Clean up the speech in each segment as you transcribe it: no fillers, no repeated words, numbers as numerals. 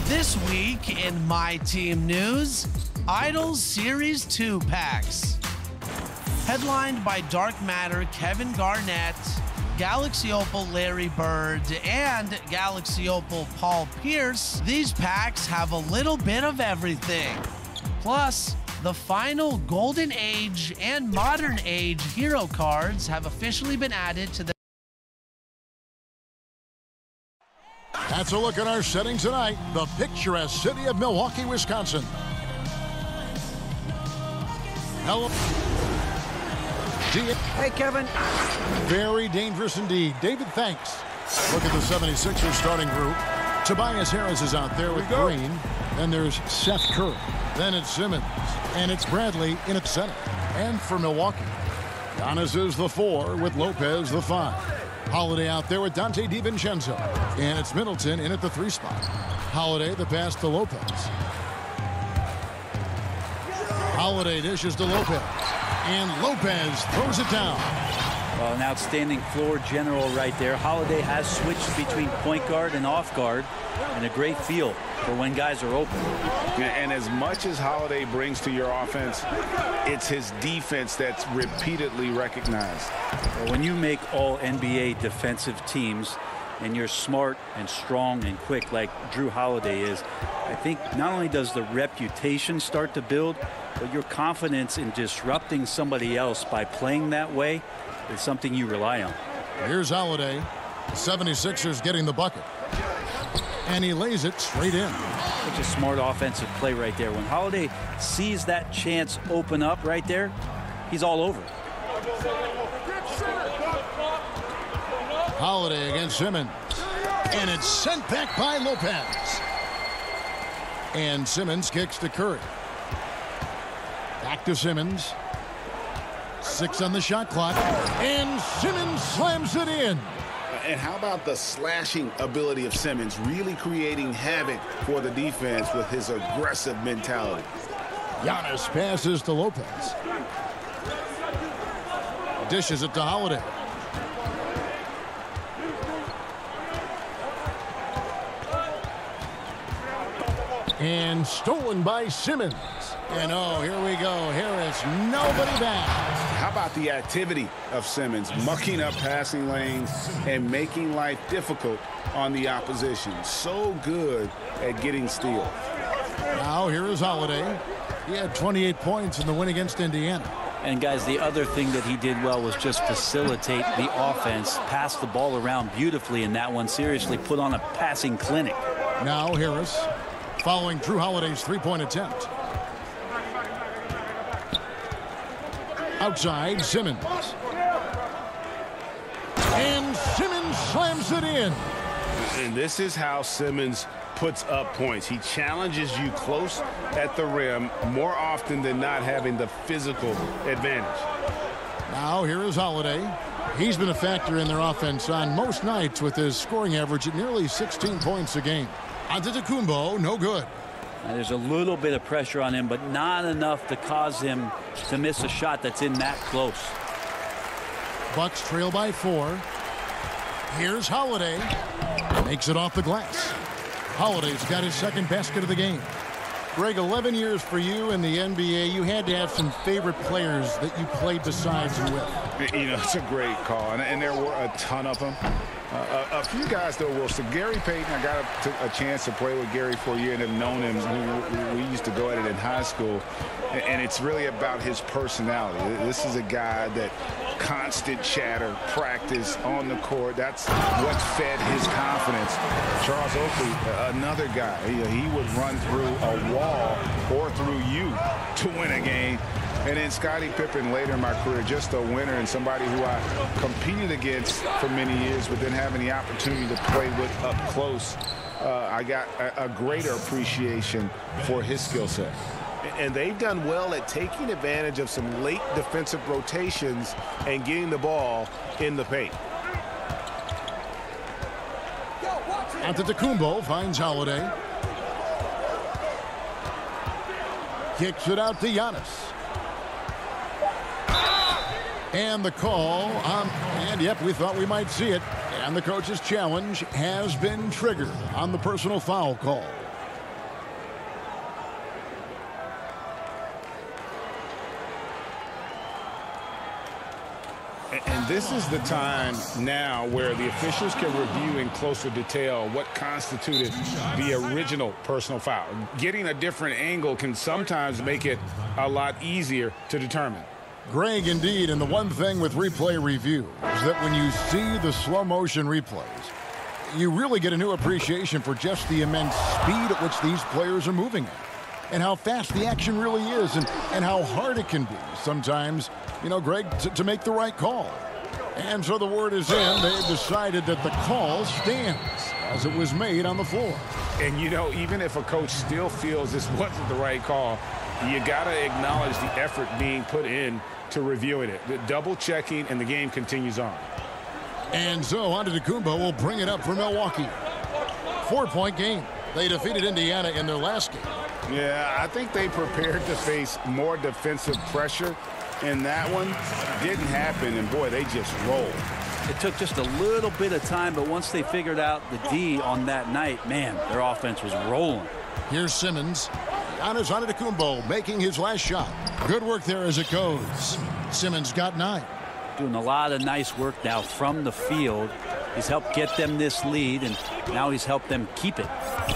This week in My Team News, Idols Series 2 packs. Headlined by Dark Matter Kevin Garnett, Galaxy Opal Larry Bird, and Galaxy Opal Paul Pierce, these packs have a little bit of everything. Plus, the final Golden Age and Modern Age hero cards have officially been added to the... That's a look at our setting tonight. The picturesque city of Milwaukee, Wisconsin. Hello. Hey, Kevin. Very dangerous indeed. David, thanks. Look at the 76ers starting group. Tobias Harris is out there with Green. Then there's Seth Curry. Then it's Simmons. And it's Bradley in at center. And for Milwaukee, Giannis is the 4 with Lopez the 5. Holiday out there with Dante DiVincenzo. And it's Middleton in at the 3 spot. Holiday the pass to Lopez. Holiday dishes to Lopez. And Lopez throws it down. Well, an outstanding floor general right there. Holiday has switched between point guard and off guard, and a great feel for when guys are open. And as much as Holiday brings to your offense, it's his defense that's repeatedly recognized. Well, when you make all NBA defensive teams and you're smart and strong and quick like Drew Holiday is, I think not only does the reputation start to build, but your confidence in disrupting somebody else by playing that way is something you rely on. Here's Holiday. 76ers getting the bucket. And he lays it straight in. Such a smart offensive play right there. When Holiday sees that chance open up right there, he's all over. Holiday against Simmons. And it's sent back by Lopez. And Simmons kicks to Curry. Back to Simmons. 6 on the shot clock. And Simmons slams it in. And how about the slashing ability of Simmons, really creating havoc for the defense with his aggressive mentality. Giannis passes to Lopez. Dishes it to Holiday. And stolen by Simmons. And oh, here we go. Harris, nobody back. How about the activity of Simmons, mucking up passing lanes and making life difficult on the opposition. So good at getting steals. Now here is Holiday. He had 28 points in the win against Indiana. And guys, the other thing that he did well was just facilitate the offense, pass the ball around beautifully in that one. Seriously, put on a passing clinic. Now Harris, following Drew Holiday's 3-point attempt. Outside, Simmons. And Simmons slams it in. And this is how Simmons puts up points. He challenges you close at the rim more often than not, having the physical advantage. Now here is Holiday. He's been a factor in their offense on most nights with his scoring average at nearly 16 points a game. Antetokounmpo, no good. There's a little bit of pressure on him, but not enough to cause him to miss a shot that's in that close. Bucks trail by 4. Here's Holiday. Makes it off the glass. Holiday's got his second basket of the game. Greg, 11 years for you in the NBA. You had to have some favorite players that you played besides and with. You know, it's a great call, and there were a ton of them. A few guys, though, Wilson. Gary Payton, I got a chance to play with Gary for a year and have known him. We used to go at it in high school, and it's really about his personality. This is a guy that constant chatter, practice on the court. That's what fed his confidence. Charles Oakley, another guy. He would run through a wall or through you to win a game. And then Scottie Pippen later in my career, just a winner and somebody who I competed against for many years, but then having the opportunity to play with up close, I got a greater appreciation for his skill set. And they've done well at taking advantage of some late defensive rotations and getting the ball in the paint. Antetokounmpo finds Holiday. Kicks it out to Giannis. And the call and yep, we thought we might see it. And the coach's challenge has been triggered on the personal foul call. And this is the time now where the officials can review in closer detail what constituted the original personal foul. Getting a different angle can sometimes make it a lot easier to determine. Greg, indeed, and the one thing with replay review is that when you see the slow motion replays, you really get a new appreciation for just the immense speed at which these players are moving at, and how fast the action really is, and how hard it can be sometimes, you know, Greg, to make the right call. And so the word is in. They've decided that the call stands as it was made on the floor. And, you know, even if a coach still feels this wasn't the right call, you got to acknowledge the effort being put in to reviewing it. The double checking, and the game continues on. And so Antetokounmpo will bring it up for Milwaukee. 4-point game. They defeated Indiana in their last game. Yeah, I think they prepared to face more defensive pressure, and that one didn't happen, and boy, they just rolled. It took just a little bit of time, but once they figured out the D on that night, man, their offense was rolling. Here's Simmons. Giannis Antetokounmpo making his last shot. Good work there as it goes. Simmons got 9. Doing a lot of nice work now from the field. He's helped get them this lead, and now he's helped them keep it.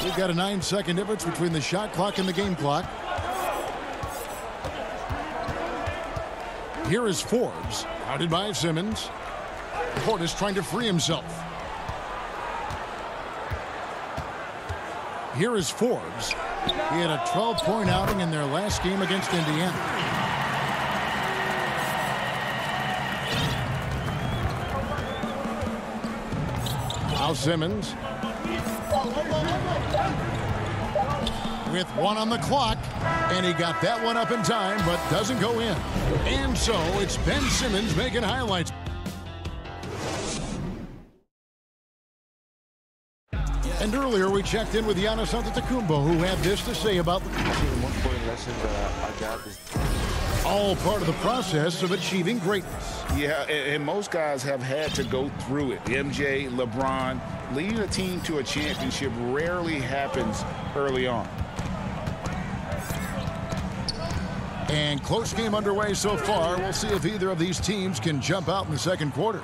We've got a 9-second difference between the shot clock and the game clock. Here is Forbes, guarded by Simmons. Portis trying to free himself. Here is Forbes. He had a 12-point outing in their last game against Indiana. Now Simmons. With 1 on the clock, and he got that one up in time, but doesn't go in. And so it's Ben Simmons making highlights. And earlier we checked in with Giannis Antetokounmpo, who had this to say about the most important lesson that I got is all part of the process of achieving greatness. Yeah, and most guys have had to go through it. MJ, LeBron, leading a team to a championship rarely happens early on. And close game underway so far. We'll see if either of these teams can jump out in the second quarter.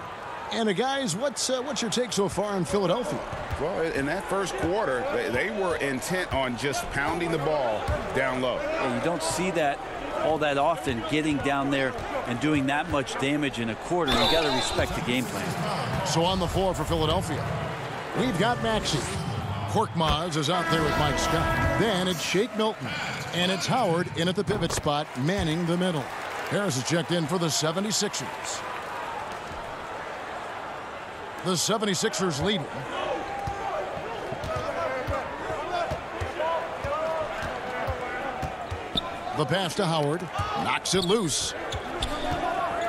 And guys, what's your take so far on Philadelphia? Well, in that first quarter, they were intent on just pounding the ball down low. And you don't see that all that often, getting down there and doing that much damage in a quarter. You got to respect the game plan. So on the floor for Philadelphia, we've got Maxey. Korkmaz is out there with Mike Scott. Then it's Shake Milton. And it's Howard in at the pivot spot, manning the middle. Harris is checked in for the 76ers. The 76ers leading. The pass to Howard. Knocks it loose.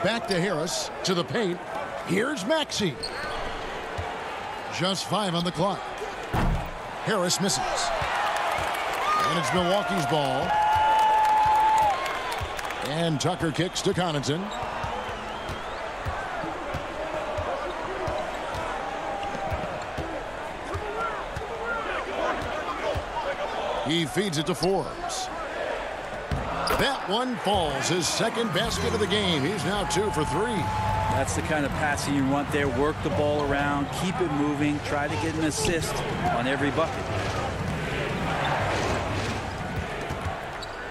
Back to Harris. To the paint. Here's Maxey. Just 5 on the clock. Harris misses. And it's Milwaukee's ball. And Tucker kicks to Connaughton. He feeds it to Forbes. That one falls. His second basket of the game. He's now 2 for 3. That's the kind of passing you want there. Work the ball around, keep it moving, try to get an assist on every bucket.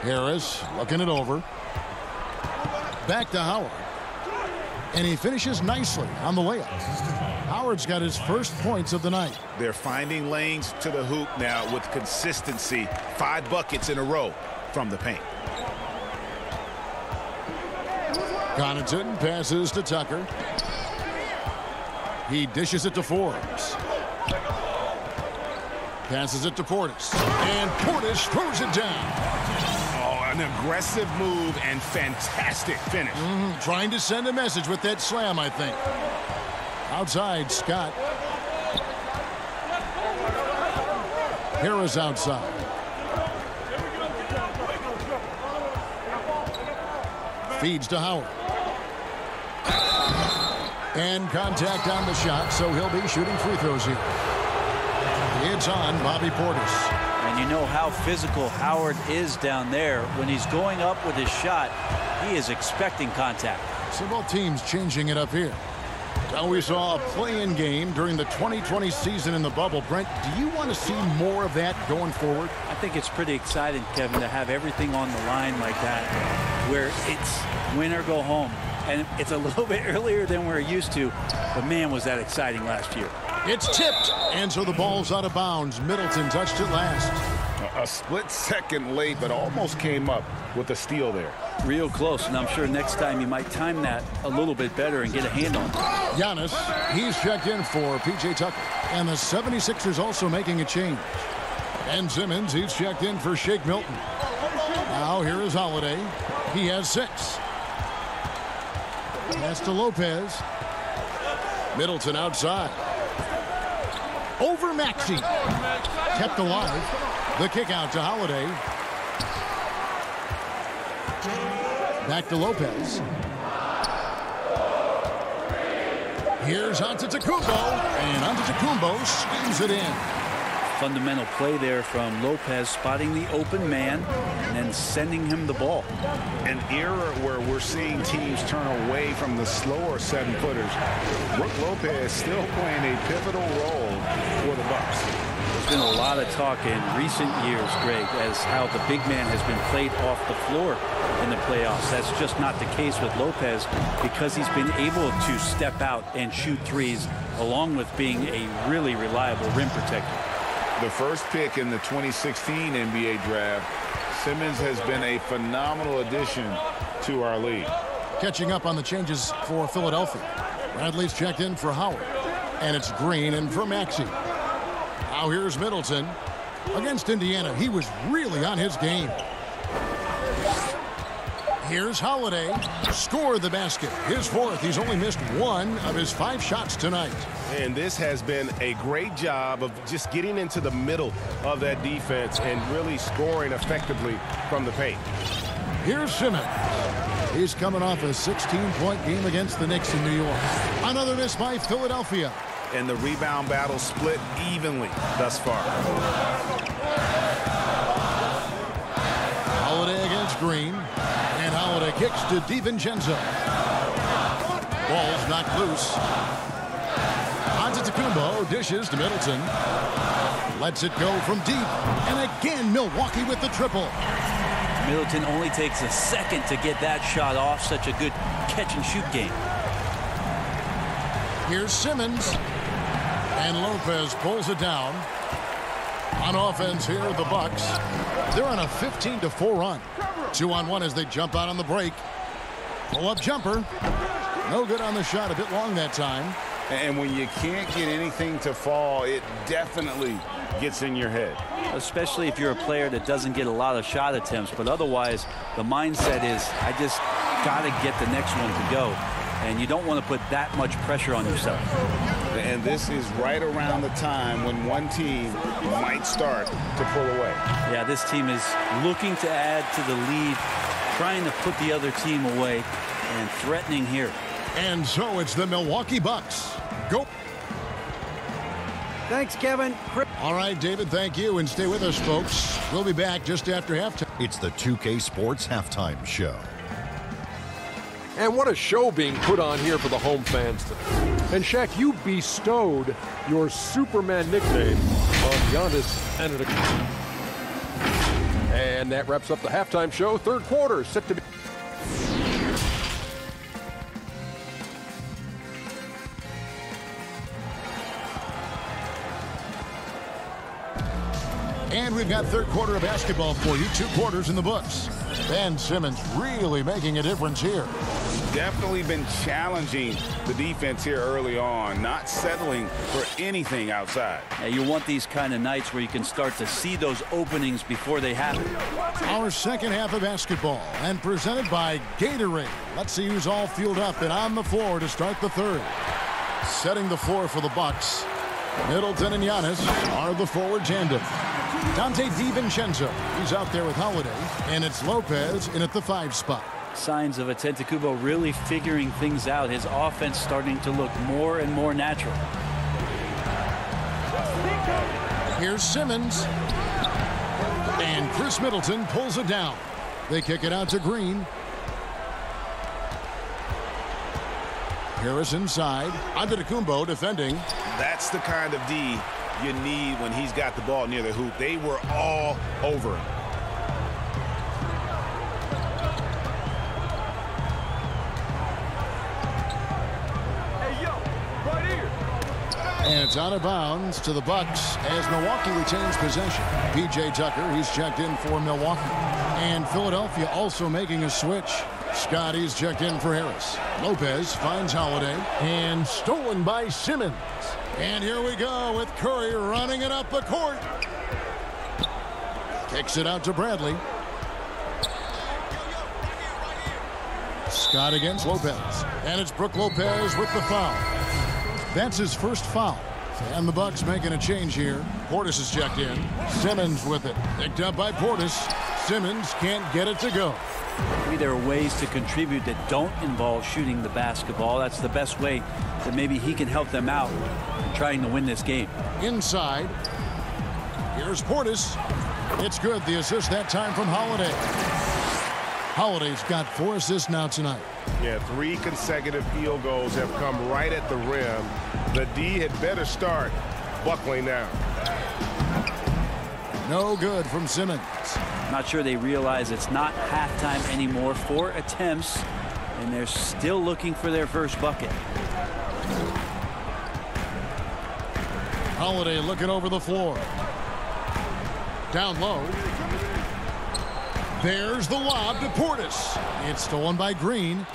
Harris looking it over. Back to Howard. And he finishes nicely on the layup. Howard's got his first points of the night. They're finding lanes to the hoop now with consistency. 5 buckets in a row from the paint. Connaughton passes to Tucker. He dishes it to Forbes. Passes it to Portis. And Portis throws it down. Oh, an aggressive move and fantastic finish. Trying to send a message with that slam, I think. Outside, Scott. Harris outside. Feeds to Howard. And contact on the shot, so he'll be shooting free throws here. It's on Bobby Portis. And you know how physical Howard is down there. When he's going up with his shot, he is expecting contact. So both teams changing it up here. Now we saw a play-in game during the 2020 season in the bubble. Brent, do you want to see more of that going forward? I think it's pretty exciting, Kevin, to have everything on the line like that, where it's win or go home. And it's a little bit earlier than we're used to, but man, was that exciting last year. It's tipped, and so the ball's out of bounds. Middleton touched it last. A split second late, but almost came up with a steal there. Real close, and I'm sure next time you might time that a little bit better and get a hand on it. Giannis, he's checked in for P.J. Tucker. And the 76ers also making a change. Ben Simmons, he's checked in for Shake Milton. Now here is Holiday. He has 6. Pass to Lopez. Middleton outside. Over Maxey. Kept alive. The kick out to Holiday. Back to Lopez. Here's Antetokounmpo. And Antetokounmpo swings it in. Fundamental play there from Lopez, spotting the open man and then sending him the ball. An era where we're seeing teams turn away from the slower 7-footers. Brook Lopez still playing a pivotal role for the Bucks. There's been a lot of talk in recent years, Greg, as how the big man has been played off the floor in the playoffs. That's just not the case with Lopez because he's been able to step out and shoot threes along with being a really reliable rim protector. The first pick in the 2016 NBA draft, Simmons has been a phenomenal addition to our league. Catching up on the changes for Philadelphia. Bradley's checked in for Howard. And it's Green in for Maxey. Now here's Middleton. Against Indiana, he was really on his game. Here's Holiday. Scored the basket. His 4th. He's only missed 1 of his 5 shots tonight. And this has been a great job of just getting into the middle of that defense and really scoring effectively from the paint. Here's Simmons. He's coming off a 16-point game against the Knicks in New York. Another miss by Philadelphia. And the rebound battle split evenly thus far. Holiday against Green. And Holiday kicks to DiVincenzo. Ball's knocked loose. Antetokounmpo dishes to Middleton. Lets it go from deep. And again, Milwaukee with the triple. Middleton only takes a second to get that shot off. Such a good catch-and-shoot game. Here's Simmons. And Lopez pulls it down. On offense here, the Bucks. They're on a 15-4 run. 2-on-1 as they jump out on the break. Pull-up jumper. No good on the shot. A bit long that time. And when you can't get anything to fall, it definitely gets in your head. Especially if you're a player that doesn't get a lot of shot attempts. But otherwise, the mindset is, I just got to get the next one to go. And you don't want to put that much pressure on yourself. And this is right around the time when one team might start to pull away. Yeah, this team is looking to add to the lead, trying to put the other team away, and threatening here. And so it's the Milwaukee Bucks. Go. Thanks, Kevin. All right, David, thank you. And stay with us, folks. We'll be back just after halftime. It's the 2K Sports Halftime Show. And what a show being put on here for the home fans today. And Shaq, you bestowed your Superman nickname on Giannis Antetokounmpo. And that wraps up the halftime show. Third quarter set to be. And we've got third quarter of basketball for you. 2 quarters in the books. Ben Simmons really making a difference here. Definitely been challenging the defense here early on, not settling for anything outside. Yeah, you want these kind of nights where you can start to see those openings before they happen. Our second half of basketball and presented by Gatorade. Let's see who's all fueled up and on the floor to start the third. Setting the floor for the Bucks. Middleton and Giannis are the forward tandem. Dante DiVincenzo, he's out there with Holiday, and it's Lopez in at the 5 spot. Signs of Antetokounmpo really figuring things out. His offense starting to look more and more natural. Here's Simmons. And Chris Middleton pulls it down. They kick it out to Green. Harris inside. Antetokounmpo defending. That's the kind of D you need when he's got the ball near the hoop. They were all over him. And it's out of bounds to the Bucks as Milwaukee retains possession. P.J. Tucker, he's checked in for Milwaukee. And Philadelphia also making a switch. Scotty's checked in for Harris. Lopez finds Holiday. And stolen by Simmons. And here we go with Curry running it up the court. Kicks it out to Bradley. Scott against Lopez. And it's Brook Lopez with the foul. That's his first foul. And the Bucks making a change here. Portis is checked in. Simmons with it. Picked up by Portis. Simmons can't get it to go. Maybe there are ways to contribute that don't involve shooting the basketball. That's the best way that maybe he can help them out in trying to win this game. Inside. Here's Portis. It's good. The assist that time from Holiday. Holiday's got 4 assists now tonight. Yeah, 3 consecutive field goals have come right at the rim. The D had better start buckling down. No good from Simmons. Not sure they realize it's not halftime anymore. 4 attempts, and they're still looking for their first bucket. Holiday looking over the floor. Down low. There's the lob to Portis. It's stolen by Green.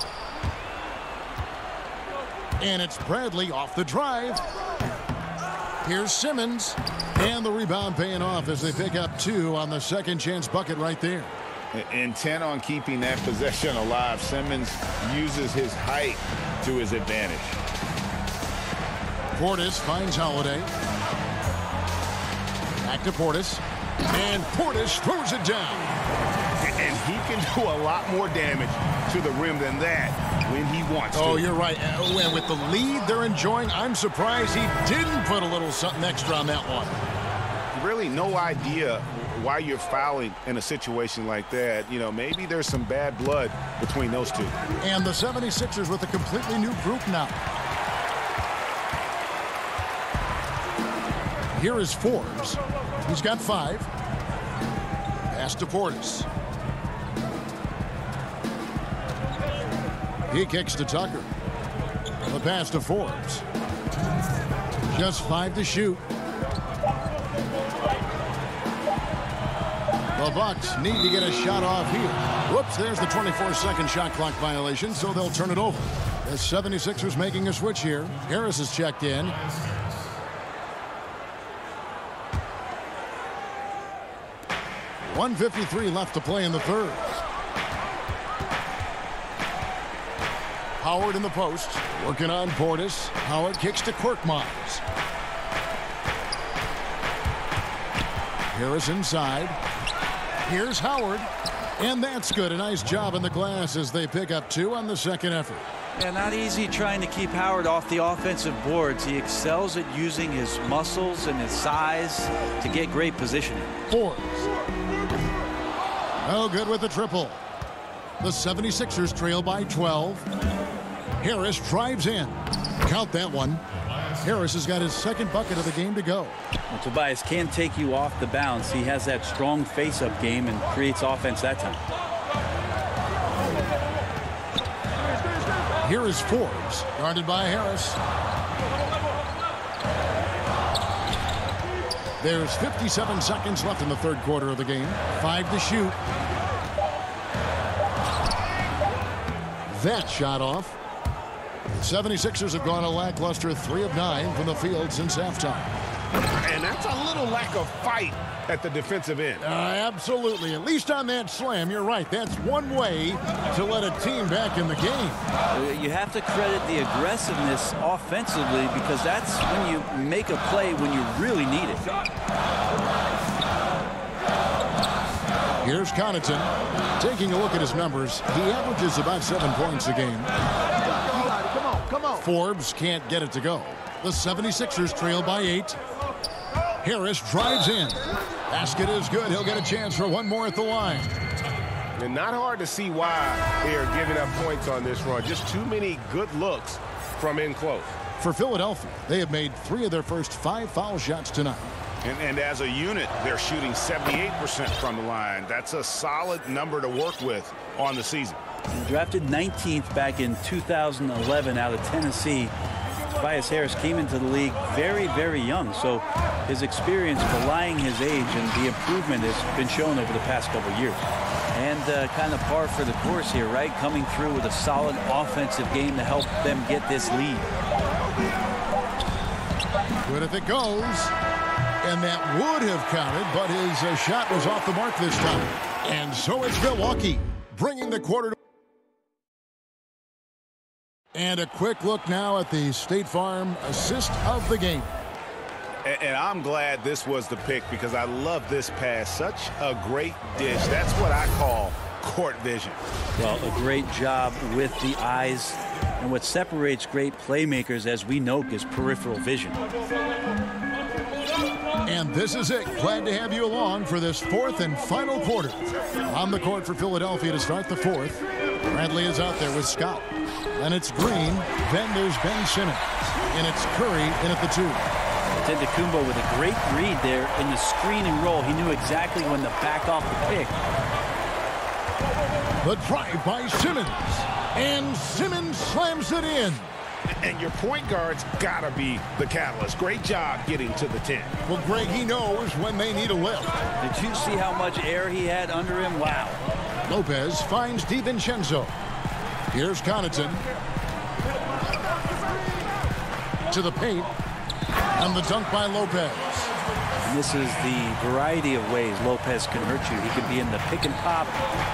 And it's Bradley off the drive. Here's Simmons. And the rebound paying off as they pick up 2 on the second chance bucket right there. Intent on keeping that possession alive. Simmons uses his height to his advantage. Portis finds Holiday. Back to Portis. And Portis throws it down. And he can do a lot more damage to the rim than that when he wants to. Oh, you're right. And with the lead they're enjoying, I'm surprised he didn't put a little something extra on that one. Really no idea why you're fouling in a situation like that. You know, maybe there's some bad blood between those two. And the 76ers with a completely new group now. Here is Forbes. He's got 5. Pass to Portis. He kicks to Tucker. The pass to Forbes. Just 5 to shoot. The Bucks need to get a shot off here. Whoops, there's the 24-second shot clock violation, so they'll turn it over. The 76ers making a switch here. Harris is checked in. .153 left to play in the third. Howard in the post, working on Portis. Howard kicks to Korkmaz. Harris inside. Here's Howard. And that's good. A nice job in the glass as they pick up 2 on the second effort. Yeah, not easy trying to keep Howard off the offensive boards. He excels at using his muscles and his size to get great positioning. Forbes. No good with the triple. The 76ers trail by 12. Harris drives in. Count that one. Harris has got his second bucket of the game to go. Well, Tobias can take you off the bounce. He has that strong face-up game and creates offense that time. Here is Forbes, guarded by Harris. There's 57 seconds left in the third quarter of the game. 5 to shoot. That shot off. The 76ers have gone a lackluster 3 of 9 from the field since halftime. And that's a little lack of fight at the defensive end. Absolutely. At least on that slam, you're right. That's one way to let a team back in the game. You have to credit the aggressiveness offensively because that's when you make a play when you really need it. Here's Connaughton. Taking a look at his numbers, he averages about 7 points a game. Come on. Forbes can't get it to go. The 76ers trail by 8. Harris drives in. Basket is good. He'll get a chance for one more at the line. And not hard to see why they are giving up points on this run. Just too many good looks from in close. For Philadelphia, they have made 3 of their first 5 foul shots tonight. And as a unit, they're shooting 78% from the line. That's a solid number to work with on the season. Drafted 19th back in 2011 out of Tennessee. Tobias Harris came into the league very, very young. So his experience belying his age and the improvement has been shown over the past couple of years. And kind of par for the course here, right? Coming through with a solid offensive game to help them get this lead. Good if it goes. And that would have counted, but his shot was off the mark this time. And so it's Milwaukee bringing the quarter to. And a quick look now at the State Farm assist of the game. And I'm glad this was the pick because I love this pass. Such a great dish. That's what I call court vision. Well, a great job with the eyes. And what separates great playmakers, as we know, is peripheral vision. And this is it. Glad to have you along for this 4th and final quarter. On the court for Philadelphia to start the 4th. Bradley is out there with Scott. And it's Green. Then there's Ben Simmons. And it's Curry in at the 2. Antetokounmpo with a great read there in the screen and roll. He knew exactly when to back off the pick. The drive by Simmons. And Simmons slams it in. And your point guard's got to be the catalyst. Great job getting to the 10. Well, Greg, he knows when they need a lift. Did you see how much air he had under him? Wow. Lopez finds DiVincenzo. Here's Connaughton. To the paint. And the dunk by Lopez. And this is the variety of ways Lopez can hurt you. He can be in the pick and pop.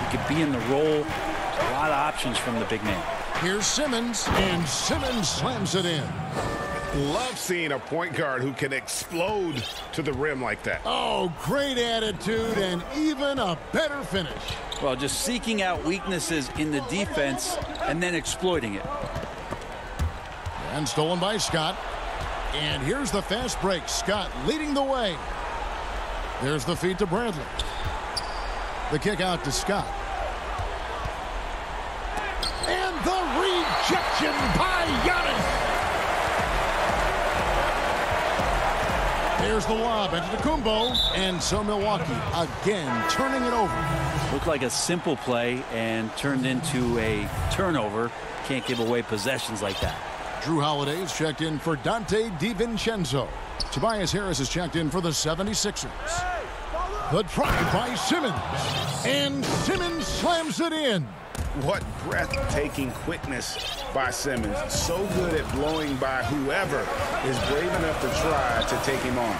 He can be in the roll. A lot of options from the big man. Here's Simmons, and Simmons slams it in. Love seeing a point guard who can explode to the rim like that. Oh, great attitude and even a better finish. Well, just seeking out weaknesses in the defense and then exploiting it. And stolen by Scott. And here's the fast break. Scott leading the way. There's the feed to Bradley. The kick out to Scott. And the rejection by Giannis. There's the lob into Antetokounmpo. And so Milwaukee again turning it over. Looked like a simple play and turned into a turnover. Can't give away possessions like that. Drew Holiday is checked in for Dante DiVincenzo. Tobias Harris is checked in for the 76ers. The drive by Simmons. And Simmons slams it in. What breathtaking quickness by Simmons. So good at blowing by whoever is brave enough to try to take him on.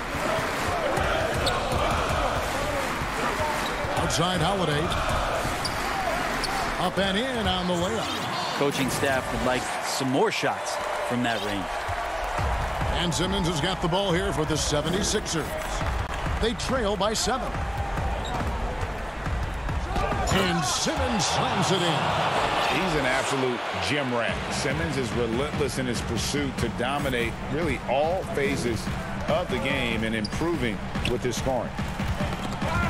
Outside Holiday. Up and in on the layup. Coaching staff would like some more shots from that range. And Simmons has got the ball here for the 76ers. They trail by 7. And Simmons slams it in. He's an absolute gym rat. Simmons is relentless in his pursuit to dominate really all phases of the game and improving with his scoring.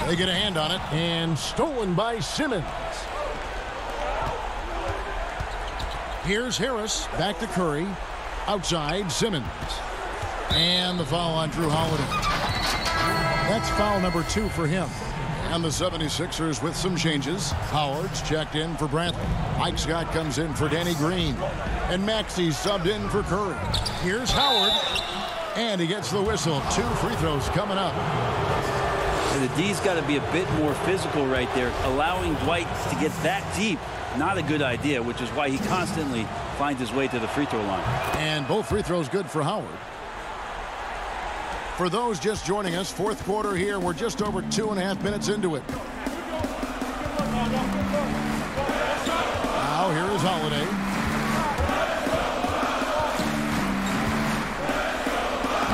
They get a hand on it and stolen by Simmons. Here's Harris back to Curry. Outside Simmons. And the foul on Drew Holiday. That's foul number 2 for him. And the 76ers with some changes. Howard's checked in for Bradley. Mike Scott comes in for Danny Green. And Maxey's subbed in for Curry. Here's Howard. And he gets the whistle. 2 free throws coming up. And the D's got to be a bit more physical right there. Allowing Dwight to get that deep, not a good idea, which is why he constantly finds his way to the free throw line. And both free throws good for Howard. For those just joining us, 4th quarter here. We're just over 2.5 minutes into it. Now here is Holiday.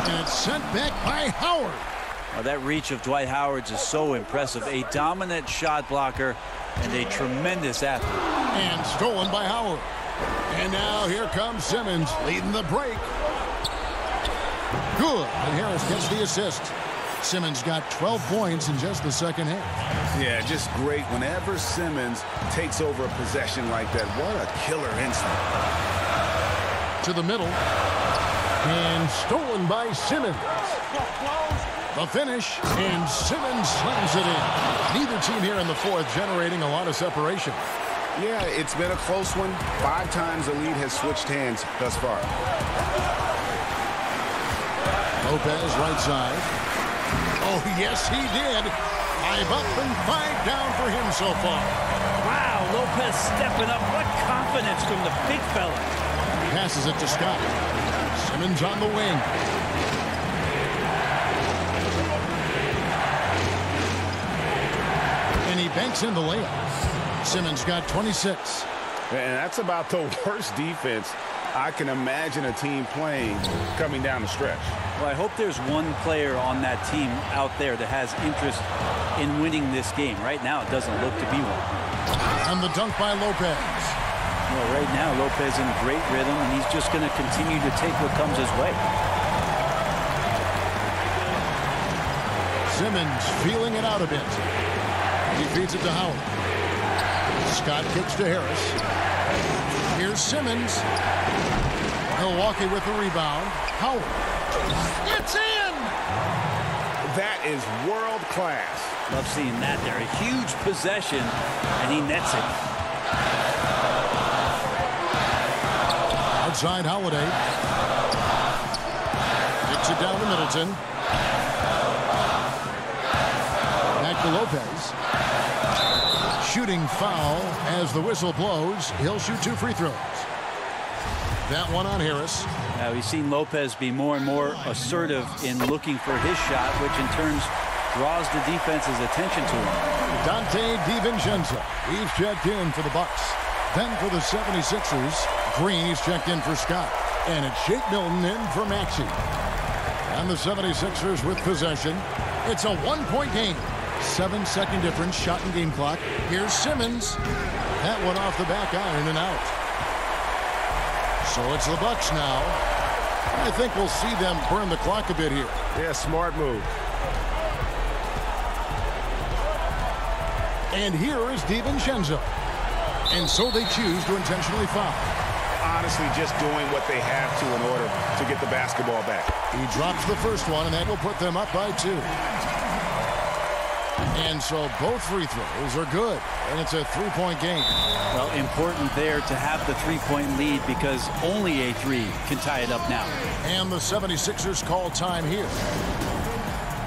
And it's sent back by Howard. Well, that reach of Dwight Howard's is so impressive. A dominant shot blocker and a tremendous athlete. And stolen by Howard. And now here comes Simmons leading the break. Good. And Harris gets the assist. Simmons got 12 points in just the second half. Yeah, just great. Whenever Simmons takes over a possession like that, what a killer instinct. to the middle. And stolen by Simmons. The finish, and Simmons slams it in. Neither team here in the fourth generating a lot of separation. Yeah, it's been a close one. 5 times the lead has switched hands thus far. Lopez right side. Oh, yes, he did. 5 up and 5 down for him so far. Wow, Lopez stepping up. What confidence from the big fella. Passes it to Scott. Simmons on the wing. And he banks in the layup. Simmons got 26. And that's about the worst defense I can imagine a team playing coming down the stretch. Well, I hope there's one player on that team out there that has interest in winning this game. Right now, it doesn't look to be one. And the dunk by Lopez. Well, right now, Lopez in great rhythm, and he's just going to continue to take what comes his way. Simmons feeling it out a bit. He feeds it to Howard. Scott kicks to Harris. Here's Simmons. Milwaukee with the rebound. Howard. It's in! That is world class. Love seeing that there. A huge possession, and he nets it. Outside Holiday. Kicks it down to Middleton. Back to Lopez. Shooting foul as the whistle blows. He'll shoot 2 free throws. That one on Harris. Now we've seen Lopez be more and more assertive in looking for his shot, which in turn draws the defense's attention to him. Dante DiVincenzo. He's checked in for the Bucks. Then for the 76ers, Green, he's checked in for Scott. And it's Shake Milton in for Maxey. And the 76ers with possession. It's a 1-point game. 7-second difference, shot and game clock. Here's Simmons. That one off the back iron and out. So it's the Bucks now. I think we'll see them burn the clock a bit here. Yeah, smart move. And here is DiVincenzo. And so they choose to intentionally foul. Honestly, just doing what they have to in order to get the basketball back. He drops the first one, and that will put them up by 2. And so both free throws are good, and it's a 3-point game. Well, important there to have the 3-point lead because only a 3 can tie it up now. And the 76ers call time here.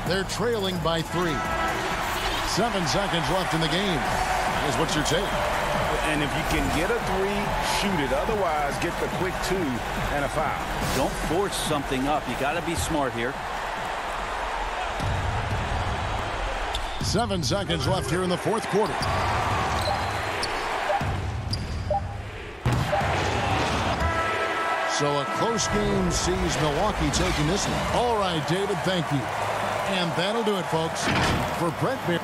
They're trailing by 3. 7 seconds left in the game. Is what your take. And if you can get a 3, shoot it. Otherwise, get the quick 2 and a foul. Don't force something up. You got to be smart here. 7 seconds left here in the fourth quarter. So a close game sees Milwaukee taking this one. All right, David, thank you. And that'll do it, folks, for Brett Bear.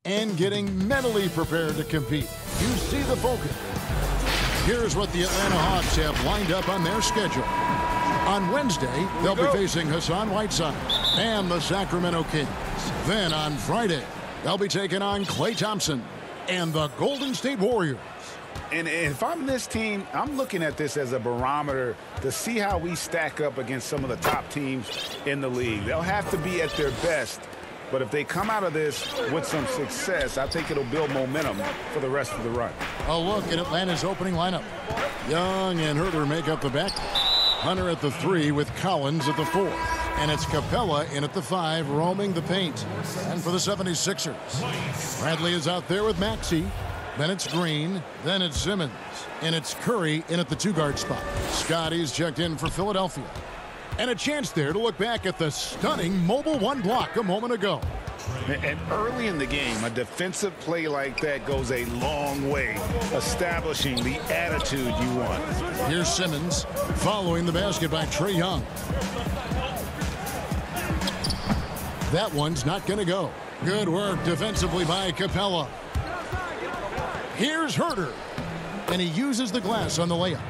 and getting mentally prepared to compete. You see the focus. Here's what the Atlanta Hawks have lined up on their schedule. On Wednesday, they'll be facing Hassan Whiteside and the Sacramento Kings. Then on Friday, they'll be taking on Klay Thompson and the Golden State Warriors. And if I'm this team, I'm looking at this as a barometer to see how we stack up against some of the top teams in the league. They'll have to be at their best, but if they come out of this with some success, I think it'll build momentum for the rest of the run. A look at Atlanta's opening lineup. Young and Herter make up the back. Hunter at the 3 with Collins at the 4. And it's Capella in at the 5, roaming the paint. And for the 76ers, Bradley is out there with Maxey. Then it's Green. Then it's Simmons. And it's Curry in at the 2-guard spot. Scotty's checked in for Philadelphia. And a chance there to look back at the stunning mobile 1 block a moment ago. And early in the game, a defensive play like that goes a long way, establishing the attitude you want. Here's Simmons following the basket by Trae Young. That one's not going to go. Good work defensively by Capella. Here's Herter, and he uses the glass on the layup.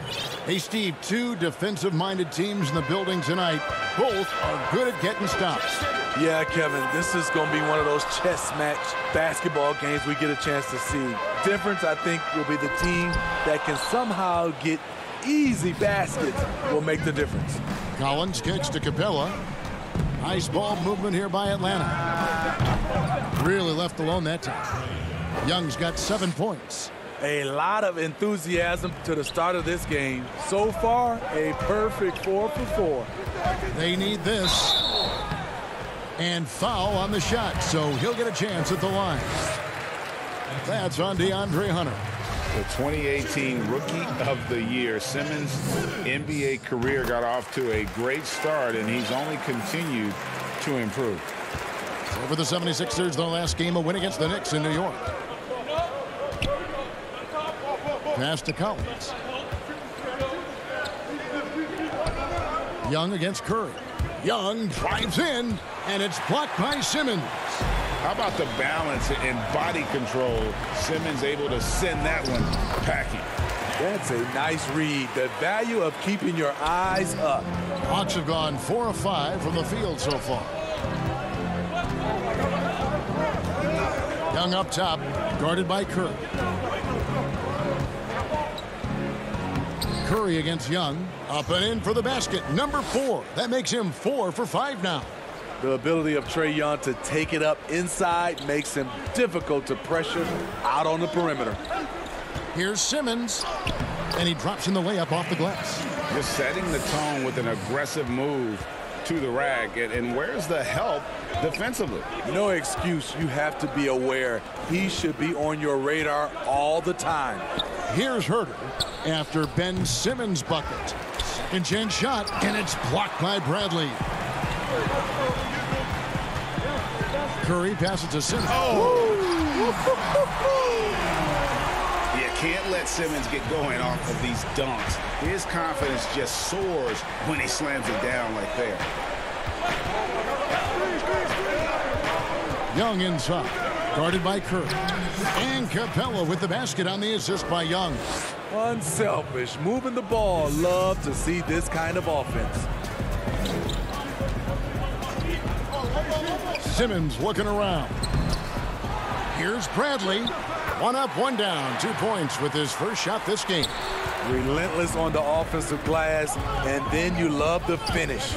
Hey, Steve, 2 defensive-minded teams in the building tonight. Both are good at getting stops. Yeah, Kevin, this is going to be one of those chess match basketball games we get a chance to see. Difference, I think, will be the team that can somehow get easy baskets will make the difference. Collins kicks to Capella. Nice ball movement here by Atlanta. Really left alone that time. Young's got 7 points. A lot of enthusiasm to the start of this game. So far, a perfect 4 for 4. They need this. And foul on the shot, so he'll get a chance at the line. That's on DeAndre Hunter. The 2018 Rookie of the Year. Simmons' NBA career got off to a great start, and he's only continued to improve. So for the 76ers, their last game, a win against the Knicks in New York. Pass to Collins. Young against Curry. Young drives in, and it's blocked by Simmons. How about the balance and body control? Simmons able to send that one packing. That's a nice read. The value of keeping your eyes up. Hawks have gone 4 of 5 from the field so far. Young up top, guarded by Curry. Curry against Young. Up and in for the basket. Number 4. That makes him 4 for 5 now. The ability of Trae Young to take it up inside makes him difficult to pressure out on the perimeter. Here's Simmons, and he drops in the layup off the glass. Just setting the tone with an aggressive move to the rack. And where's the help defensively? No excuse. You have to be aware. He should be on your radar all the time. Here's Herter after Ben Simmons' bucket. Second chance shot, and it's blocked by Bradley. Curry passes to Simmons. You can't let Simmons get going off of these dunks. His confidence just soars when he slams it down like that. Young inside, guarded by Curry. And Capella with the basket on the assist by Young. Unselfish, moving the ball. Love to see this kind of offense. Simmons looking around. Here's Bradley. 1 up, 1 down. 2 points with his first shot this game. Relentless on the offensive glass, and then you love the finish.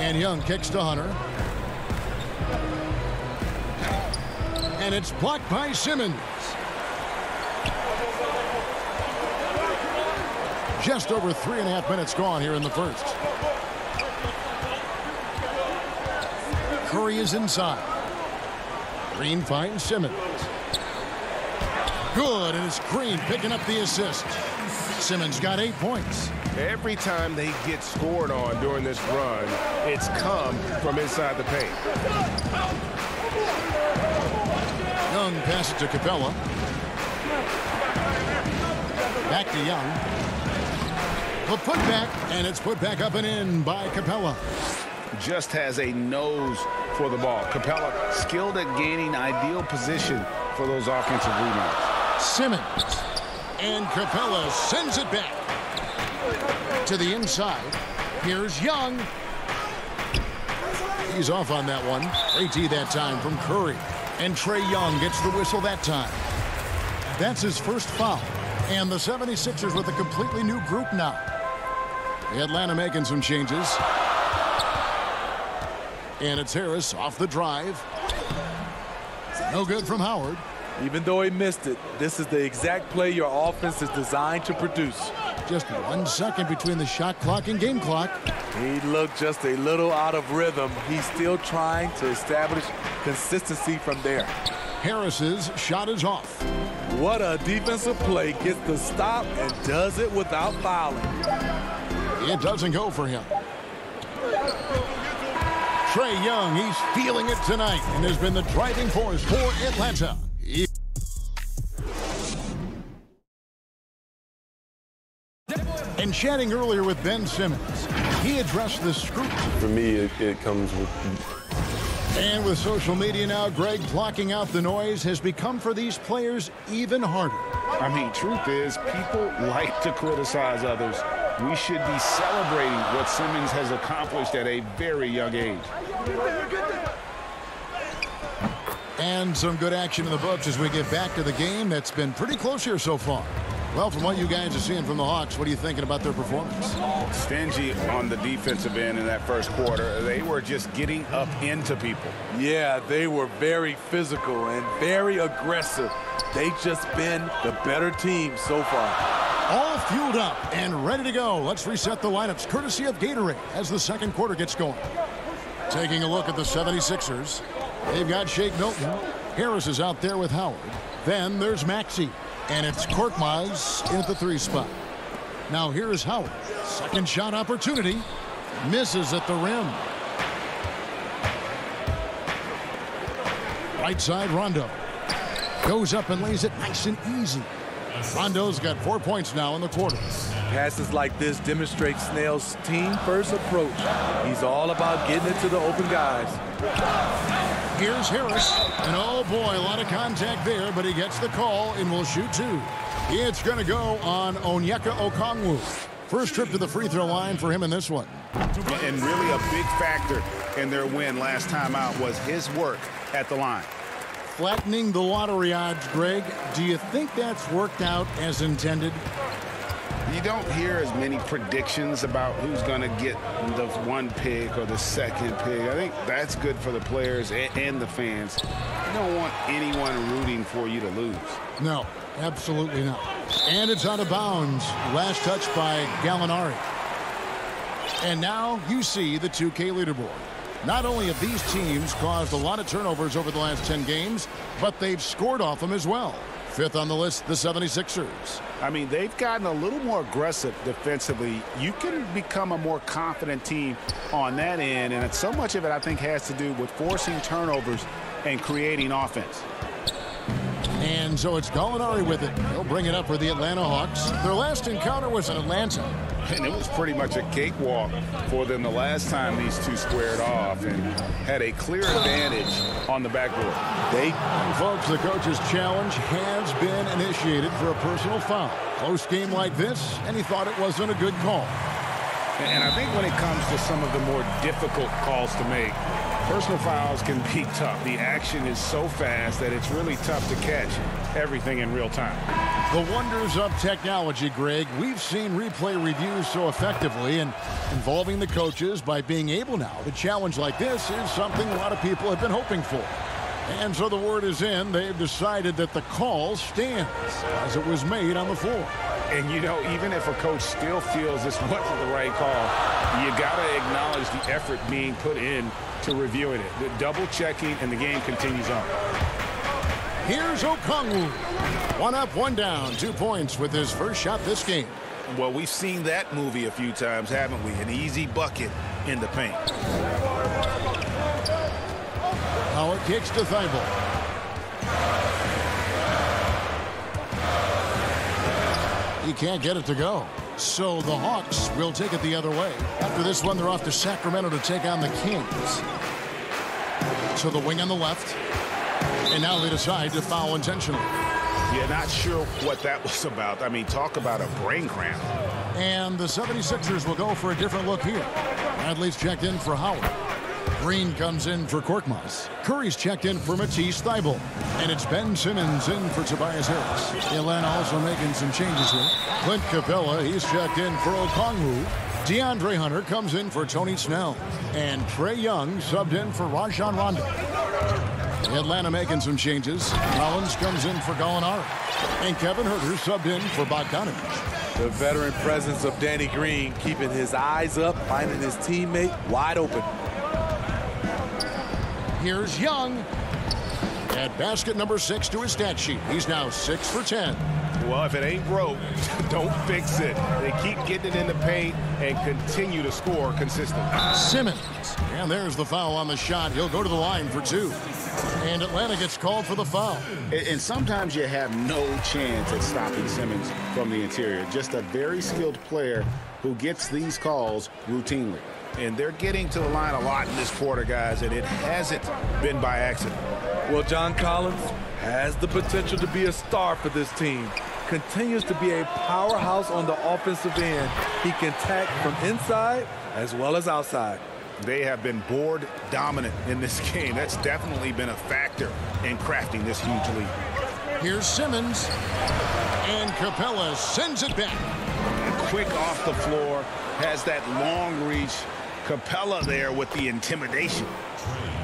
And Young kicks to Hunter. And it's blocked by Simmons. Just over 3.5 minutes gone here in the first. Curry is inside. Green finds Simmons. Good, and it's Green picking up the assist. Simmons got 8 points. Every time they get scored on during this run, it's come from inside the paint. Young passes to Capella. Back to Young. The putback, and it's put back up and in by Capella. just has a nose for the ball. Capella skilled at gaining ideal position for those offensive rebounds. Simmons. And Capella sends it back to the inside. Here's Young. He's off on that one. AT that time from Curry. And Trae Young gets the whistle that time. That's his first foul. And the 76ers with a completely new group now. Atlanta making some changes. And it's Harris off the drive. No good from Howard. Even though he missed it, this is the exact play your offense is designed to produce. Just 1 second between the shot clock and game clock. He looked just a little out of rhythm. He's still trying to establish consistency from there. Harris's shot is off. What a defensive play. Gets the stop and does it without fouling. It doesn't go for him. Trae Young, he's feeling it tonight and has been the driving force for Atlanta. And chatting earlier with Ben Simmons, he addressed the scrutiny. For me, it comes with... And with social media now, Greg, blocking out the noise has become for these players even harder. I mean, truth is, people like to criticize others. We should be celebrating what Simmons has accomplished at a very young age. And some good action in the books as we get back to the game that's been pretty close here so far. Well, from what you guys are seeing from the Hawks, what are you thinking about their performance? Stingy on the defensive end in that first quarter. They were just getting up into people. Yeah, they were very physical and very aggressive. They've just been the better team so far. All fueled up and ready to go. Let's reset the lineups courtesy of Gatorade as the second quarter gets going. Taking a look at the 76ers. They've got Shake Milton. Harris is out there with Howard. Then there's Maxey. And it's Korkmaz in at the 3 spot. Now here's Howard. Second shot opportunity. Misses at the rim. Right side, Rondo. Goes up and lays it nice and easy. Rondo's got 4 points now in the quarter. Passes like this demonstrate Snell's team-first approach. He's all about getting it to the open guys. Here's Harris. And oh boy, a lot of contact there, but he gets the call and will shoot 2. It's going to go on Onyeka Okongwu. First trip to the free throw line for him in this one. And really a big factor in their win last time out was his work at the line. Flattening the lottery odds, Greg. Do you think that's worked out as intended? You don't hear as many predictions about who's going to get the 1 pick or the 2nd pick. I think that's good for the players and the fans. You don't want anyone rooting for you to lose. No, absolutely not. And it's out of bounds. Last touch by Gallinari. And now you see the 2K leaderboard. Not only have these teams caused a lot of turnovers over the last 10 games, but they've scored off them as well. 5th on the list, the 76ers. I mean, they've gotten a little more aggressive defensively. You can become a more confident team on that end, and so much of it, I think, has to do with forcing turnovers and creating offense. And so it's Gallinari with it. He'll bring it up for the Atlanta Hawks. Their last encounter was in Atlanta. And it was pretty much a cakewalk for them the last time these two squared off and had a clear advantage on the backboard. Folks, the coach's challenge has been initiated for a personal foul. Close game like this, and he thought it wasn't a good call. And I think when it comes to some of the more difficult calls to make, personal fouls can be tough. The action is so fast that it's really tough to catch everything in real time. The wonders of technology, Greg. We've seen replay reviews so effectively, and involving the coaches by being able now to challenge like this is something a lot of people have been hoping for. And so the word is in. They've decided that the call stands as it was made on the floor. And, you know, even if a coach still feels this wasn't the right call, you got to acknowledge the effort being put in to reviewing it. The double checking, and the game continues on. Here's Okongwu. 1 up, 1 down, 2 points with his first shot this game. Well, we've seen that movie a few times, haven't we? An easy bucket in the paint. Howard kicks to Thibault. He can't get it to go. So the Hawks will take it the other way. After this one, they're off to Sacramento to take on the Kings. So the wing on the left. And now they decide to foul intentionally. Yeah, not sure what that was about. I mean, talk about a brain cramp. And the 76ers will go for a different look here. Bradley's checked in for Howard. Green comes in for Korkmaz. Curry's checked in for Matisse Thybulle. And it's Ben Simmons in for Tobias Harris. Atlanta also making some changes here. Clint Capella, he's checked in for Okongwu. DeAndre Hunter comes in for Tony Snell. And Trae Young subbed in for Rajon Rondo. Atlanta making some changes. Collins comes in for Gallinari. And Kevin Huerter subbed in for Bogdanovich. The veteran presence of Danny Green keeping his eyes up, finding his teammate wide open. Here's Young. At basket number 6 to his stat sheet. He's now 6 for 10. Well, if it ain't broke, don't fix it. They keep getting it in the paint and continue to score consistently. Simmons. And there's the foul on the shot. He'll go to the line for 2. And Atlanta gets called for the foul. And sometimes you have no chance at stopping Simmons from the interior. Just a very skilled player who gets these calls routinely. And they're getting to the line a lot in this quarter, guys, and it hasn't been by accident. Well, John Collins has the potential to be a star for this team. Continues to be a powerhouse on the offensive end. He can attack from inside as well as outside. They have been board dominant in this game. That's definitely been a factor in crafting this huge lead. Here's Simmons. And Capella sends it back. Quick off the floor, has that long reach. Capella there with the intimidation.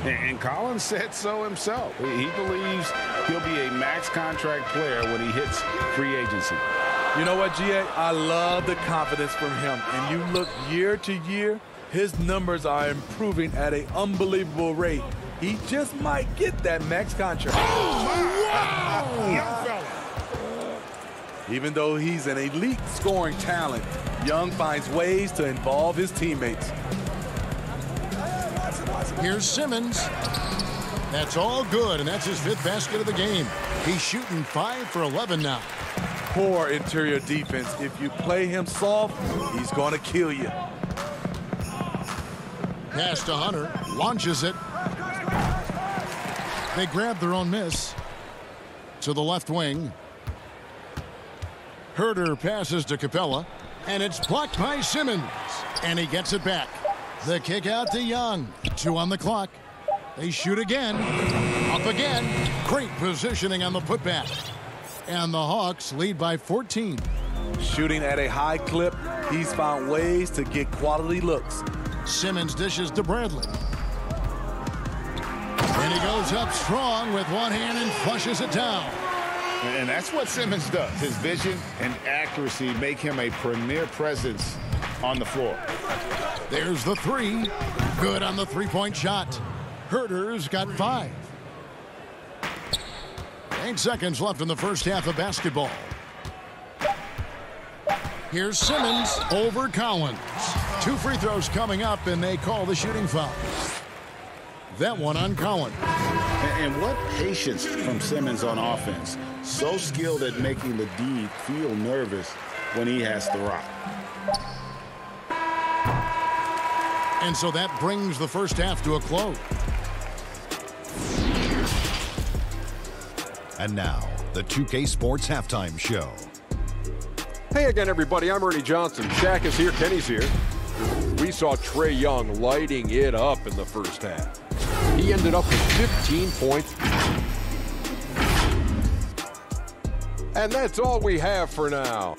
And Collins said so himself. He believes he'll be a max contract player when he hits free agency. You know what, GA? I love the confidence from him. And you look year to year, his numbers are improving at an unbelievable rate. He just might get that max contract. Oh, wow! Young fella. Even though he's an elite scoring talent, Young finds ways to involve his teammates. Here's Simmons. That's all good, and that's his 5th basket of the game. He's shooting 5 for 11 now. Poor interior defense. If you play him soft, he's going to kill you. Pass to Hunter. Launches it. They grab their own miss. To the left wing. Huerter passes to Capella. And it's blocked by Simmons. And he gets it back. The kick out to Young. 2 on the clock. They shoot again. Up again. Great positioning on the putback. And the Hawks lead by 14. Shooting at a high clip, he's found ways to get quality looks. Simmons dishes to Bradley. And he goes up strong with one hand and flushes it down. And that's what Simmons does. His vision and accuracy make him a premier presence on the floor. There's the 3. Good on the 3-point shot. Huerter's got 5. 8 seconds left in the first half of basketball. Here's Simmons over Collins. 2 free throws coming up, and they call the shooting foul. That one on Collins. And what patience from Simmons on offense. So skilled at making the D feel nervous when he has to rock. And so that brings the first half to a close. And now, the 2K Sports Halftime Show. Hey again, everybody. I'm Ernie Johnson. Shaq is here. Kenny's here. We saw Trae Young lighting it up in the first half. He ended up with 15 points. And that's all we have for now.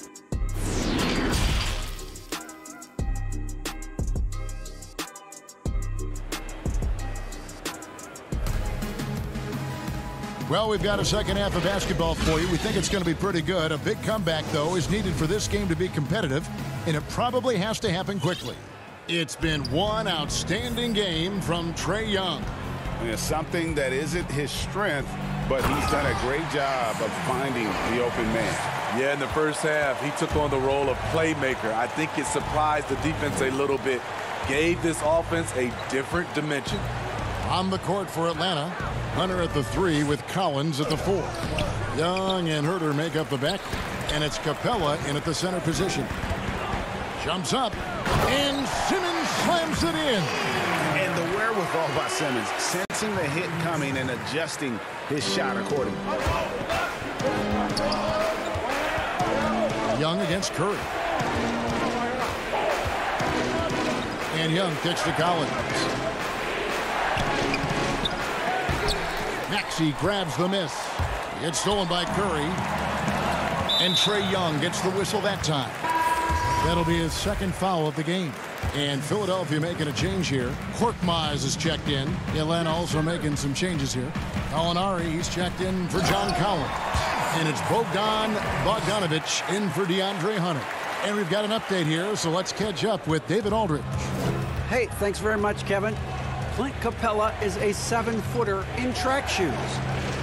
Well, we've got a second half of basketball for you. We think it's going to be pretty good. A big comeback, though, is needed for this game to be competitive, and it probably has to happen quickly. It's been one outstanding game from Trae Young. It's something that isn't his strength, but he's done a great job of finding the open man. Yeah, in the first half, he took on the role of playmaker. I think it surprised the defense a little bit, gave this offense a different dimension. On the court for Atlanta, Hunter at the 3 with Collins at the 4. Young and Huerter make up the back, and it's Capella in at the center position. Jumps up, and Simmons slams it in. And the wherewithal by Simmons, sensing the hit coming and adjusting his shot accordingly. Young against Curry. And Young kicks to Collins. Maxey grabs the miss. It's stolen by Curry. And Trae Young gets the whistle that time. That'll be his second foul of the game. And Philadelphia making a change here. Korkmaz is checked in. Atlanta also making some changes here. Gallinari, he's checked in for John Collins. And it's Bogdanovich in for DeAndre Hunter. And we've got an update here, so let's catch up with David Aldridge. Hey, thanks very much, Kevin. Clint Capella is a 7-footer in track shoes.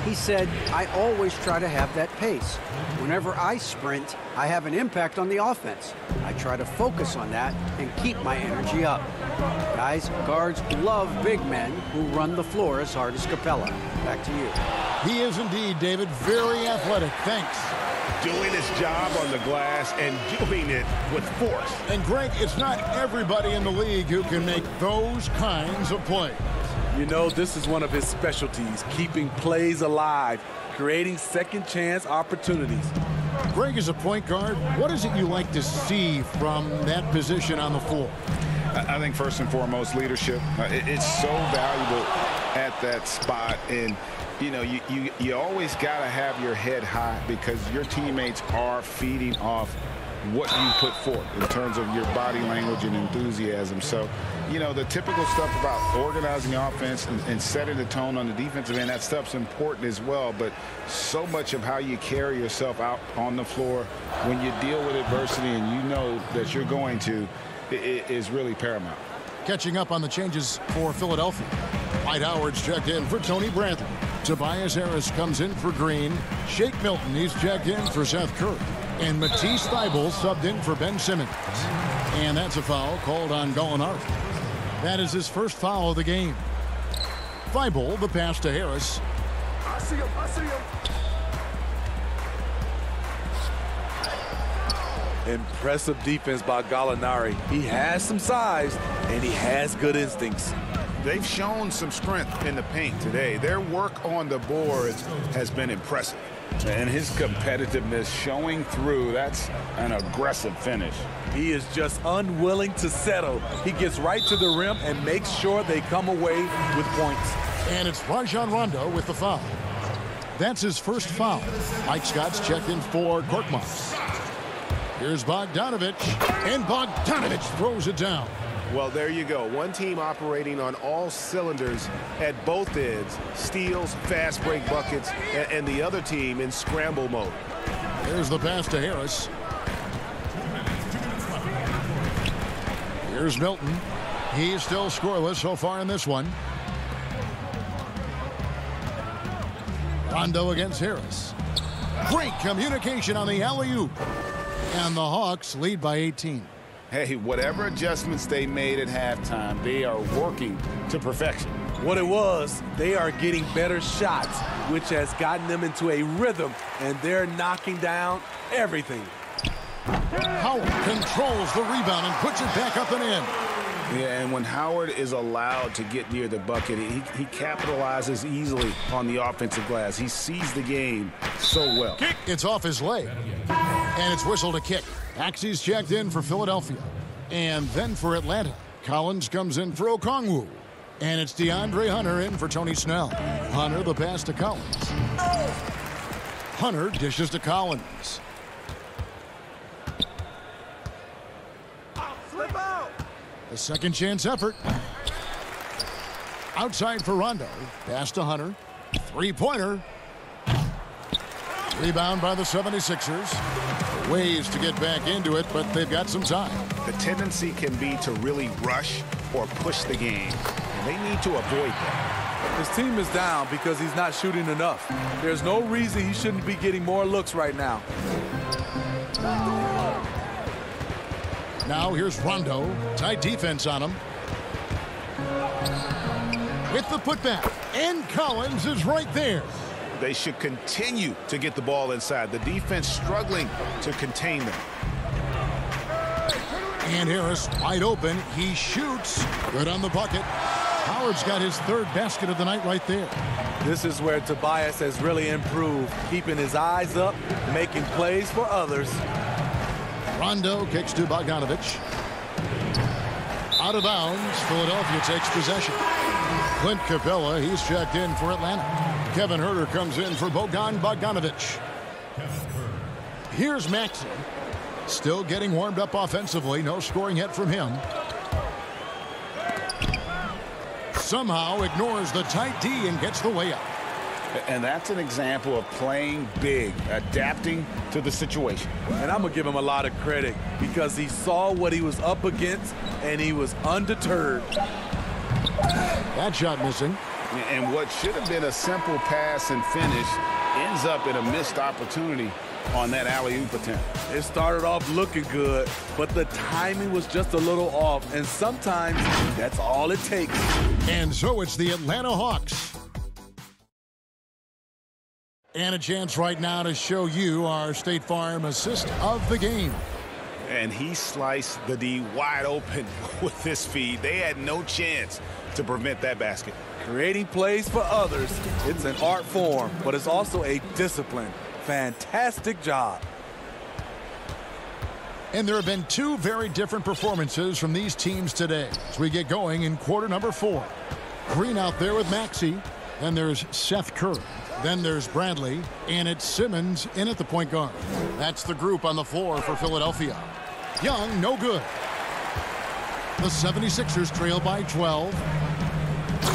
He said, I always try to have that pace. Whenever I sprint, I have an impact on the offense. I try to focus on that and keep my energy up. Guys, guards love big men who run the floor as hard as Capella. Back to you. He is indeed, David, very athletic. Thanks. Doing his job on the glass and doing it with force. And Greg, it's not everybody in the league who can make those kinds of plays. You know, this is one of his specialties, keeping plays alive, creating second chance opportunities. Greg is a point guard. What is it you like to see from that position on the floor? I think first and foremost, leadership. It's so valuable at that spot. And, you know, you always got to have your head high because your teammates are feeding off what you put forth in terms of your body language and enthusiasm. So, you know, the typical stuff about organizing offense and setting the tone on the defensive end, that stuff's important as well. But so much of how you carry yourself out on the floor when you deal with adversity and you know that you're going to, it is really paramount. Catching up on the changes for Philadelphia. Dwight Howard's checked in for Tony Bradley. Tobias Harris comes in for Green. Shake Milton, he's checked in for Seth Curry. And Matisse Thybulle subbed in for Ben Simmons. And that's a foul called on Gallinari. That is his first foul of the game. Thybulle, the pass to Harris. I see him. Impressive defense by Gallinari. He has some size, and he has good instincts. They've shown some strength in the paint today. Their work on the boards has been impressive. And his competitiveness showing through, that's an aggressive finish. He is just unwilling to settle. He gets right to the rim and makes sure they come away with points. And it's Rajon Rondo with the foul. That's his first foul. Mike Scott's checked in for Korkmaz. Here's Bogdanovich, and Bogdanovich throws it down. Well, there you go. One team operating on all cylinders at both ends. Steals, fast break buckets, and the other team in scramble mode. Here's the pass to Harris. Here's Milton. He's still scoreless so far in this one. Rondo against Harris. Great communication on the alley-oop. And the Hawks lead by 18. Hey, whatever adjustments they made at halftime, they are working to perfection. What it was, they are getting better shots, which has gotten them into a rhythm, and they're knocking down everything. Howard controls the rebound and puts it back up and in. Yeah, and when Howard is allowed to get near the bucket, he capitalizes easily on the offensive glass. He sees the game so well. Kick. It's off his leg, and it's whistled a kick. Maxey's checked in for Philadelphia. And then for Atlanta, Collins comes in for Okongwu. And it's DeAndre Hunter in for Tony Snell. Hunter, the pass to Collins. Hunter dishes to Collins. A second chance effort. Outside for Rondo. Pass to Hunter. Three-pointer. Rebound by the 76ers. Ways to get back into it, but they've got some time. The tendency can be to really rush or push the game, and they need to avoid that. His team is down because he's not shooting enough. There's no reason he shouldn't be getting more looks right now. Now here's Rondo. Tight defense on him. With the putback. And Collins is right there. They should continue to get the ball inside. The defense struggling to contain them. And Harris wide open. He shoots. Good on the bucket. Howard's got his third basket of the night right there. This is where Tobias has really improved, keeping his eyes up, making plays for others. Rondo kicks to Bogdanovich. Out of bounds. Philadelphia takes possession. Clint Capella, he's checked in for Atlanta. Kevin Huerter comes in for Bogdanovich. Here's Maxey. Still getting warmed up offensively. No scoring yet from him. Somehow ignores the tight D and gets the way up. And that's an example of playing big, adapting to the situation. And I'm going to give him a lot of credit because he saw what he was up against and he was undeterred. That shot missing. And what should have been a simple pass and finish ends up in a missed opportunity on that alley-oop attempt. It started off looking good, but the timing was just a little off, and sometimes that's all it takes. And so it's the Atlanta Hawks. And a chance right now to show you our State Farm assist of the game. And he sliced the D wide open with this feed. They had no chance to prevent that basket. Creating plays for others, it's an art form, but it's also a discipline. Fantastic job. And there have been two very different performances from these teams today as we get going in quarter number 4. Green out there with Maxey. Then there's Seth Curry. Then there's Bradley. And it's Simmons in at the point guard. That's the group on the floor for Philadelphia. Young, no good. The 76ers trail by 12.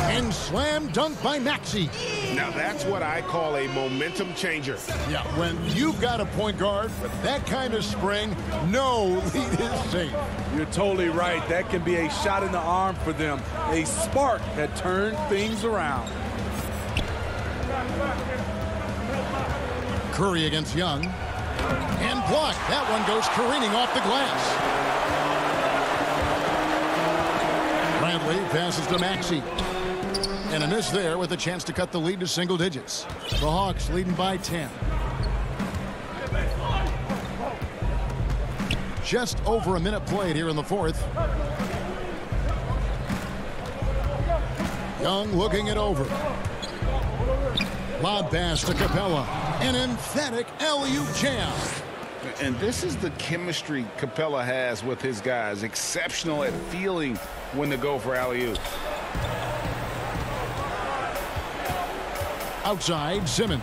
And slam dunk by Maxey. Now that's what I call a momentum changer. Yeah, when you've got a point guard with that kind of spring, no lead is safe. You're totally right. That can be a shot in the arm for them. A spark that turned things around. Curry against Young. And blocked. That one goes careening off the glass. Bradley passes to Maxey. And a miss there with a chance to cut the lead to single digits. The Hawks leading by 10. Just over a minute played here in the fourth. Young looking it over. Lob pass to Capella. An emphatic alley-oop jam. And this is the chemistry Capella has with his guys. Exceptional at feeling when to go for alley-oop. Outside, Simmons.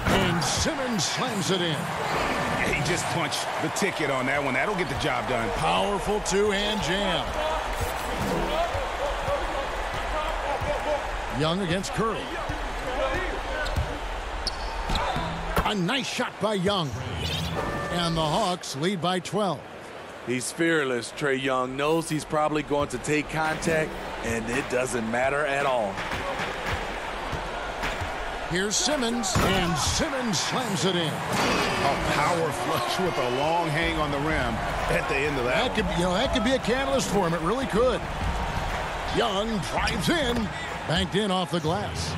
And Simmons slams it in. He just punched the ticket on that one. That'll get the job done. Powerful two-hand jam. Young against Curry. A nice shot by Young. And the Hawks lead by 12. He's fearless. Trae Young knows he's probably going to take contact, and it doesn't matter at all. Here's Simmons, and Simmons slams it in. A power flush with a long hang on the rim at the end of that. That could be a catalyst for him. It really could. Young drives in, banked in off the glass.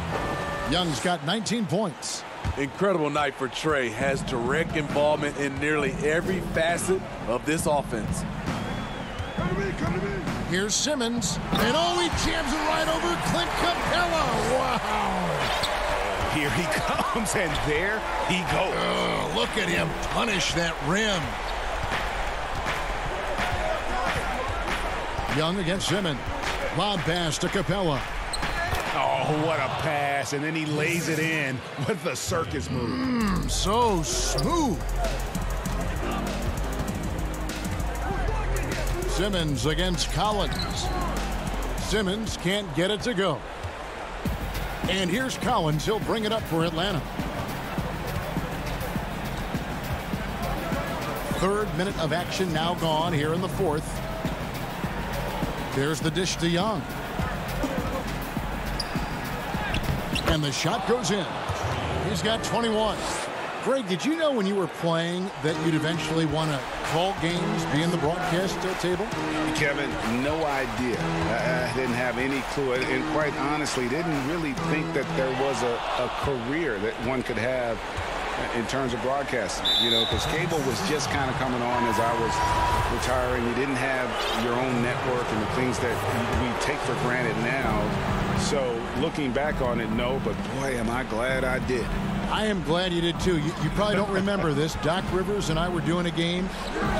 Young's got 19 points. Incredible night for Trae. Has direct involvement in nearly every facet of this offense. Here's Simmons, and he jams it right over Clint Capella. Wow. Here he comes, and there he goes. Oh, look at him punish that rim. Young against Simmons. Lob pass to Capella. Oh, what a pass. And then he lays it in with the circus move. So smooth. Simmons against Collins. Simmons can't get it to go. And here's Collins. He'll bring it up for Atlanta. Third minute of action now gone here in the fourth. There's the dish to Young. And the shot goes in. He's got 21. Greg, did you know when you were playing that you'd eventually want to call games, be in the broadcast table? Kevin, no idea. I didn't have any clue. And quite honestly, didn't really think that there was a career that one could have in terms of broadcasting, because cable was just kind of coming on as I was retiring. You didn't have your own network and the things that we take for granted now. So looking back on it, no, but boy, am I glad I did. I am glad you did too. You probably don't remember this. Doc Rivers and I were doing a game.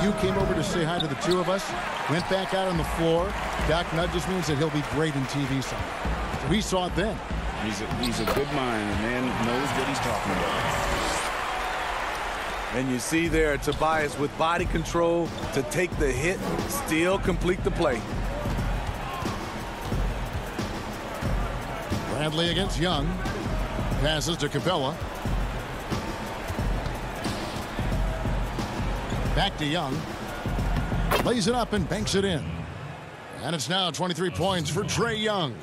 You came over to say hi to the two of us, went back out on the floor. Doc nudges me and said he'll be great in TV someday. So we saw it then. He's a good mind. The man knows what he's talking about. And you see there Tobias with body control to take the hit, still complete the play. Bradley against Young. Passes to Capella. Back to Young. Lays it up and banks it in. And it's now 23 points for Trae Young.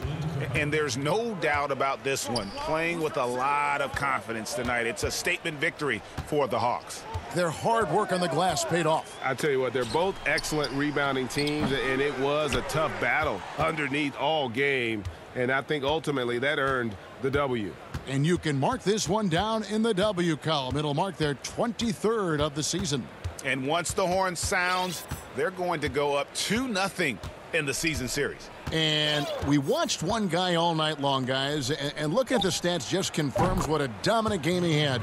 And there's no doubt about this one. Playing with a lot of confidence tonight. It's a statement victory for the Hawks. Their hard work on the glass paid off. I tell you what, they're both excellent rebounding teams, and it was a tough battle underneath all game. And I think ultimately that earned the W. And you can mark this one down in the W column. It'll mark their 23rd of the season. And once the horn sounds, they're going to go up 2-0 in the season series. And we watched one guy all night long, guys, and look at the stats just confirms what a dominant game he had.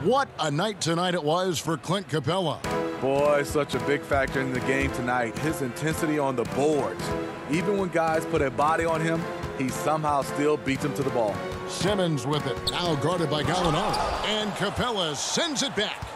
What a night tonight it was for Clint Capella. Boy, such a big factor in the game tonight. His intensity on the boards. Even when guys put a body on him, he somehow still beats him to the ball. Simmons with it, now guarded by Gallinari. And Capella sends it back.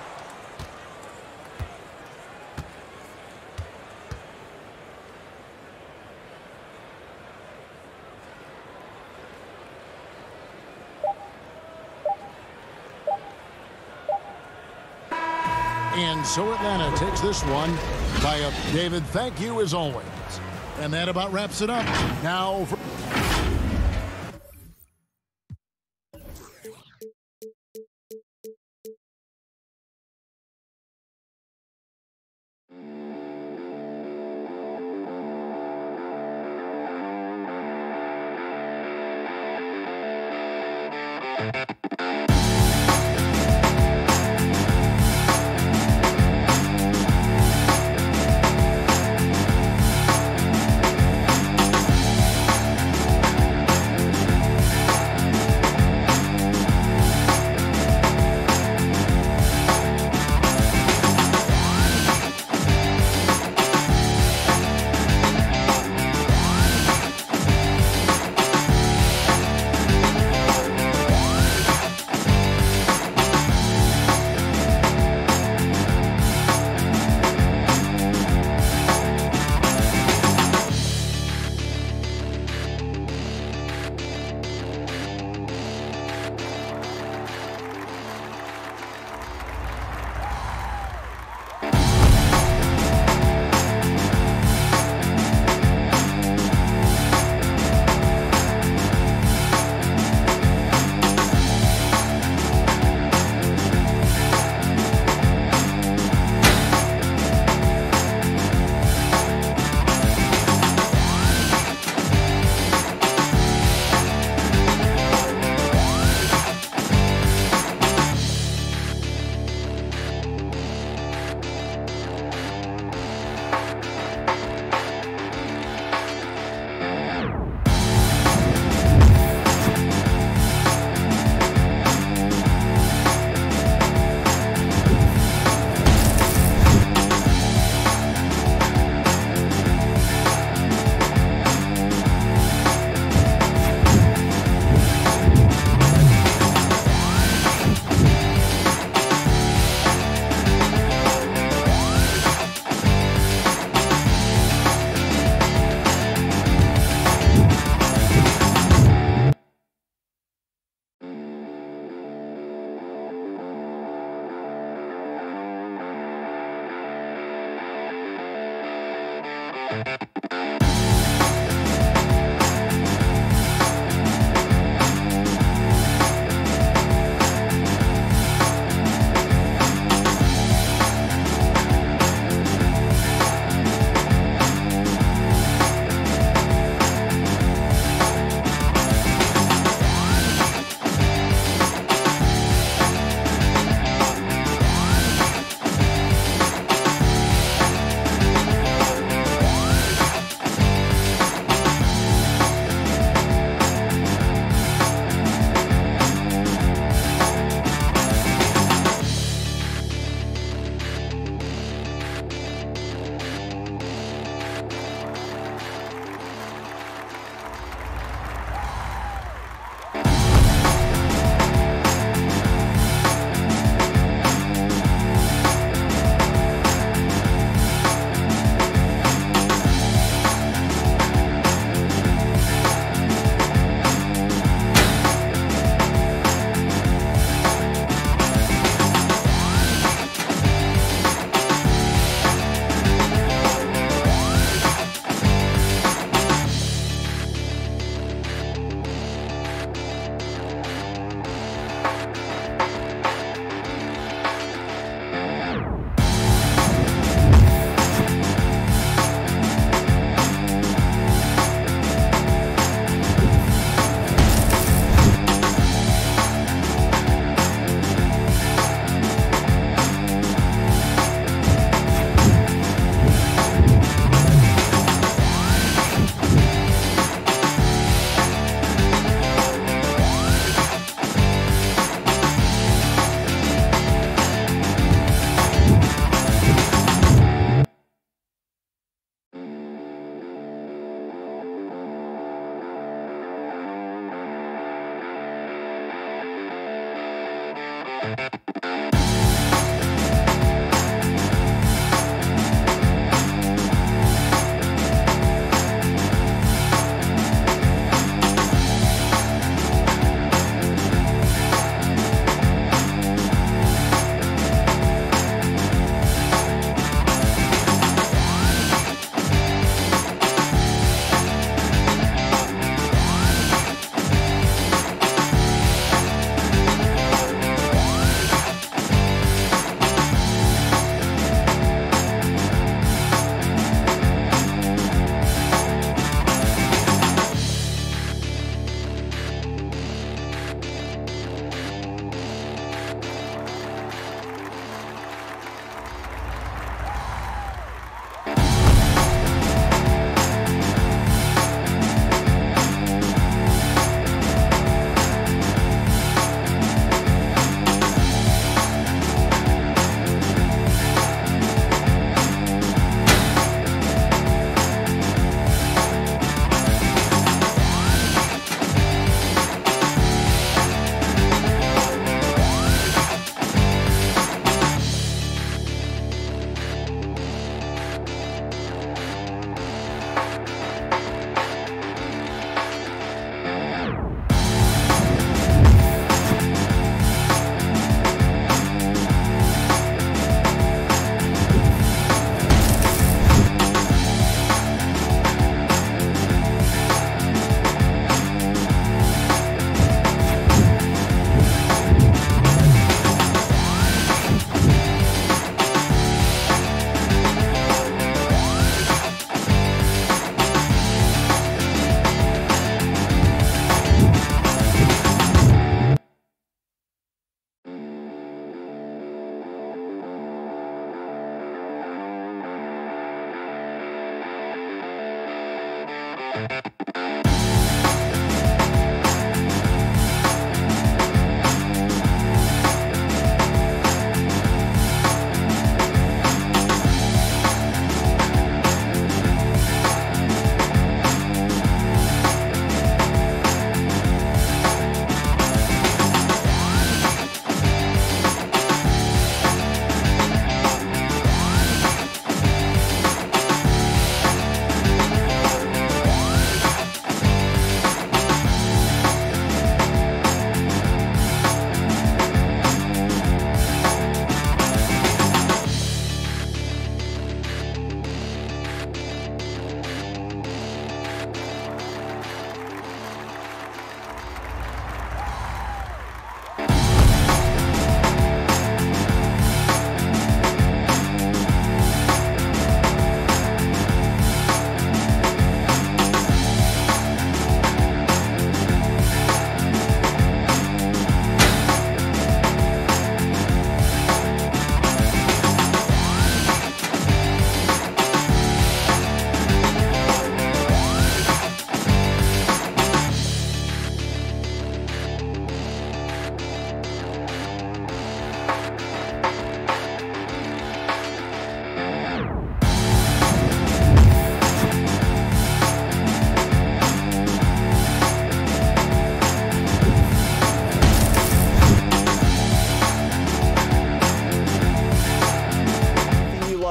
And so Atlanta takes this one by a David, thank you as always. And that about wraps it up. Now for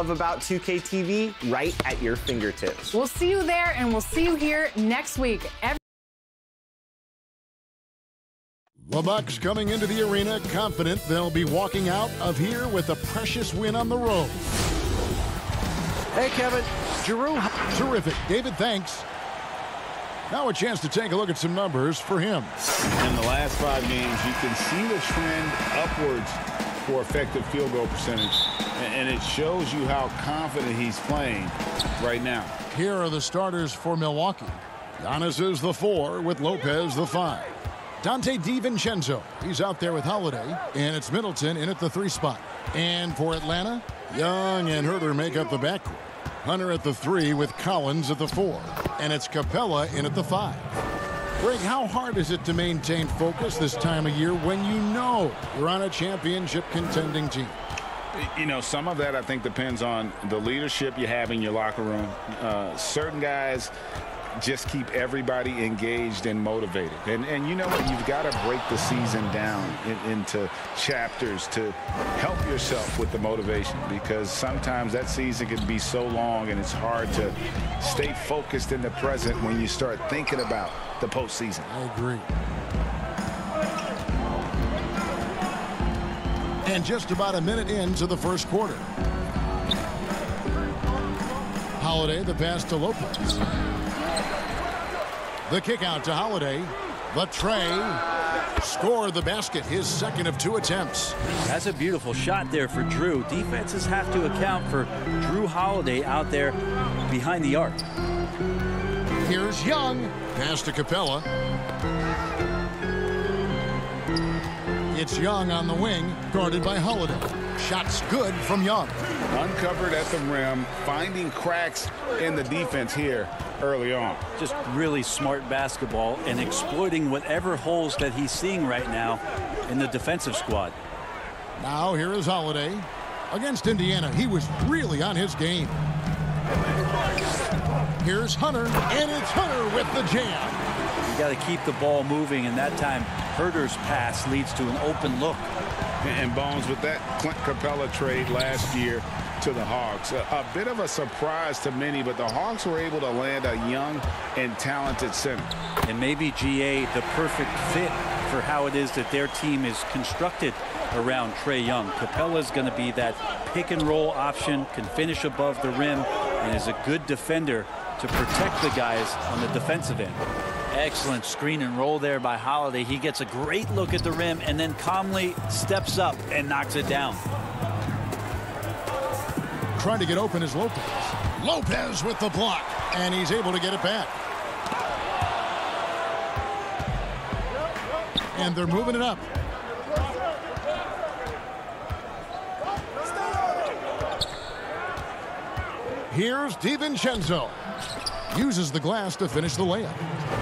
About 2K TV right at your fingertips. We'll see you there, and we'll see you here next week. The Bucks coming into the arena confident they'll be walking out of here with a precious win on the road. Hey, Kevin. Giroux. Terrific. David, thanks. Now a chance to take a look at some numbers for him. In the last 5 games, you can see the trend upwards for effective field goal percentage. And it shows you how confident he's playing right now. Here are the starters for Milwaukee. Giannis is the 4 with Lopez the 5. Dante DiVincenzo, he's out there with Holiday, and it's Middleton in at the 3 spot. And for Atlanta, Young and Herter make up the backcourt. Hunter at the 3 with Collins at the 4. And it's Capella in at the 5. Greg, how hard is it to maintain focus this time of year when you know you're on a championship contending team? You know, some of that I think depends on the leadership you have in your locker room. Certain guys just keep everybody engaged and motivated. And you know what? You've got to break the season down into chapters to help yourself with the motivation, because sometimes that season can be so long and it's hard to stay focused in the present when you start thinking about the postseason. I agree. And just about a minute into the first quarter. Holiday, the pass to Lopez. The kick out to Holiday. The tray. Scored the basket, his second of 2 attempts. That's a beautiful shot there for Drew. Defenses have to account for Drew Holiday out there behind the arc. Here's Young. Pass to Capella. It's Young on the wing, guarded by Holiday. Shots good from Young. Uncovered at the rim, finding cracks in the defense here early on. Just really smart basketball and exploiting whatever holes that he's seeing right now in the defensive squad. Now here is Holiday. Against Indiana, he was really on his game. Here's Hunter, and it's Hunter with the jam. You got to keep the ball moving, and that time Herder's pass leads to an open look. And Bones, with that Clint Capella trade last year to the Hawks, a bit of a surprise to many, but the Hawks were able to land a young and talented center. And maybe GA the perfect fit for how it is that their team is constructed around Trae Young. Capella's going to be that pick and roll option, can finish above the rim, and is a good defender to protect the guys on the defensive end. Excellent screen and roll there by Holiday. He gets a great look at the rim and then calmly steps up and knocks it down. Trying to get open is Lopez. Lopez with the block, and he's able to get it back. And they're moving it up. Here's DiVincenzo. Uses the glass to finish the layup.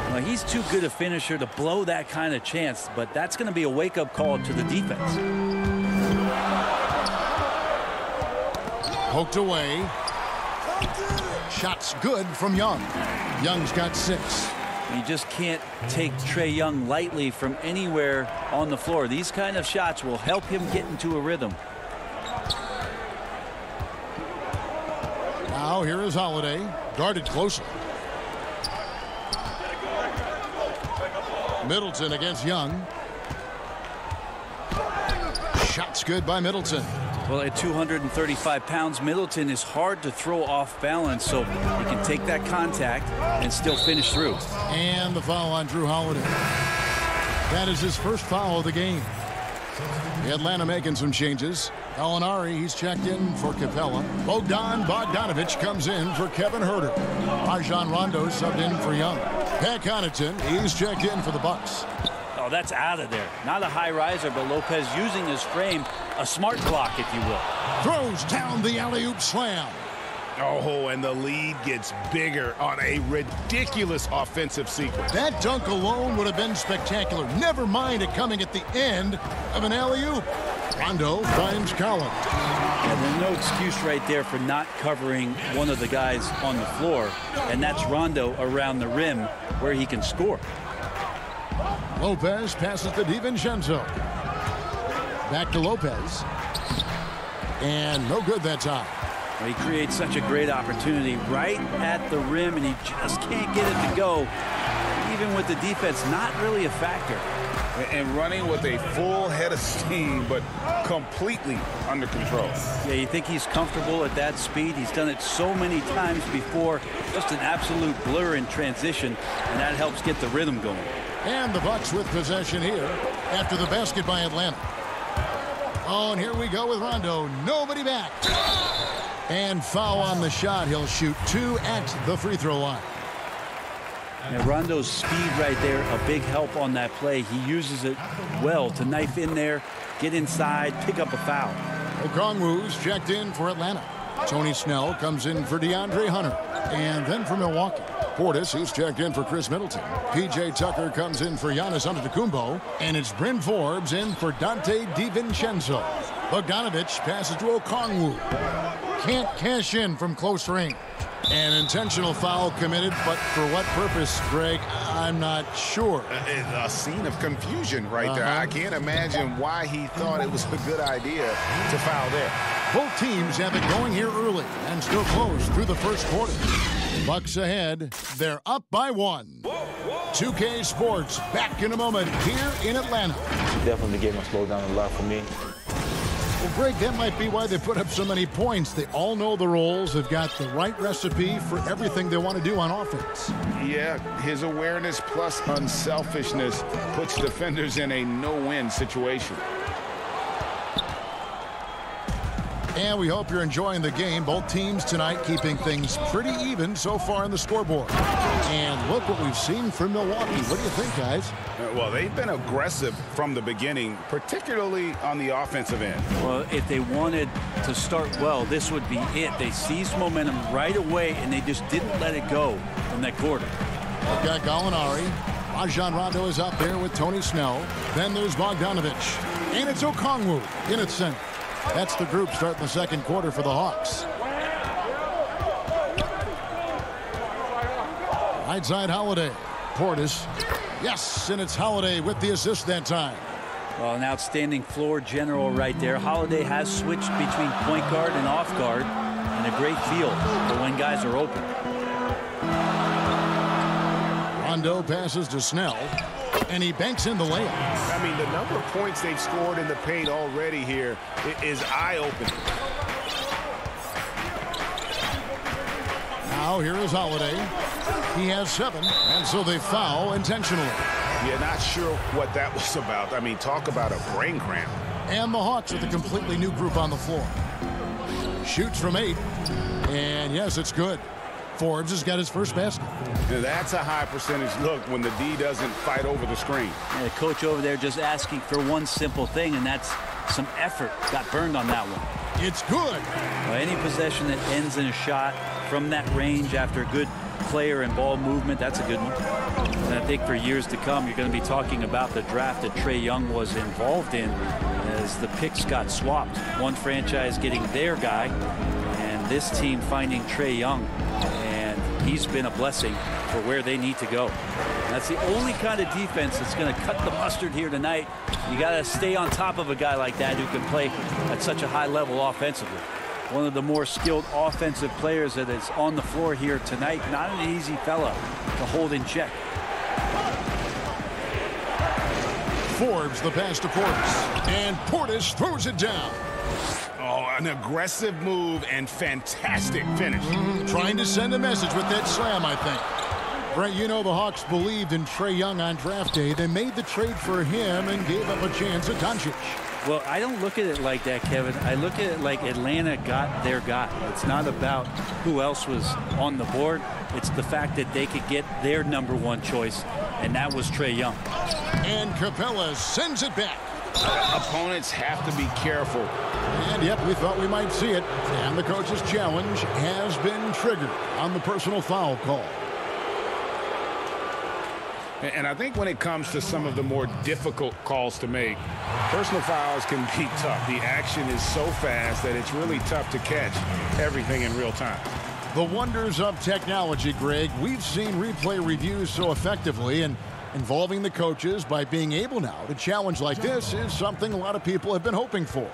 Well, he's too good a finisher to blow that kind of chance, but that's going to be a wake-up call to the defense. Poked away. Shots good from Young. Young's got 6. You just can't take Trae Young lightly from anywhere on the floor. These kind of shots will help him get into a rhythm. Now here is Holiday, guarded closely. Middleton against Young. Shots good by Middleton. Well, at 235 pounds, Middleton is hard to throw off balance, so he can take that contact and still finish through. And the foul on Drew Holiday. That is his first foul of the game. Atlanta making some changes. Gallinari, he's checked in for Capella. Bogdanovich comes in for Kevin Herter. Rajon Rondo subbed in for Young. Pat Connaughton, he's checked in for the Bucks. Oh, that's out of there. Not a high riser, but Lopez using his frame, a smart block, if you will. Throws down the alley-oop slam. Oh, and the lead gets bigger on a ridiculous offensive sequence. That dunk alone would have been spectacular. Never mind it coming at the end of an alley-oop. Rondo finds Collins. And there's no excuse right there for not covering one of the guys on the floor, and that's Rondo around the rim where he can score. Lopez passes to DiVincenzo. Back to Lopez. And no good that time. He creates such a great opportunity right at the rim, and he just can't get it to go. Even with the defense not really a factor. And running with a full head of steam, but completely under control. Yeah, you think he's comfortable at that speed? He's done it so many times before. Just an absolute blur in transition, and that helps get the rhythm going. And the Bucks with possession here after the basket by Atlanta. Oh, and here we go with Rondo. Nobody back. And foul on the shot. He'll shoot 2 at the free throw line. And Rondo's speed right there, a big help on that play. He uses it well to knife in there, get inside, pick up a foul. Okongwu's checked in for Atlanta. Tony Snell comes in for DeAndre Hunter. And then for Milwaukee, Portis, he's checked in for Chris Middleton. P.J. Tucker comes in for Giannis Antetokounmpo. And it's Bryn Forbes in for Dante DiVincenzo. Bogdanovich passes to Okongwu. can't cash in from close range. An intentional foul committed, but for what purpose, Greg? I'm not sure. A scene of confusion right there. I can't imagine why he thought it was a good idea to foul there. Both teams have it going here early and still close through the first quarter. Bucks ahead. They're up by 1. 2K Sports back in a moment here in Atlanta. Definitely the game will slow down a lot for me. Well, Greg, that might be why they put up so many points. They all know the roles. They've got the right recipe for everything they want to do on offense. Yeah, his awareness plus unselfishness puts defenders in a no-win situation. And we hope you're enjoying the game. Both teams tonight keeping things pretty even so far on the scoreboard. And look what we've seen from Milwaukee. What do you think, guys? Well, they've been aggressive from the beginning, particularly on the offensive end. Well, if they wanted to start well, this would be it. They seized momentum right away, and they just didn't let it go in that quarter. We've got Gallinari. Rajon Rondo is up there with Tony Snell. Then there's Bogdanovich. And it's Okongwu in its center. That's the group starting the second quarter for the Hawks. Right side, Holiday. Portis. Yes, and it's Holiday with the assist that time. Well, an outstanding floor general right there. Holiday has switched between point guard and off guard, and a great feel for when guys are open. Rondo passes to Snell, and he banks in the layup. I mean, the number of points they've scored in the paint already here is eye-opening. Now here is Holiday. He has 7, and so they foul intentionally. Yeah, not sure what that was about. I mean, talk about a brain cramp. And the Hawks with a completely new group on the floor. Shoots from 8, and yes, it's good. Forbes has got his first basket. Now, that's a high percentage look when the D doesn't fight over the screen. And the coach over there just asking for one simple thing, and that's some effort. Got burned on that one. It's good. Well, any possession that ends in a shot from that range after good player and ball movement, that's a good one. And I think for years to come, you're going to be talking about the draft that Trae Young was involved in as the picks got swapped. One franchise getting their guy, and this team finding Trae Young. And he's been a blessing for where they need to go. And that's the only kind of defense that's going to cut the mustard here tonight. You got to stay on top of a guy like that who can play at such a high level offensively. One of the more skilled offensive players that is on the floor here tonight. Not an easy fella to hold in check. Forbes the pass to Portis. And Portis throws it down. Oh, an aggressive move and fantastic finish. Trying to send a message with that slam, I think. Brent, you know the Hawks believed in Trae Young on draft day. They made the trade for him and gave up a chance at Doncic. Well, I don't look at it like that, Kevin. I look at it like Atlanta got their guy. It's not about who else was on the board. It's the fact that they could get their #1 choice, and that was Trae Young. And Capella sends it back. Opponents have to be careful. And yep, we thought we might see it. And the coach's challenge has been triggered on the personal foul call. And I think when it comes to some of the more difficult calls to make, personal fouls can be tough. The action is so fast that it's really tough to catch everything in real time. The wonders of technology, Greg. We've seen replay reviews so effectively, and involving the coaches by being able now to challenge like this is something a lot of people have been hoping for.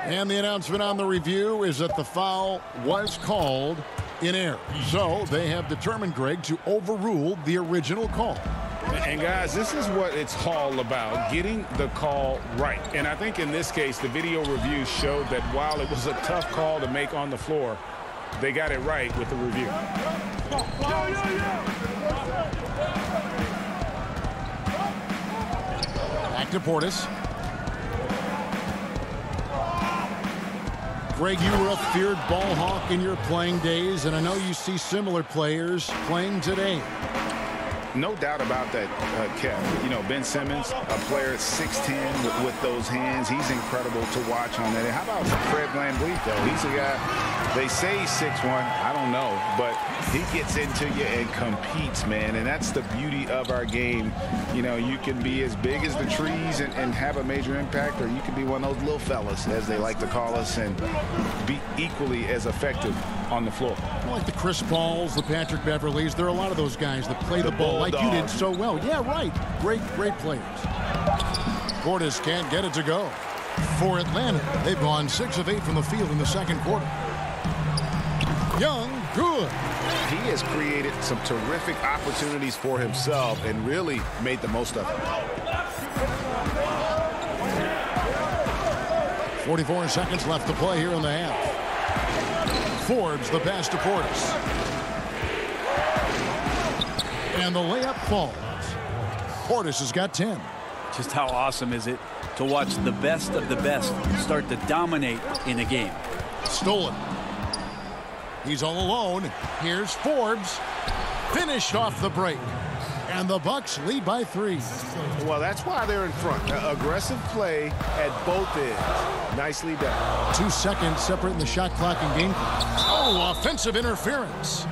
And the announcement on the review is that the foul was called in error. So they have determined, Greg, to overrule the original call. And guys, this is what it's all about, getting the call right. And I think in this case, the video review showed that while it was a tough call to make on the floor, they got it right with the review. Back to Portis. Greg, you were a feared ball hawk in your playing days, and I know you see similar players playing today. No doubt about that, Kev. You know, Ben Simmons, a player at 6'10" with those hands. He's incredible to watch on that. And how about Fred VanVleet, though? He's a guy, they say he's 6'1". I don't know. But he gets into you and competes, man. And that's the beauty of our game. You know, you can be as big as the trees and have a major impact, or you can be one of those little fellas, as they like to call us, and be equally as effective on the floor. Like the Chris Pauls, the Patrick Beverleys, there are a lot of those guys that play the ball like you did so well. Yeah, right. Great players. Portis can't get it to go. For Atlanta, they've gone 6 of 8 from the field in the second quarter. Young, good. He has created some terrific opportunities for himself and really made the most of it. 44 seconds left to play here in the half. Forbes the pass to Portis. And the layup falls. Portis has got 10. Just how awesome is it to watch the best of the best start to dominate in a game. Stolen. He's all alone. Here's Forbes. Finished off the break. And the Bucks lead by 3. Well, that's why they're in front. Aggressive play at both ends. Nicely done. 2 seconds separating the shot clock and game clock. Oh, offensive interference.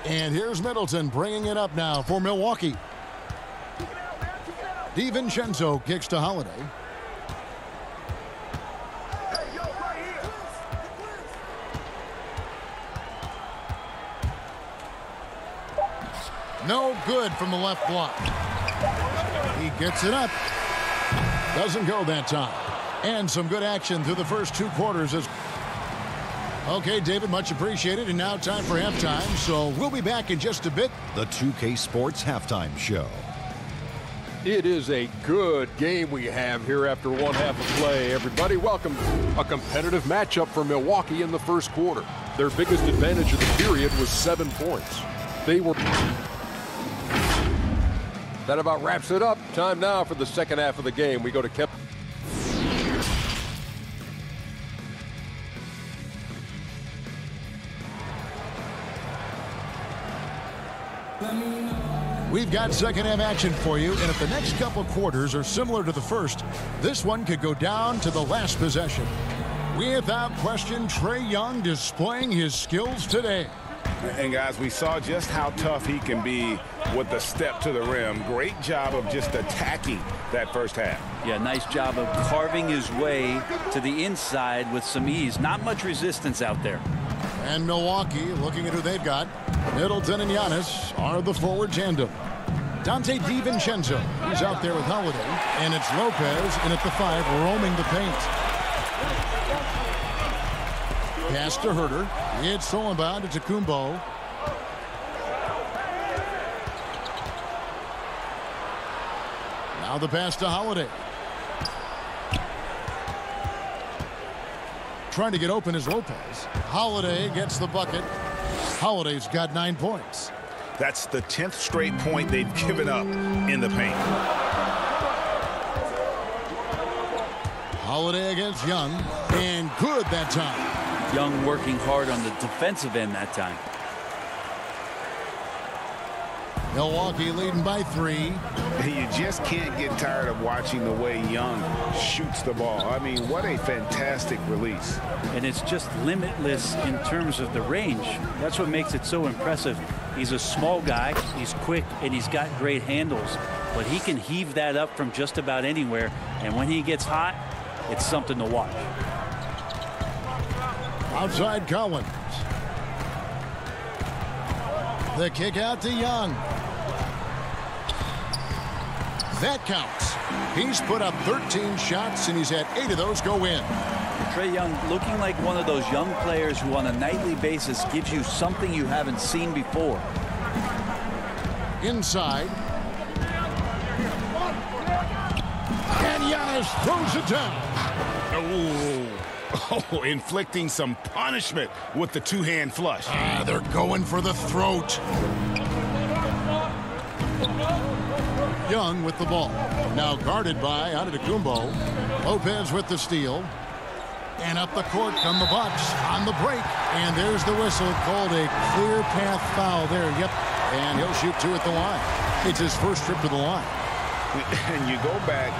And here's Middleton bringing it up now for Milwaukee. DiVincenzo kicks to Holiday. No good from the left block. He gets it up. Doesn't go that time. And some good action through the first 2 quarters. Okay, David, much appreciated. And now time for halftime. So we'll be back in just a bit. The 2K Sports Halftime Show. It is a good game we have here after one half of play. Everybody, welcome. A competitive matchup for Milwaukee in the first quarter. Their biggest advantage of the period was 7 points. They were... That about wraps it up. Time now for the second half of the game. We go to Kevin. We've got second half action for you, and if the next couple quarters are similar to the first, this one could go down to the last possession. Without question, Trae Young displaying his skills today. And guys, we saw just how tough he can be with the step to the rim. Great job of just attacking that first half. Yeah, nice job of carving his way to the inside with some ease. Not much resistance out there. And Milwaukee, looking at who they've got, Middleton and Giannis are the forward tandem. Dante DiVincenzo, he's out there with Holiday, and it's Lopez in at the 5, roaming the paint. Pass to Herter. It's stolen by to Kumbo. Now the pass to Holiday. Trying to get open is Lopez. Holiday gets the bucket. Holiday's got 9 points. That's the 10th straight point they've given up in the paint. Holiday against Young, and good that time. Young working hard on the defensive end that time. Milwaukee leading by 3. You just can't get tired of watching the way Young shoots the ball. I mean, what a fantastic release. And it's just limitless in terms of the range. That's what makes it so impressive. He's a small guy, he's quick, and he's got great handles. But he can heave that up from just about anywhere. And when he gets hot, it's something to watch. Outside Collins. The kick out to Young. That counts. He's put up 13 shots, and he's had 8 of those go in. Trae Young looking like one of those young players who on a nightly basis gives you something you haven't seen before. Inside. And Giannis throws it down. Oh, inflicting some punishment with the two-hand flush. They're going for the throat. Young with the ball. Now guarded by Antetokounmpo. Lopez with the steal. And up the court come the Bucks on the break. And there's the whistle, called a clear path foul there. Yep. And he'll shoot 2 at the line. It's his first trip to the line. And you go back,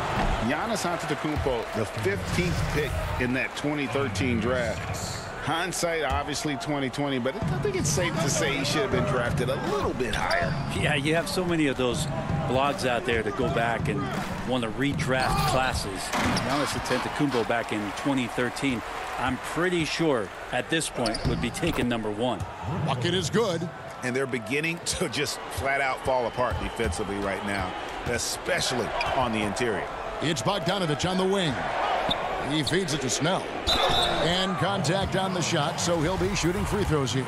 Giannis Antetokounmpo, the 15th pick in that 2013 draft. Hindsight, obviously 2020, but I think it's safe to say he should have been drafted a little bit higher. Yeah, you have so many of those blogs out there to go back and want to redraft classes. Giannis Antetokounmpo back in 2013, I'm pretty sure at this point would be taken #1. Bucket is good. And they're beginning to just flat out fall apart defensively right now, especially on the interior. It's Bogdanovich on the wing. He feeds it to Snell. And contact on the shot, so he'll be shooting free throws here.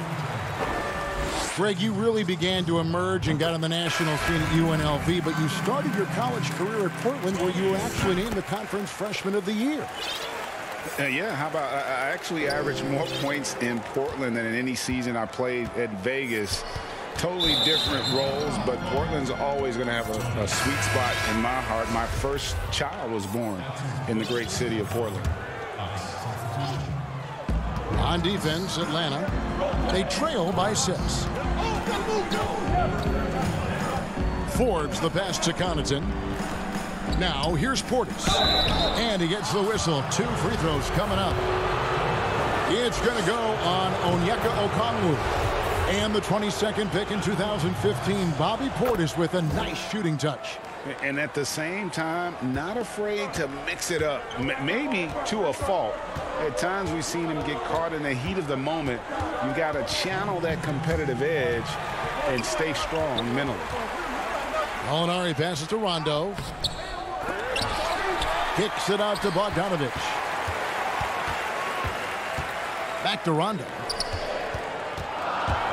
Greg, you really began to emerge and got on the national scene at UNLV, but you started your college career at Portland, where you were actually named the Conference Freshman of the Year. Yeah, how about I actually averaged more points in Portland than in any season I played at Vegas. Totally different roles, but Portland's always going to have a sweet spot in my heart. My first child was born in the great city of Portland. On defense, Atlanta. They trail by 6. Forbes the pass to Connaughton. Now here's Portis. And he gets the whistle. 2 free throws coming up. It's going to go on Onyeka Okongwu. And the 22nd pick in 2015, Bobby Portis with a nice shooting touch. And at the same time, not afraid to mix it up, maybe to a fault. At times we've seen him get caught in the heat of the moment. You got to channel that competitive edge and stay strong mentally. Molinari passes to Rondo. Kicks it out to Bogdanovich. Back to Rondo.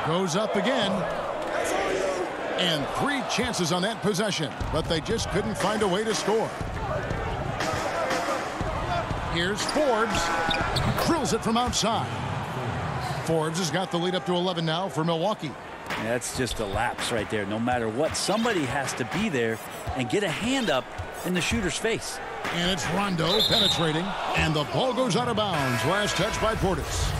Goes up again. And 3 chances on that possession, but they just couldn't find a way to score. Here's Forbes. Drills it from outside. Forbes has got the lead up to 11 now for Milwaukee. That's just a lapse right there. No matter what, somebody has to be there and get a hand up in the shooter's face. And it's Rondo penetrating, and the ball goes out of bounds. Last touch by Portis.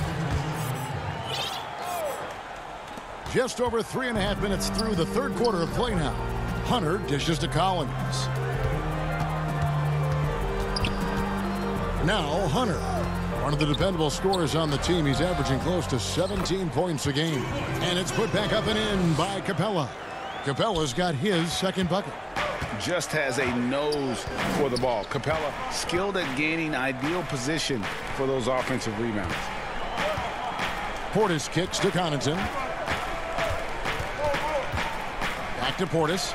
Just over 3.5 minutes through the third quarter of play now. Hunter dishes to Collins. Now Hunter, one of the dependable scorers on the team. He's averaging close to 17 points a game. And it's put back up and in by Capella. Capella's got his second bucket. Just has a nose for the ball. Capella skilled at gaining ideal position for those offensive rebounds. Portis kicks to Connaughton. Back to Portis.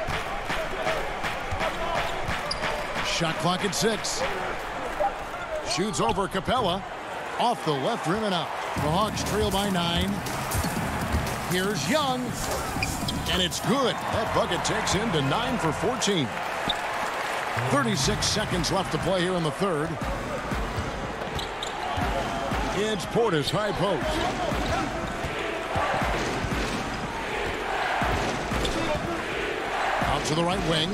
Shot clock at 6. Shoots over Capella. Off the left rim and out. The Hawks trail by 9. Here's Young. And it's good. That bucket takes him to 9 for 14. 36 seconds left to play here in the third. It's Portis, high post. Out to the right wing.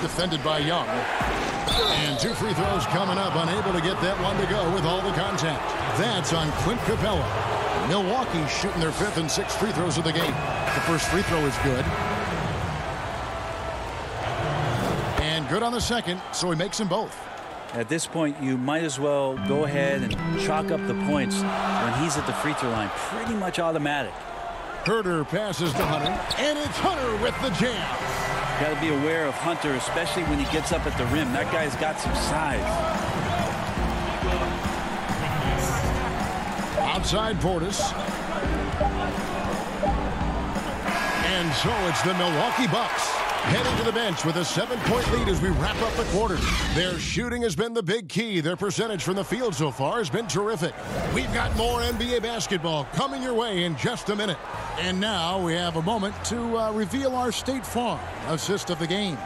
Defended by Young. And 2 free throws coming up. Unable to get that one to go with all the contact. That's on Clint Capella. Milwaukee shooting their 5th and 6th free throws of the game. The first free throw is good. And good on the second, so he makes them both. At this point, you might as well go ahead and chalk up the points when he's at the free throw line. Pretty much automatic. Herter passes to Hunter, and it's Hunter with the jam. Got to be aware of Hunter, especially when he gets up at the rim. That guy's got some size. Outside Portis. And so it's the Milwaukee Bucks heading to the bench with a 7-point lead as we wrap up the quarter. Their shooting has been the big key. Their percentage from the field so far has been terrific. We've got more NBA basketball coming your way in just a minute. And now we have a moment to reveal our State Farm assist of the game.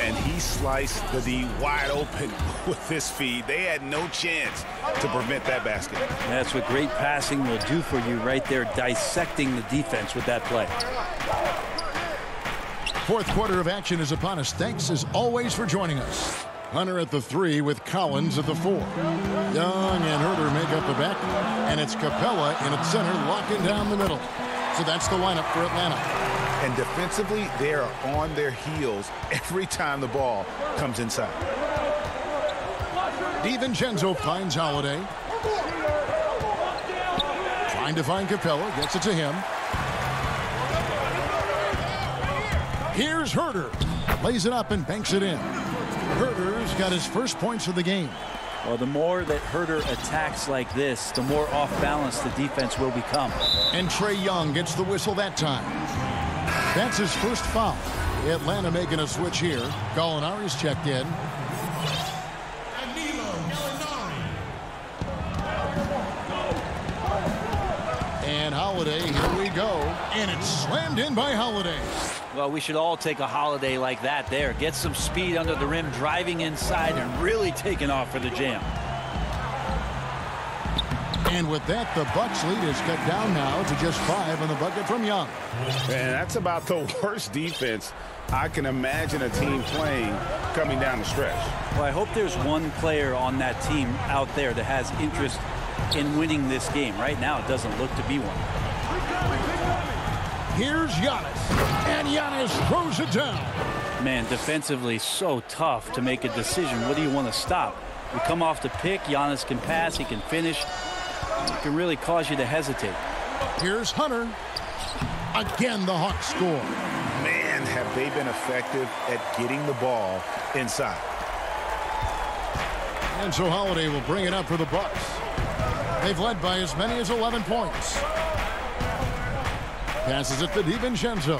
And he sliced the D wide open with this feed. They had no chance to prevent that basket. That's what great passing will do for you right there, dissecting the defense with that play. Fourth quarter of action is upon us. Thanks as always for joining us. Hunter at the 3 with Collins at the 4. Young and Herter make up the back. And it's Capella in at center, locking down the middle. So that's the lineup for Atlanta. And defensively, they are on their heels every time the ball comes inside. DiVincenzo finds Holiday. Trying to find Capella. Gets it to him. Here's Herter. Lays it up and banks it in. Herter's got his first points of the game. Well, the more that Herter attacks like this, the more off balance the defense will become. And Trae Young gets the whistle that time. That's his first foul. Atlanta making a switch here. Gallinari's checked in. And Holiday, here we go. And it's slammed in by Holiday. Well, we should all take a Holiday like that there. Get some speed under the rim, driving inside, and really taking off for the jam. And with that, the Bucks lead is cut down now to just 5 on the bucket from Young. And that's about the worst defense I can imagine a team playing coming down the stretch. Well, I hope there's one player on that team out there that has interest in winning this game. Right now, it doesn't look to be one. Here's Giannis, and Giannis throws it down. Man, defensively so tough to make a decision. What do you want to stop? You come off the pick, Giannis can pass, he can finish. It can really cause you to hesitate. Here's Hunter. Again, the Hawks score. Man, have they been effective at getting the ball inside. And so Holiday will bring it up for the Bucks. They've led by as many as 11 points. Passes it to DiVincenzo.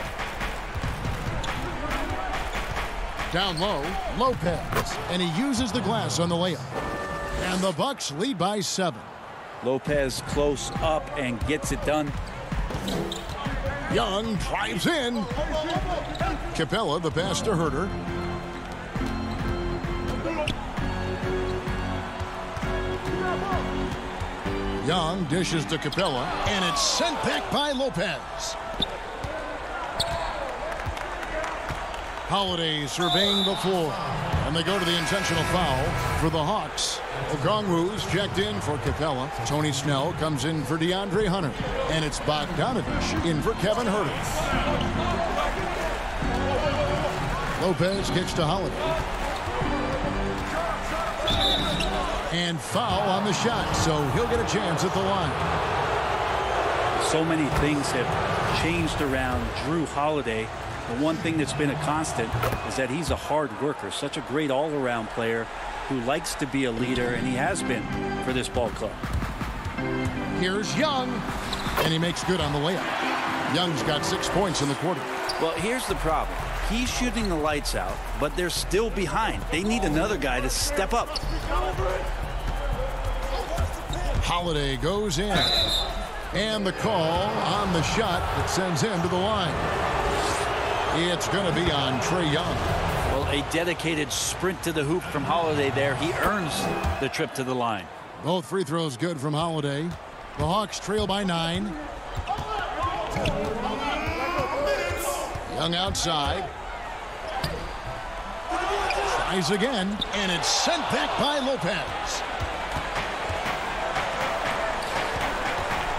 Down low, Lopez. And he uses the glass on the layup. And the Bucks lead by 7. Lopez close up and gets it done. Young drives in. Capella, the pass to Herter. Young dishes to Capella, and it's sent back by Lopez. Holiday surveying the floor, and they go to the intentional foul for the Hawks. Okongwu's checked in for Capella. Tony Snell comes in for DeAndre Hunter, and it's Bogdanovich in for Kevin Herter. Lopez kicks to Holiday. And foul on the shot, so he'll get a chance at the line. So many things have changed around Drew Holiday. The one thing that's been a constant is that he's a hard worker, such a great all-around player who likes to be a leader, and he has been for this ball club. Here's Young, and he makes good on the layup. Young's got 6 points in the quarter. Well, here's the problem. He's shooting the lights out, but they're still behind. They need another guy to step up. Holiday goes in. And the call on the shot that sends him to the line. It's going to be on Trae Young. Well, a dedicated sprint to the hoop from Holiday there. He earns the trip to the line. Both free throws good from Holiday. The Hawks trail by 9. Young outside. Tries again, and it's sent back by Lopez.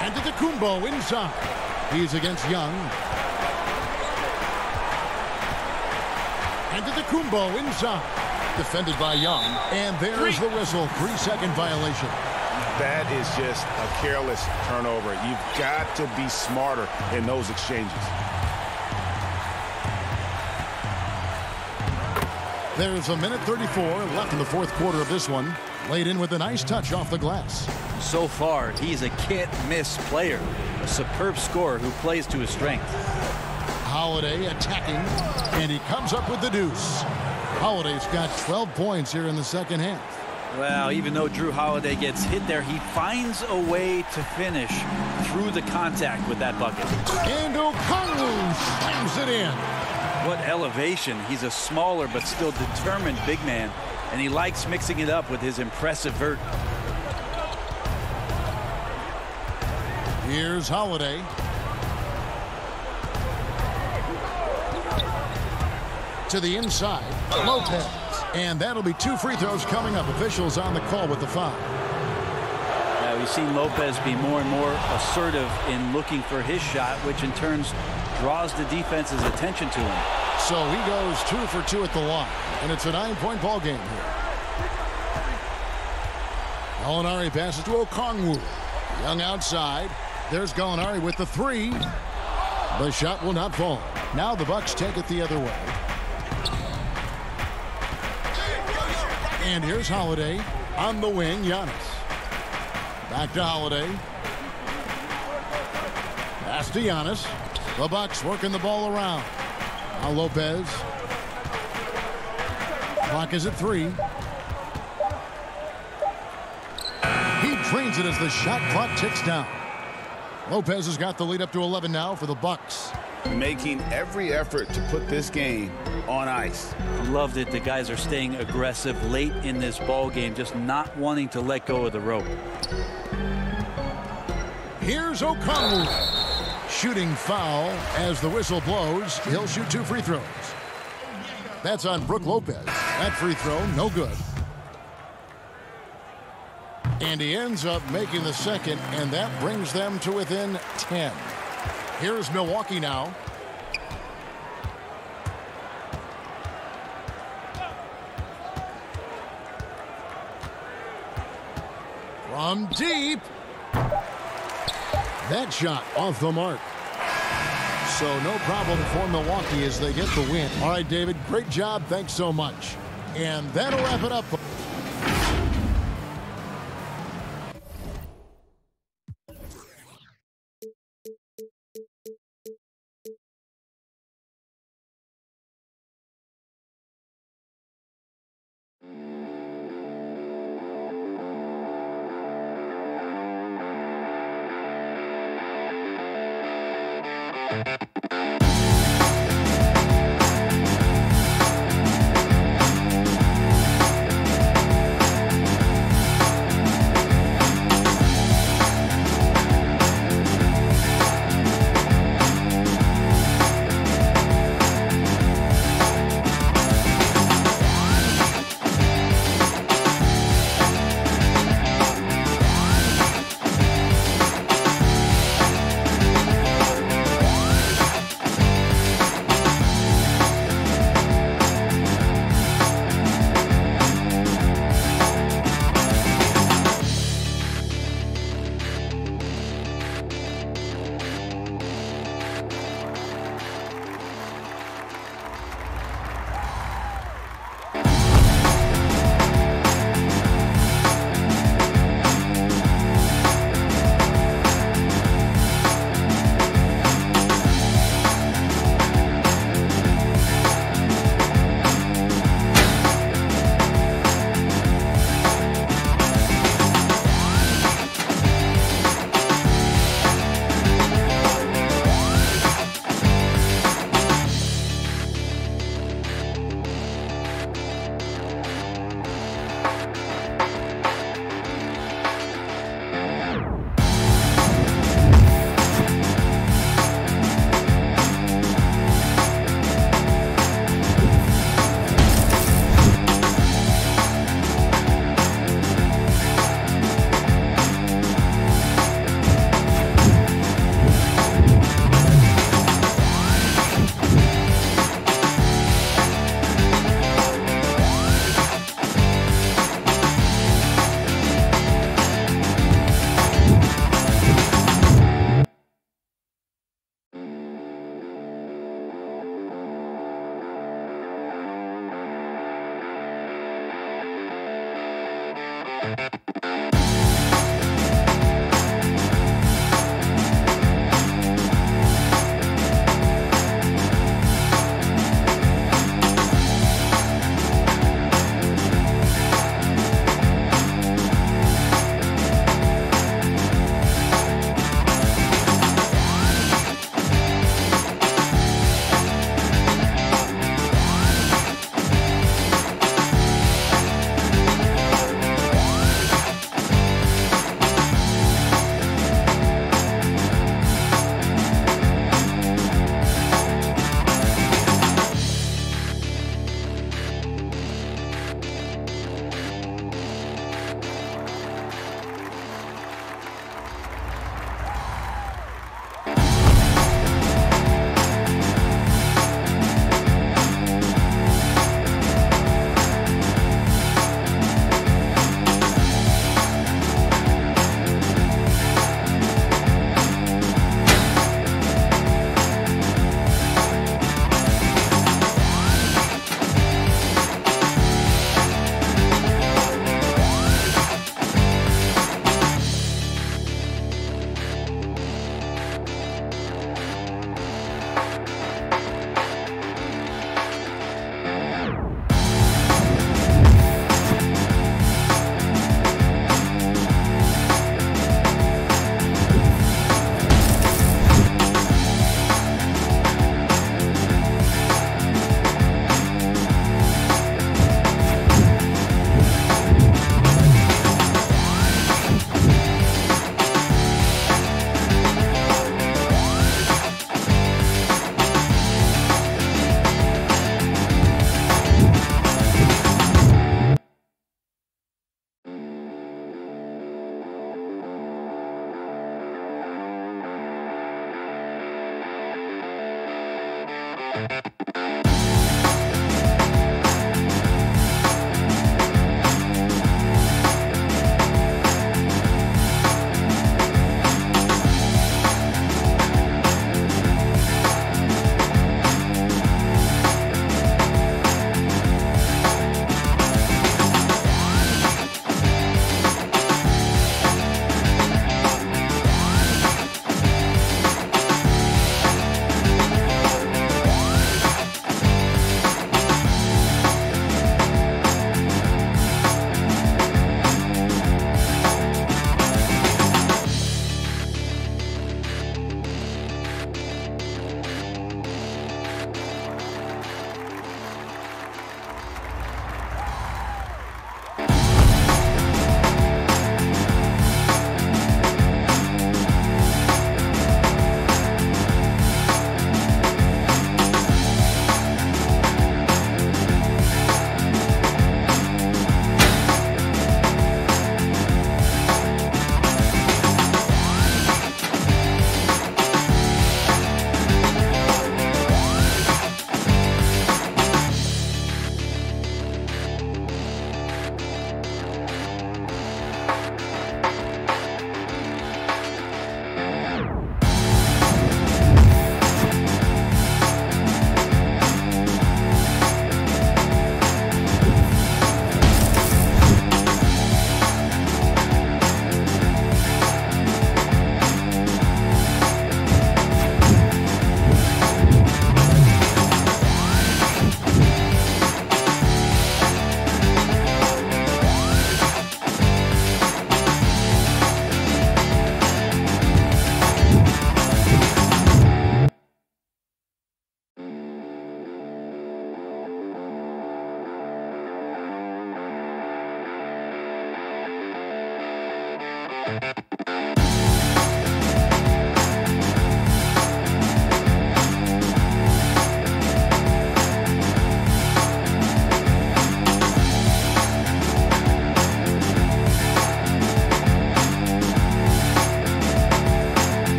And to the Kumbo inside. He's against Young. And to the Kumbo inside. Defended by Young. And there's the whistle. 3-second violation. That is just a careless turnover. You've got to be smarter in those exchanges. There's a minute 34 left in the fourth quarter of this one. Laid in with a nice touch off the glass. So far, he's a can't-miss player. A superb scorer who plays to his strength. Holiday attacking, and he comes up with the deuce. Holiday's got 12 points here in the second half. Well, even though Drew Holiday gets hit there, he finds a way to finish through the contact with that bucket. And Okongwu slams it in. What elevation. He's a smaller but still determined big man, and he likes mixing it up with his impressive vert. Here's Holiday. To the inside, Lopez. And that'll be 2 free throws coming up. Officials on the call with the foul. Now we've seen Lopez be more and more assertive in looking for his shot, which in turn draws the defense's attention to him. So he goes 2 for 2 at the line, and it's a 9-point ball game here. Gallinari passes to Okongwu. Young outside. There's Gallinari with the 3. The shot will not fall. Now the Bucks take it the other way. And here's Holiday on the wing. Giannis. Back to Holiday. Pass to Giannis. The Bucks working the ball around. Now Lopez. Clock is at 3. He drains it as the shot clock ticks down. Lopez has got the lead up to 11 now for the Bucks. Making every effort to put this game on ice. Loved it. The guys are staying aggressive late in this ball game, just not wanting to let go of the rope. Here's Okongwu. Shooting foul as the whistle blows. He'll shoot 2 free throws. That's on Brook Lopez. That free throw, no good. And he ends up making the second, and that brings them to within 10. Here's Milwaukee now. From deep. That shot off the mark. So no problem for Milwaukee as they get the win. All right, David, great job. Thanks so much. And that'll wrap it up.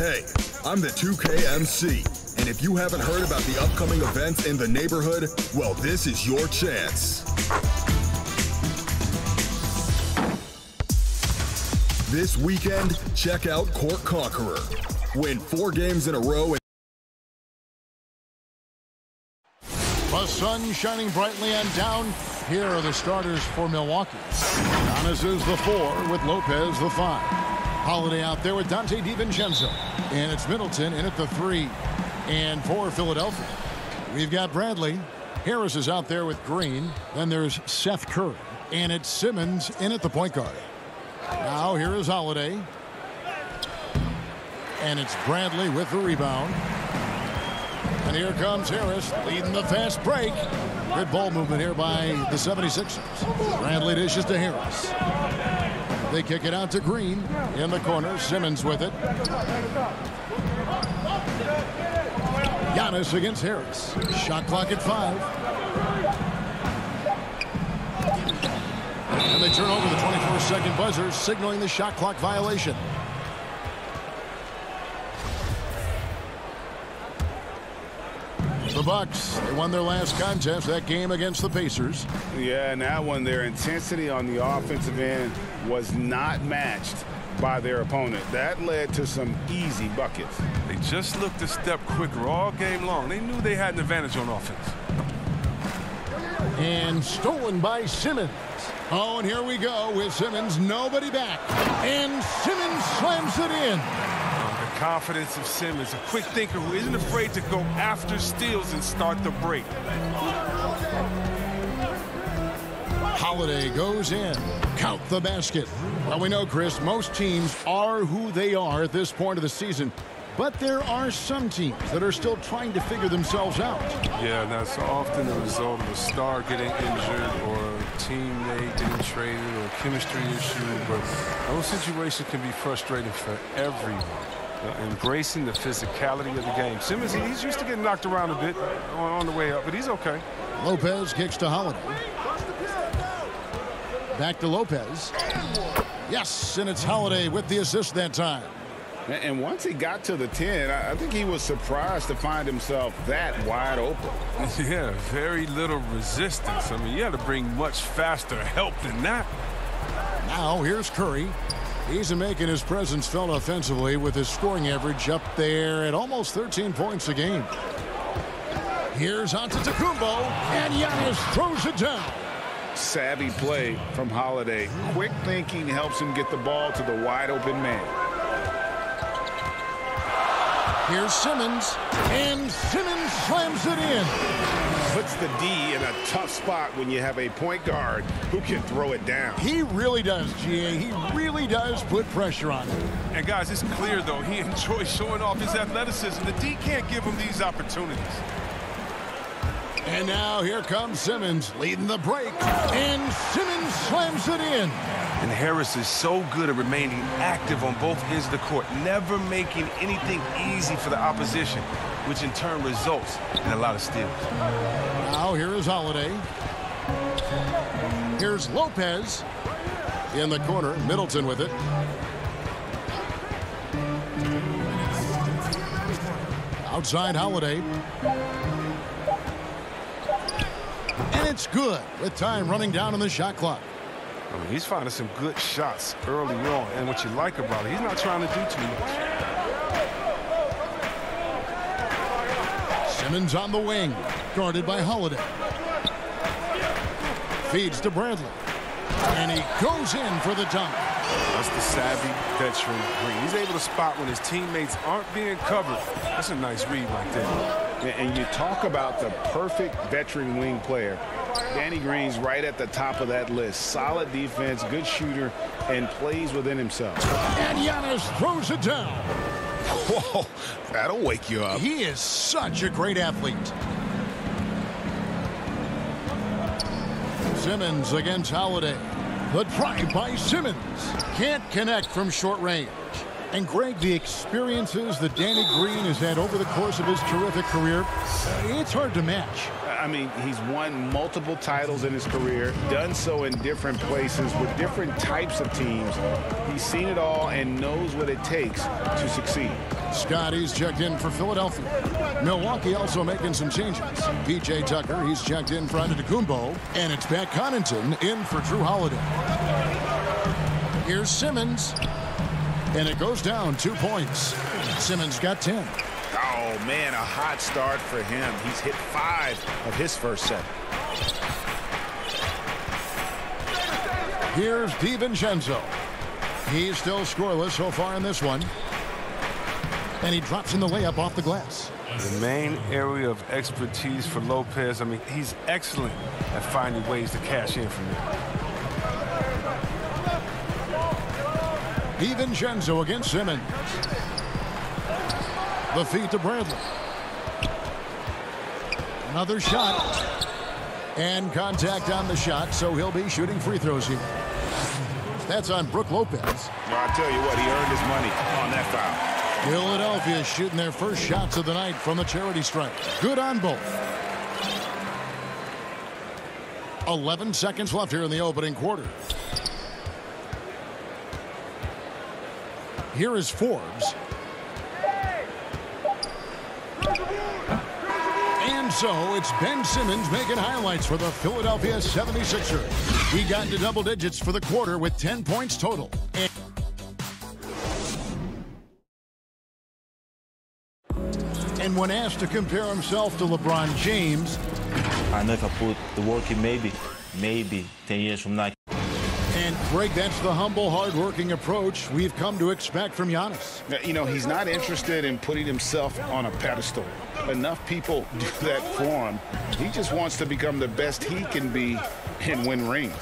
Hey, I'm the 2K MC, and if you haven't heard about the upcoming events in the neighborhood, well, this is your chance. This weekend, check out Court Conqueror. Win 4 games in a row. The sun shining brightly and down. Here are the starters for Milwaukee. Giannis is the 4 with Lopez the 5. Holiday out there with Dante DiVincenzo. And it's Middleton in at the 3. And for Philadelphia, we've got Bradley. Harris is out there with Green. Then there's Seth Curry. And it's Simmons in at the point guard. Now here is Holiday. And it's Bradley with the rebound. And here comes Harris leading the fast break. Good ball movement here by the 76ers. Bradley dishes to Harris. They kick it out to Green in the corner. Simmons with it. Giannis against Harris. Shot clock at 5. And they turn over the 24-second buzzer, signaling the shot clock violation. The Bucks, they won their last contest, that game against the Pacers. Yeah, and that one, their intensity on the offensive end was not matched by their opponent. That led to some easy buckets. They just looked a step quicker all game long. They knew they had an advantage on offense. And stolen by Simmons. Oh, and here we go with Simmons, nobody back. And Simmons slams it in. The confidence of Simmons, a quick thinker who isn't afraid to go after steals and start the break. Holiday goes in. Count the basket. Well, we know, Chris, most teams are who they are at this point of the season. But there are some teams that are still trying to figure themselves out. Yeah, that's often the result of a star getting injured or a teammate getting traded or a chemistry issue. But those situations can be frustrating for everyone. Embracing the physicality of the game. Simmons, he's used to getting knocked around a bit on the way up, but he's okay. Lopez kicks to Holiday. Back to Lopez. Yes, and it's Holiday with the assist that time. And once he got to the 10, I think he was surprised to find himself that wide open. Yeah, very little resistance. I mean, you had to bring much faster help than that. Now here's Curry. He's making his presence felt offensively with his scoring average up there at almost 13 points a game. Here's Antetokounmpo, and Giannis throws it down. Savvy play from Holiday. Quick thinking helps him get the ball to the wide open man. Here's Simmons, and Simmons slams it in. Puts the D in a tough spot when you have a point guard who can throw it down. He really does, GA. He really does put pressure on him. And guys, it's clear, though, he enjoys showing off his athleticism. The D can't give him these opportunities. And now here comes Simmons leading the break, and Simmons slams it in. And Harris is so good at remaining active on both ends of the court, never making anything easy for the opposition, which in turn results in a lot of steals. Now here is Holiday. Here's Lopez in the corner. Middleton with it. Outside Holiday. And it's good with time running down on the shot clock. I mean, he's finding some good shots early on, and what you like about it, he's not trying to do too much. Simmons on the wing, guarded by Holiday. Feeds to Bradley, and he goes in for the dunk. That's the savvy veteran Green. He's able to spot when his teammates aren't being covered. That's a nice read right there. And you talk about the perfect veteran wing player. Danny Green's right at the top of that list. Solid defense, good shooter, and plays within himself. And Giannis throws it down. Whoa, that'll wake you up. He is such a great athlete. Simmons against Holiday. The drive by Simmons. Can't connect from short range. And Greg, the experiences that Danny Green has had over the course of his terrific career, it's hard to match. I mean, he's won multiple titles in his career, done so in different places with different types of teams. He's seen it all and knows what it takes to succeed. Scotty's checked in for Philadelphia. Milwaukee also making some changes. P.J. Tucker, he's checked in for Antetokounmpo. And it's Pat Connaughton in for Drew Holiday. Here's Simmons. And it goes down 2 points. Simmons got 10. Oh, man, a hot start for him. He's hit 5 of his first set. Here's DiVincenzo. He's still scoreless so far in this one. And he drops in the layup off the glass. The main area of expertise for Lopez, I mean, he's excellent at finding ways to cash in from there. DiVincenzo against Simmons. The feed to Bradley. Another shot. And contact on the shot, so he'll be shooting free throws here. That's on Brook Lopez. Well, I'll tell you what, he earned his money on that foul. Philadelphia shooting their first shots of the night from the charity stripe. Good on both. 11 seconds left here in the opening quarter. Here is Forbes. And so it's Ben Simmons making highlights for the Philadelphia 76ers. He got into double digits for the quarter with 10 points total. And when asked to compare himself to LeBron James, I know if I put the work in, maybe 10 years from now. And Greg, that's the humble, hard-working approach we've come to expect from Giannis. You know, he's not interested in putting himself on a pedestal. Enough people do that for him. He just wants to become the best he can be and win rings.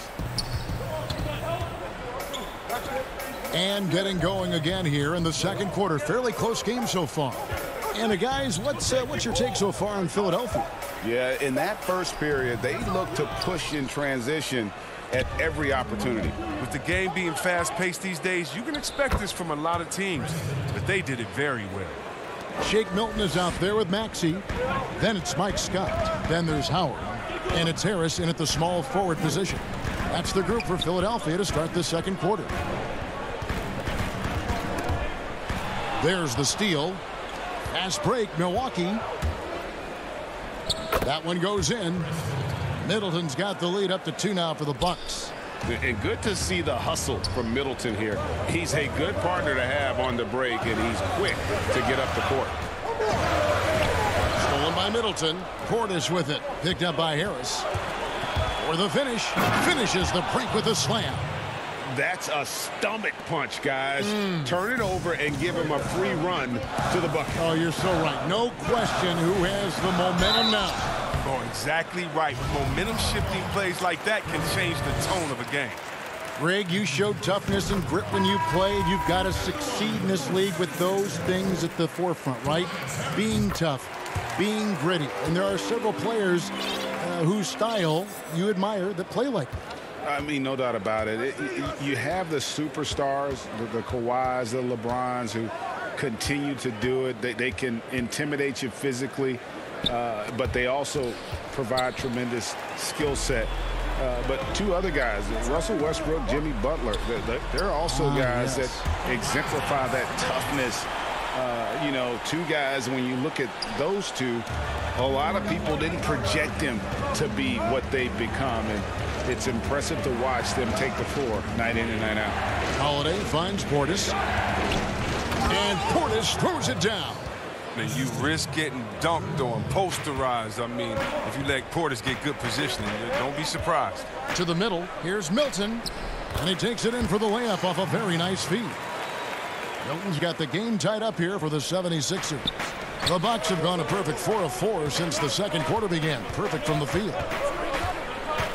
And getting going again here in the second quarter. Fairly close game so far. And guys, what's your take so far on Philadelphia? Yeah, in that first period, they looked to push in transition at every opportunity. With the game being fast-paced these days, you can expect this from a lot of teams, but they did it very well. Shake Milton is out there with Maxey. Then it's Mike Scott. Then there's Howard. And it's Harris in at the small forward position. That's the group for Philadelphia to start the second quarter. There's the steal. Fast break, Milwaukee. That one goes in. Middleton's got the lead up to 2 now for the Bucks. And good to see the hustle from Middleton here. He's a good partner to have on the break, and he's quick to get up the court. Stolen by Middleton. Portis with it. Picked up by Harris. For the finish. Finishes the break with a slam. That's a stomach punch, guys. Turn it over and give him a free run to the bucket. Oh, you're so right. No question who has the momentum now. Oh, exactly right. Momentum-shifting plays like that can change the tone of a game. Greg, you showed toughness and grit when you played. You've got to succeed in this league with those things at the forefront, right? Being tough, being gritty. And there are several players whose style you admire that play like that. I mean, no doubt about it. You have the superstars, the Kawhis, the LeBrons, who continue to do it. They can intimidate you physically, but they also provide tremendous skill set. But two other guys, Russell Westbrook, Jimmy Butler, they're also guys that exemplify that toughness. You know, two guys, when you look at those two, a lot of people didn't project them to be what they've become. And it's impressive to watch them take the floor night in and night out. Holiday finds Portis. And Portis throws it down. Man, you risk getting dunked on, posterized. I mean, if you let Portis get good positioning, don't be surprised. To the middle, here's Milton. And he takes it in for the layup off a very nice feed. Milton's got the game tied up here for the 76ers. The Bucks have gone a perfect 4 of 4 since the second quarter began. Perfect from the field.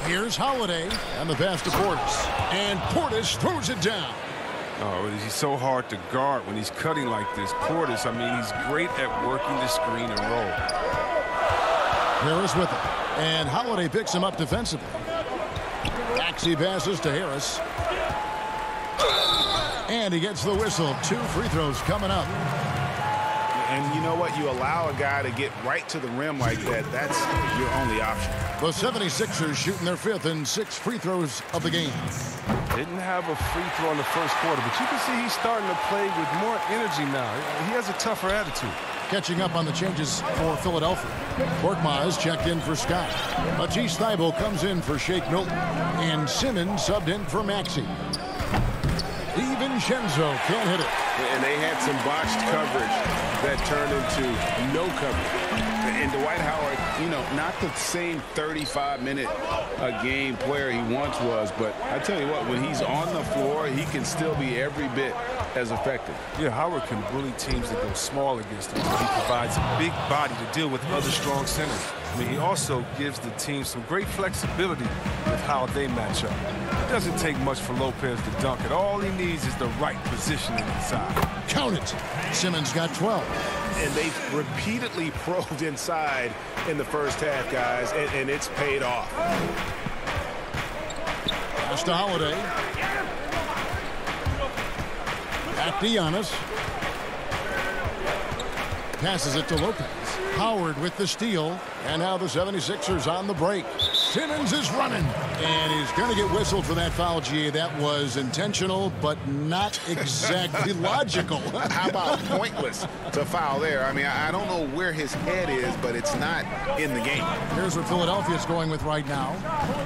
Here's Holiday and the pass to Portis. And Portis throws it down. Oh, he's so hard to guard when he's cutting like this. Portis, I mean, he's great at working the screen and roll. Harris with it. And Holiday picks him up defensively. Maxey passes to Harris. And he gets the whistle. 2 free throws coming up. And you know what? You allow a guy to get right to the rim like that. That's your only option. The 76ers shooting their 5th and 6th free throws of the game. Didn't have a free throw in the first quarter, but you can see he's starting to play with more energy now. He has a tougher attitude. Catching up on the changes for Philadelphia. Korkmaz checked in for Scott. Matisse Thybulle comes in for Shake Milton. And Simmons subbed in for Maxey. DiVincenzo can't hit it. And they had some botched coverage that turned into no coverage. And Dwight Howard, you know, not the same 35-minute-a-game player he once was, but I tell you what, when he's on the floor, he can still be every bit as effective. Yeah, Howard can bully teams that go small against him. He provides a big body to deal with other strong centers. I mean, he also gives the team some great flexibility with how they match up. It doesn't take much for Lopez to dunk it. All he needs is the right positioning inside. Count it. Simmons got 12. And they've repeatedly probed inside in the first half, guys, and it's paid off. Pass to Holiday. Back to Giannis. Passes it to Lopez. Howard with the steal. And now the 76ers on the break. Simmons is running. And he's going to get whistled for that foul, GA. That was intentional, but not exactly logical. How about pointless to foul there? I mean, I don't know where his head is, but it's not in the game. Here's what Philadelphia's going with right now.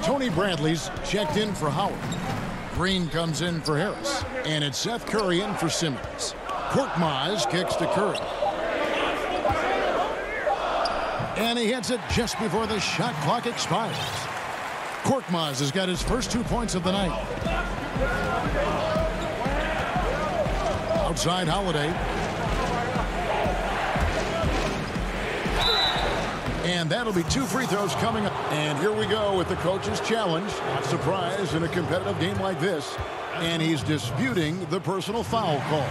Tony Bradley's checked in for Howard. Green comes in for Harris. And it's Seth Curry in for Simmons. Korkmaz kicks to Curry. And he hits it just before the shot clock expires. Korkmaz has got his first 2 points of the night. Outside Holiday. And that'll be 2 free throws coming up. And here we go with the coach's challenge. Not surprised in a competitive game like this. And he's disputing the personal foul call.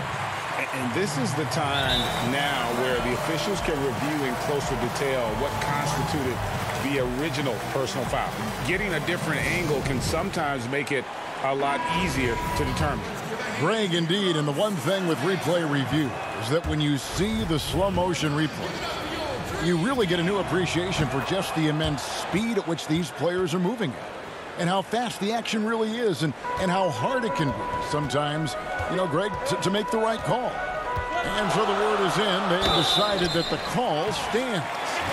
And this is the time now where the officials can review in closer detail what constituted the original personal foul. Getting a different angle can sometimes make it a lot easier to determine. Greg, indeed, and the one thing with replay review is that when you see the slow motion replay, you really get a new appreciation for just the immense speed at which these players are moving at, and how fast the action really is, and how hard it can be sometimes, you know, Greg, to make the right call. And so the word is in. They decided that the call stands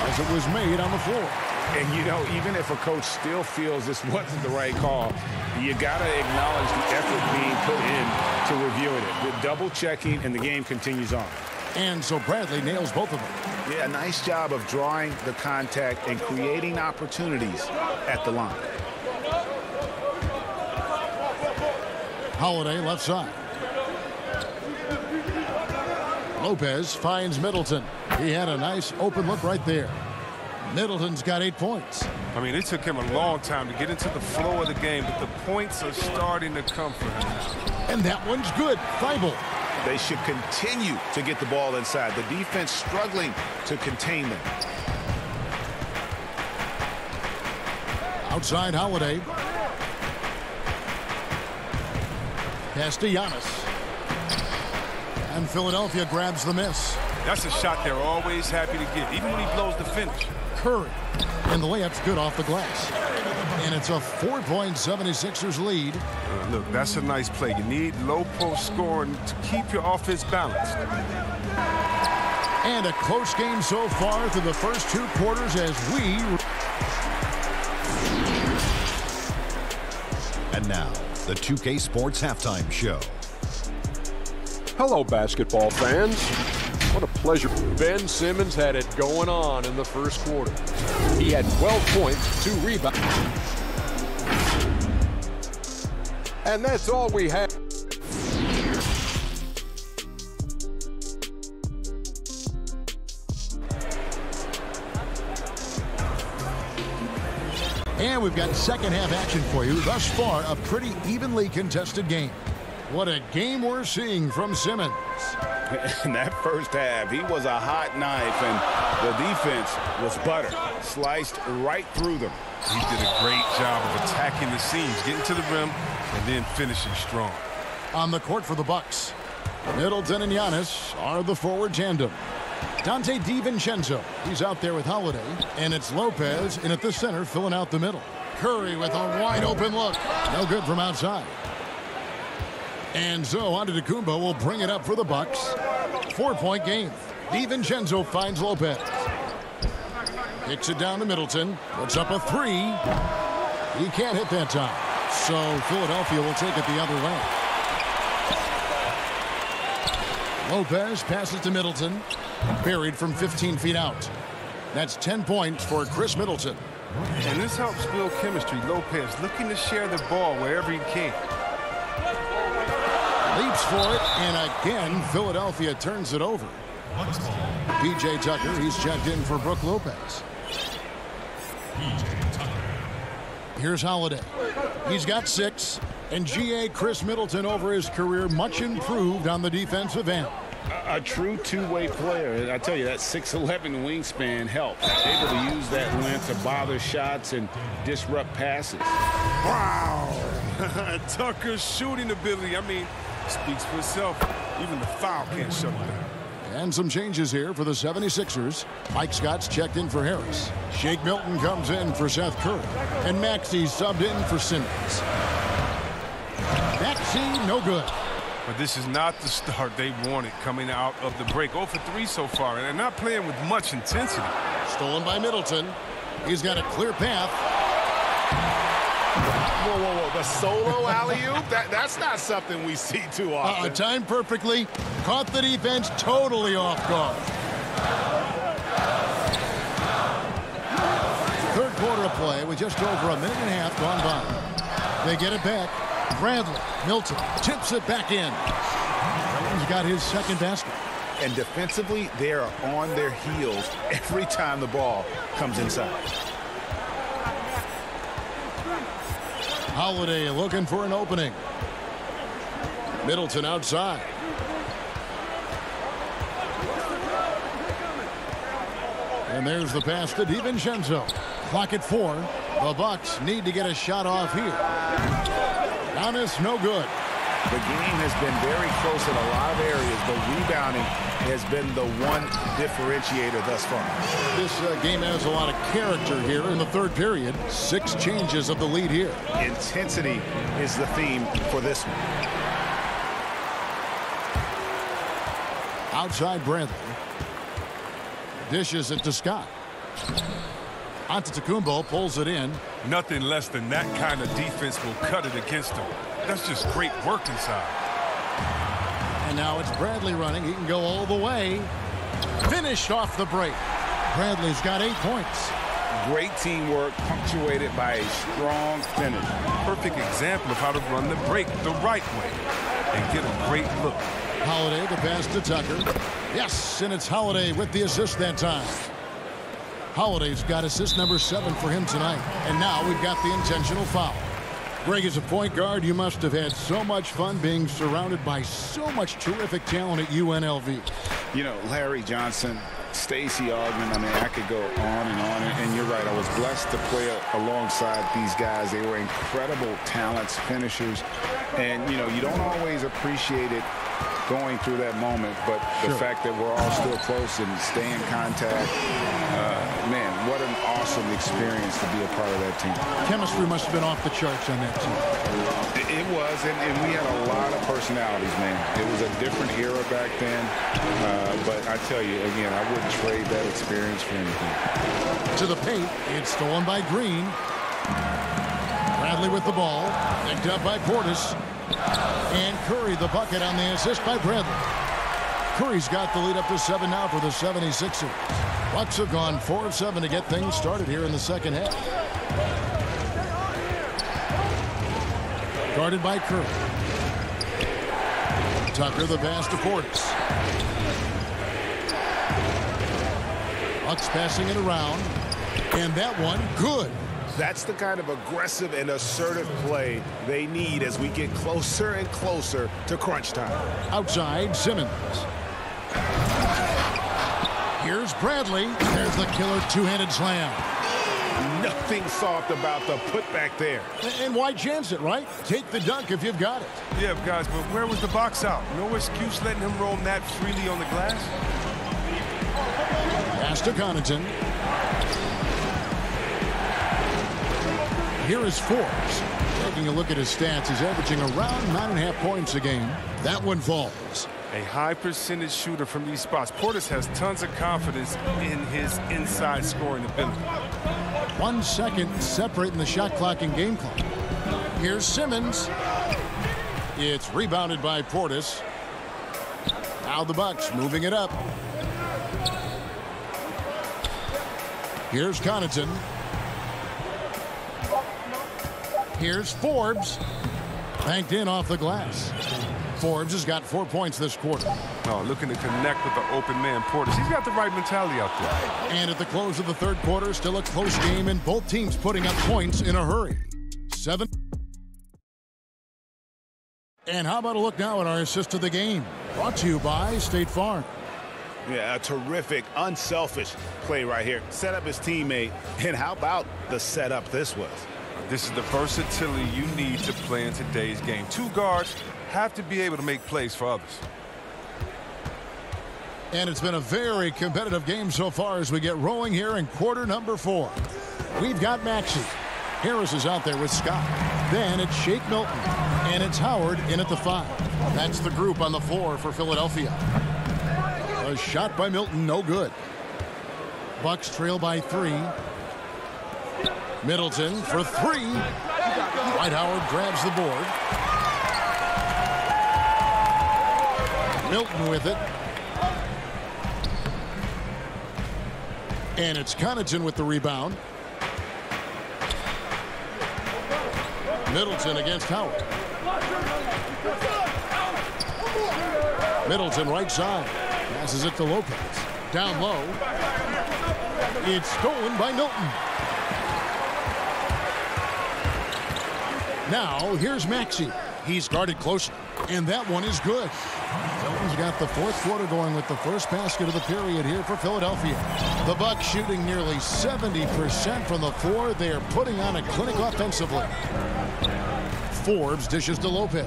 as it was made on the floor. And, you know, even if a coach still feels this wasn't the right call, you got to acknowledge the effort being put in to reviewing it. With double checking, and the game continues on. And so Bradley nails both of them. Yeah, nice job of drawing the contact and creating opportunities at the line. Holiday left side. Lopez finds Middleton. He had a nice open look right there. Middleton's got 8 points. I mean, it took him a long time to get into the flow of the game, but the points are starting to come for him. And that one's good. Thibault. They should continue to get the ball inside. The defense struggling to contain them. Outside Holiday. Pass to Giannis. And Philadelphia grabs the miss. That's a shot they're always happy to get, even when he blows the finish. Curry. And the layup's good off the glass. And it's a 4-point 76ers lead. Look, that's a nice play. You need low post scoring to keep your offense balanced. And a close game so far through the first 2 quarters as we... And now, the 2K Sports Halftime Show. Hello, basketball fans. What a pleasure. Ben Simmons had it going on in the first quarter. He had 12 points, 2 rebounds. And that's all we had. And we've got second half action for you. Thus far, a pretty evenly contested game. What a game we're seeing from Simmons. In that first half, he was a hot knife, and the defense was butter. Sliced right through them. He did a great job of attacking the seams, getting to the rim, and then finishing strong. On the court for the Bucks, Middleton and Giannis are the forward tandem. Dante DiVincenzo, he's out there with Holiday, and it's Lopez in at the center filling out the middle. Curry with a wide open look. No good from outside. And so Antetokounmpo will bring it up for the Bucks. 4-point game. DiVincenzo finds Lopez. Kicks it down to Middleton. Puts up a 3. He can't hit that time. So Philadelphia will take it the other way. Lopez passes to Middleton. Buried from 15 feet out. That's 10 points for Chris Middleton. And this helps build chemistry. Lopez looking to share the ball wherever he can. Leaps for it, and again, Philadelphia turns it over. P.J. Tucker, he's checked in for Brook Lopez. Here's Holiday. He's got 6. And G.A. Chris Middleton over his career much improved on the defensive end. A true two-way player. And I tell you, that 6'11" wingspan helps. Able to use that length to bother shots and disrupt passes. Wow. Tucker's shooting ability, I mean, speaks for itself. Even the foul can't shut him down. And some changes here for the 76ers. Mike Scott's checked in for Harris. Shake Milton comes in for Seth Curry. And Maxey's subbed in for Simmons. Maxey, no good. But this is not the start they wanted coming out of the break. 0 for 3 so far, and they're not playing with much intensity. Stolen by Middleton. He's got a clear path. Whoa, whoa, whoa. The solo alley-oop? That's not something we see too often. Timed perfectly. Caught the defense totally off guard. Third quarter of play with just over a minute and a half gone by. They get it back. Bradley, Milton tips it back in. He's got his second basket. And defensively, they are on their heels every time the ball comes inside. Holiday looking for an opening. Middleton outside. And there's the pass to DiVincenzo. Clock at 4. The Bucks need to get a shot off here. Giannis, no good. The game has been very close in a lot of areas, but rebounding has been the one differentiator thus far. This game has a lot of character here in the third period. 6 changes of the lead here. Intensity is the theme for this one. Outside Bradley. Dishes it to Scott. Antetokounmpo pulls it in. Nothing less than that kind of defense will cut it against them. That's just great work inside. And now it's Bradley running. He can go all the way. Finished off the break. Bradley's got 8 points. Great teamwork punctuated by a strong finish. Perfect example of how to run the break the right way and get a great look. Holiday, the pass to Tucker. Yes, and it's Holiday with the assist that time. Holiday's got assist number 7 for him tonight. And now we've got the intentional foul. Greg, as a point guard, you must have had so much fun being surrounded by so much terrific talent at UNLV. You know, Larry Johnson, Stacey Augmon, I mean, I could go on and on. And you're right, I was blessed to play alongside these guys. They were incredible talents, finishers. And, you know, you don't always appreciate it going through that moment, but the fact that we're all still close and stay in contact, man, what an awesome experience to be a part of that team. Chemistry must have been off the charts on that team. It was, and we had a lot of personalities, man. It was a different era back then, but I tell you, again, I wouldn't trade that experience for anything. To the paint, it's stolen by Green. Bradley with the ball, picked up by Portis. And Curry the bucket on the assist by Bradley. Curry's got the lead up to 7 now for the 76ers. Bucks have gone 4 of 7 to get things started here in the second half. Guarded by Curry. Tucker the pass to Portis. Bucks passing it around. And that one, good. That's the kind of aggressive and assertive play they need as we get closer and closer to crunch time. Outside, Simmons. Here's Bradley. There's the killer two-handed slam. Nothing soft about the putback there. And why chance it, right? Take the dunk if you've got it. Yeah, guys, but where was the box out? No excuse letting him roam that freely on the glass. Pass to Connaughton. Here is Forbes. Taking a look at his stats, he's averaging around 9.5 points a game. That one falls. A high percentage shooter from these spots. Portis has tons of confidence in his inside scoring ability. 1 second separating the shot clock and game clock. Here's Simmons. It's rebounded by Portis. Now the Bucks moving it up. Here's Connaughton. Here's Forbes. Banked in off the glass. Forbes has got 4 points this quarter. Oh, looking to connect with the open man Portis. He's got the right mentality out there. And at the close of the third quarter, still a close game, and both teams putting up points in a hurry. 7. And how about a look now at our assist of the game? Brought to you by State Farm. Yeah, a terrific, unselfish play right here. Set up his teammate, and how about the setup this was? This is the versatility you need to play in today's game. Two guards have to be able to make plays for others. And it's been a very competitive game so far as we get rolling here in quarter number 4. We've got Maxey. Harris is out there with Scott. Then it's Shake Milton. And it's Howard in at the 5. That's the group on the floor for Philadelphia. A shot by Milton, no good. Bucks trail by 3. Middleton for 3. Dwight Howard grabs the board. Milton with it. And it's Connaughton with the rebound. Middleton against Howard. Middleton right side. Passes it to Lopez. Down low. It's stolen by Milton. Now here's Maxey. He's guarded closely. And that one is good. Milton's got the fourth quarter going with the first basket of the period here for Philadelphia. The Bucks shooting nearly 70% from the floor. They are putting on a clinic offensively. Forbes dishes to Lopez.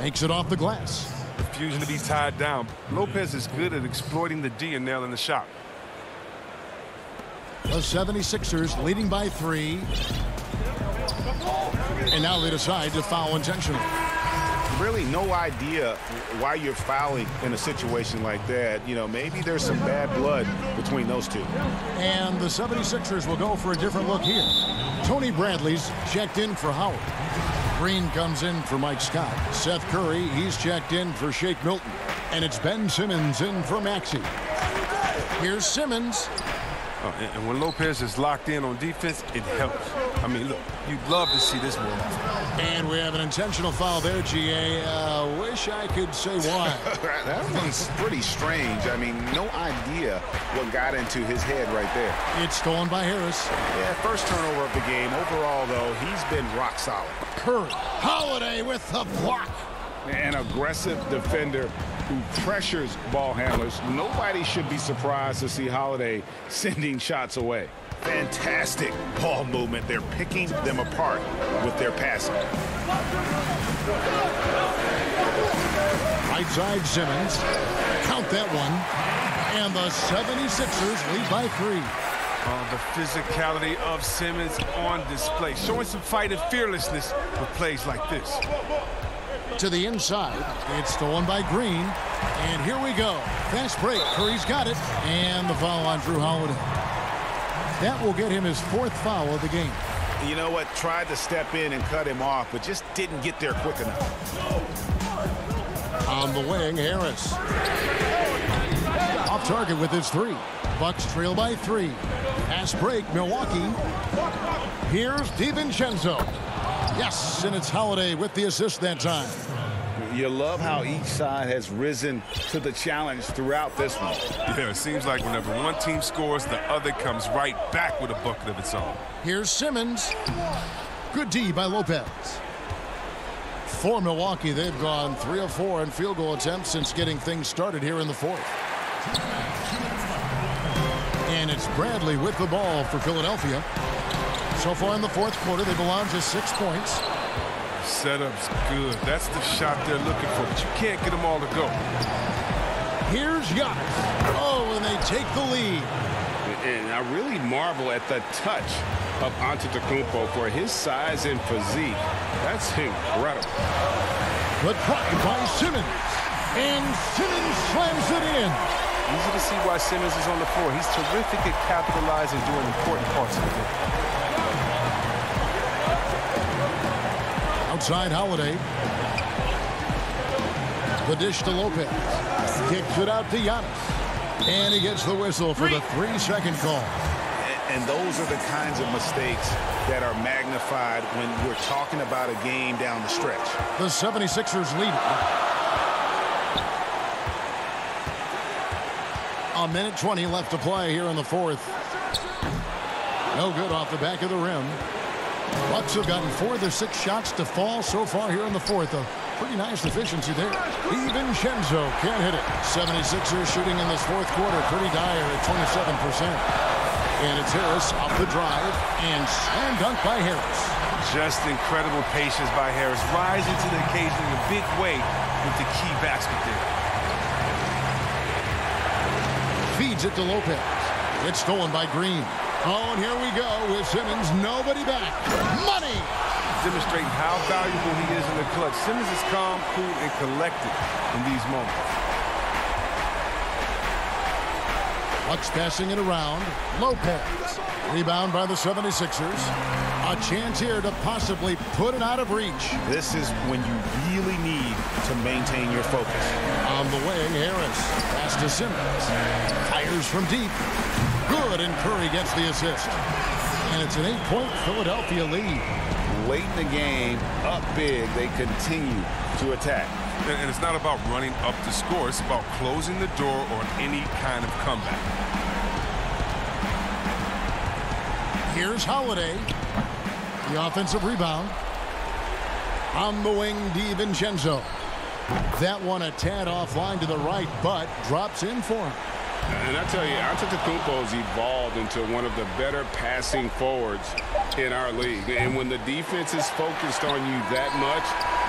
Makes it off the glass. Refusing to be tied down. Lopez is good at exploiting the D and nailing the shot. The 76ers leading by 3. And now they decide to foul intentionally. Really no idea why you're fouling in a situation like that. You know, maybe there's some bad blood between those two. And the 76ers will go for a different look here. Tony Bradley's checked in for Howard. Green comes in for Mike Scott. Seth Curry, he's checked in for Shake Milton. And it's Ben Simmons in for Maxey. Here's Simmons. Oh, and when Lopez is locked in on defense, it helps. I mean, look, you'd love to see this more often. And we have an intentional foul there, GA. Wish I could say why. That one's pretty strange. I mean, no idea what got into his head right there. It's stolen by Harris. Yeah, first turnover of the game. Overall, though, he's been rock solid. Curry. Holiday with the block. An aggressive defender who pressures ball handlers. Nobody should be surprised to see Holiday sending shots away. Fantastic ball movement. They're picking them apart with their passing. Right side Simmons. Count that one. And the 76ers lead by 3. The physicality of Simmons on display. Showing some fight and fearlessness with plays like this. To the inside. It's stolen by Green. And here we go. Fast break. Curry's got it. And the foul on Drew Holiday. That will get him his 4th foul of the game. You know what? Tried to step in and cut him off, but just didn't get there quick enough. On the wing, Harris. Off target with his 3. Bucks trail by 3. Pass break, Milwaukee. Here's DiVincenzo. Yes, and it's Holiday with the assist that time. You love how each side has risen to the challenge throughout this one. Yeah, it seems like whenever one team scores, the other comes right back with a bucket of its own. Here's Simmons. Good D by Lopez. For Milwaukee, they've gone 3 of 4 in field goal attempts since getting things started here in the 4th. And it's Bradley with the ball for Philadelphia. So far in the 4th quarter, they've allowed just 6 points. Setup's good. That's the shot they're looking for, but you can't get them all to go. Here's Giannis. Oh, and they take the lead. And I really marvel at the touch of Antetokounmpo for his size and physique. That's incredible. But tried by Simmons. And Simmons slams it in. Easy to see why Simmons is on the floor. He's terrific at capitalizing during important parts of the game. Outside Holiday. The dish to Lopez. Kicks it out to Giannis. And he gets the whistle for the 3-second call. And those are the kinds of mistakes that are magnified when we're talking about a game down the stretch. The 76ers lead it. A minute 20 left to play here in the fourth. No good off the back of the rim. Bucks have gotten 4 of their 6 shots to fall so far here in the fourth. A pretty nice efficiency there. DiVincenzo can't hit it. 76ers shooting in this fourth quarter pretty dire at 27%. And it's Harris off the drive and slam dunk by Harris. Just incredible patience by Harris, rising to the occasion in a big way with the key basket there. Feeds it to Lopez. It's stolen by Green. Oh, and here we go with Simmons. Nobody back. Money! Demonstrating how valuable he is in the clutch. Simmons is calm, cool, and collected in these moments. Bucks passing it around. Lopez. Rebound by the 76ers. A chance here to possibly put it out of reach. This is when you really need to maintain your focus. On the wing, Harris. Pass to Simmons. Fires from deep. Good, and Curry gets the assist. And it's an 8-point Philadelphia lead. Late in the game, up big, they continue to attack. And it's not about running up the score. It's about closing the door on any kind of comeback. Here's Holiday. The offensive rebound. On the wing, DiVincenzo. That one a tad offline to the right, but drops in for him. And I tell you, Antetokounmpo's evolved into one of the better passing forwards in our league. And when the defense is focused on you that much,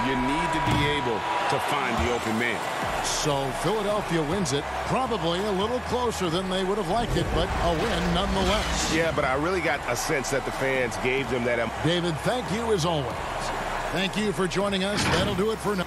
you need to be able to find the open man. So Philadelphia wins it, probably a little closer than they would have liked it, but a win nonetheless. Yeah, but I really got a sense that the fans gave them that. David, thank you as always. Thank you for joining us. That'll do it for now.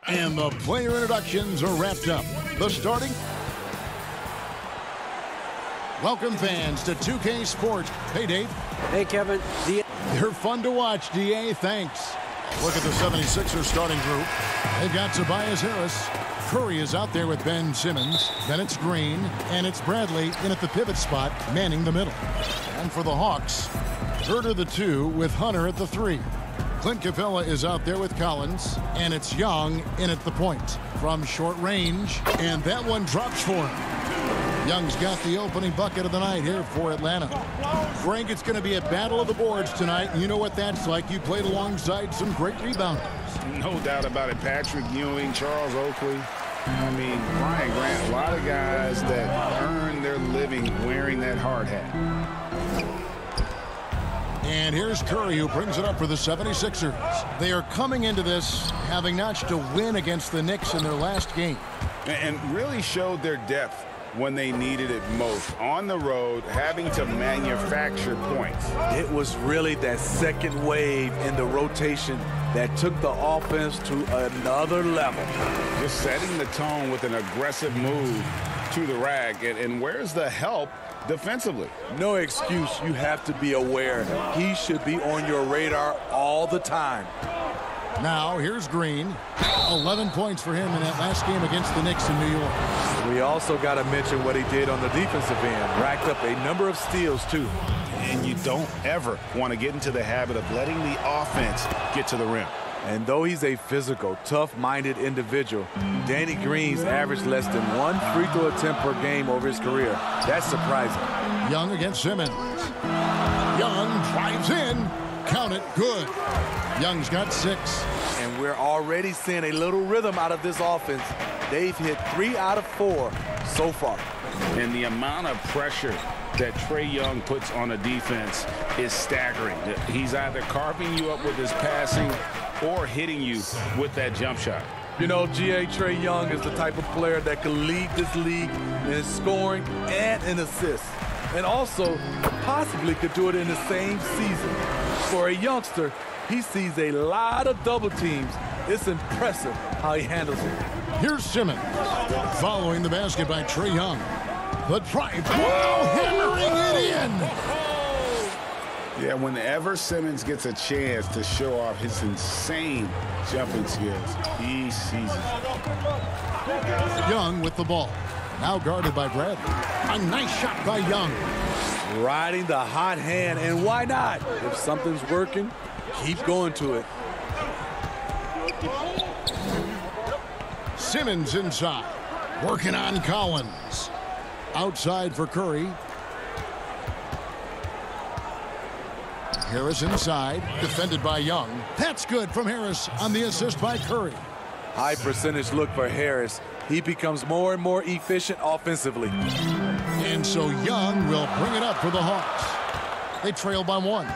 And the player introductions are wrapped up. The starting. Welcome, fans, to 2K Sports. Hey, Dave. Hey, Kevin. They're fun to watch, DA. Thanks. Look at the 76ers starting group. They've got Tobias Harris. Curry is out there with Ben Simmons. Then it's Green. And it's Bradley in at the pivot spot, manning the middle. And for the Hawks, Herter the 2 with Hunter at the 3. Clint Capella is out there with Collins, and it's Young in at the point from short range, and that one drops for him. Young's got the opening bucket of the night here for Atlanta. Frank, it's going to be a battle of the boards tonight, and you know what that's like. You played alongside some great rebounders. No doubt about it. Patrick Ewing, Charles Oakley. I mean, Brian Grant, a lot of guys that earn their living wearing that hard hat. And here's Curry, who brings it up for the 76ers. They are coming into this having notched a win against the Knicks in their last game. And really showed their depth when they needed it most. On the road, having to manufacture points. It was really that second wave in the rotation that took the offense to another level. Just setting the tone with an aggressive move to the rack. And where's the help defensively? No excuse. You have to be aware. He should be on your radar all the time. Now, here's Green. 11 points for him in that last game against the Knicks in New York. We also got to mention what he did on the defensive end. Racked up a number of steals, too. And you don't ever want to get into the habit of letting the offense get to the rim. And though he's a physical, tough-minded individual, Danny Green's averaged less than one free throw attempt per game over his career. That's surprising. Young against Simmons. Young drives in. Count it. Good. Young's got 6. And we're already seeing a little rhythm out of this offense. They've hit 3 out of 4 so far. And the amount of pressure that Trae Young puts on a defense is staggering. He's either carving you up with his passing or hitting you with that jump shot. You know, Trae Young is the type of player that can lead this league in scoring and in assists. And also possibly could do it in the same season. For a youngster, he sees a lot of double teams. It's impressive how he handles it. Here's Simmons following the basket by Trae Young. The drive, hammering it in. Yeah, whenever Simmons gets a chance to show off his insane jumping skills, he sees it. Young with the ball. Now guarded by Bradley. A nice shot by Young. Riding the hot hand, and why not? If something's working, keep going to it. Simmons inside. Working on Collins. Outside for Curry. Harris inside, defended by Young. That's good from Harris on the assist by Curry. High percentage look for Harris. He becomes more and more efficient offensively. And so Young will bring it up for the Hawks. They trail by 1.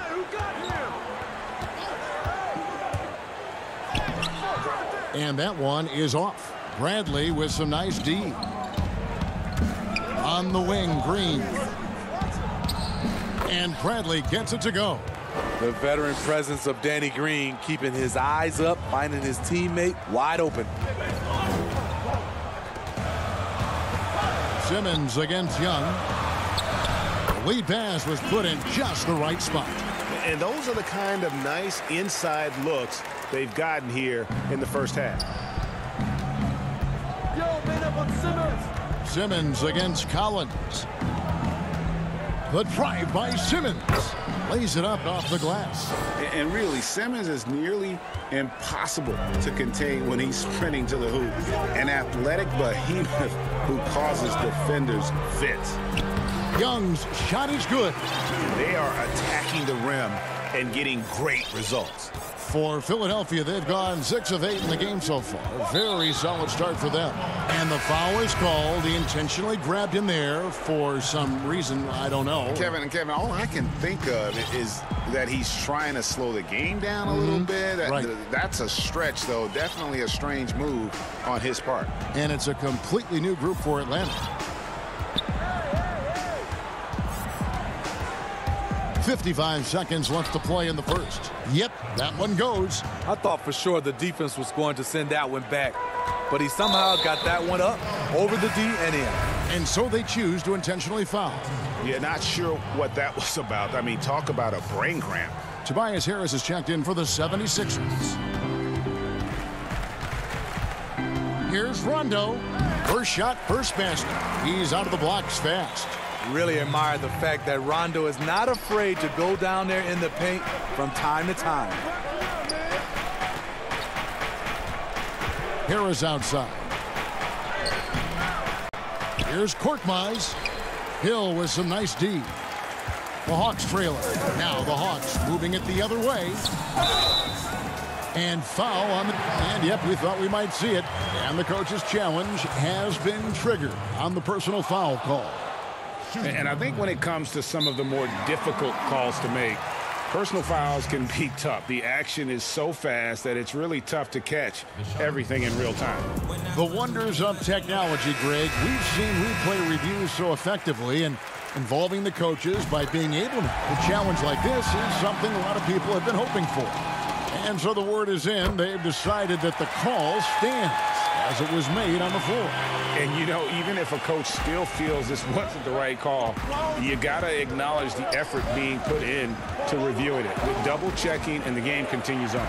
And that one is off. Bradley with some nice D. On the wing, Green. And Bradley gets it to go. The veteran presence of Danny Green, keeping his eyes up, finding his teammate wide open. Simmons against Young. The lead pass was put in just the right spot. And those are the kind of nice inside looks they've gotten here in the first half. Yo, man up on Simmons. Simmons against Collins. The drive by Simmons. Lays it up off the glass. And really, Simmons is nearly impossible to contain when he's sprinting to the hoop. An athletic behemoth who causes defenders fits. Young's shot is good. They are attacking the rim and getting great results. For Philadelphia, they've gone 6 of 8 in the game so far. Very solid start for them. And the foul is called. He intentionally grabbed him there for some reason, I don't know. Kevin, all I can think of is that he's trying to slow the game down a little bit. Right. That's a stretch, though. Definitely a strange move on his part. And it's a completely new group for Atlanta. 55 seconds left to play in the first. Yep, that one goes. I thought for sure the defense was going to send that one back, but he somehow got that one up, over the D and in. And so they choose to intentionally foul. Yeah, not sure what that was about. I mean, talk about a brain cramp. Tobias Harris is checked in for the 76ers. Here's Rondo. First shot, first basket. He's out of the blocks fast. Really admire the fact that Rondo is not afraid to go down there in the paint from time to time. Harris outside. Here's Korkmaz. Hill with some nice D. The Hawks trailer. Now the Hawks moving it the other way. And foul on the... And yep, we thought we might see it. And the coach's challenge has been triggered on the personal foul call. And I think when it comes to some of the more difficult calls to make, personal fouls can be tough. The action is so fast that it's really tough to catch everything in real time. The wonders of technology, Greg. We've seen replay reviews so effectively, and involving the coaches by being able to a challenge like this is something a lot of people have been hoping for. And so the word is in. They've decided that the call stands as it was made on the floor. And, you know, even if a coach still feels this wasn't the right call, you got to acknowledge the effort being put in to reviewing it. With double checking, and the game continues on.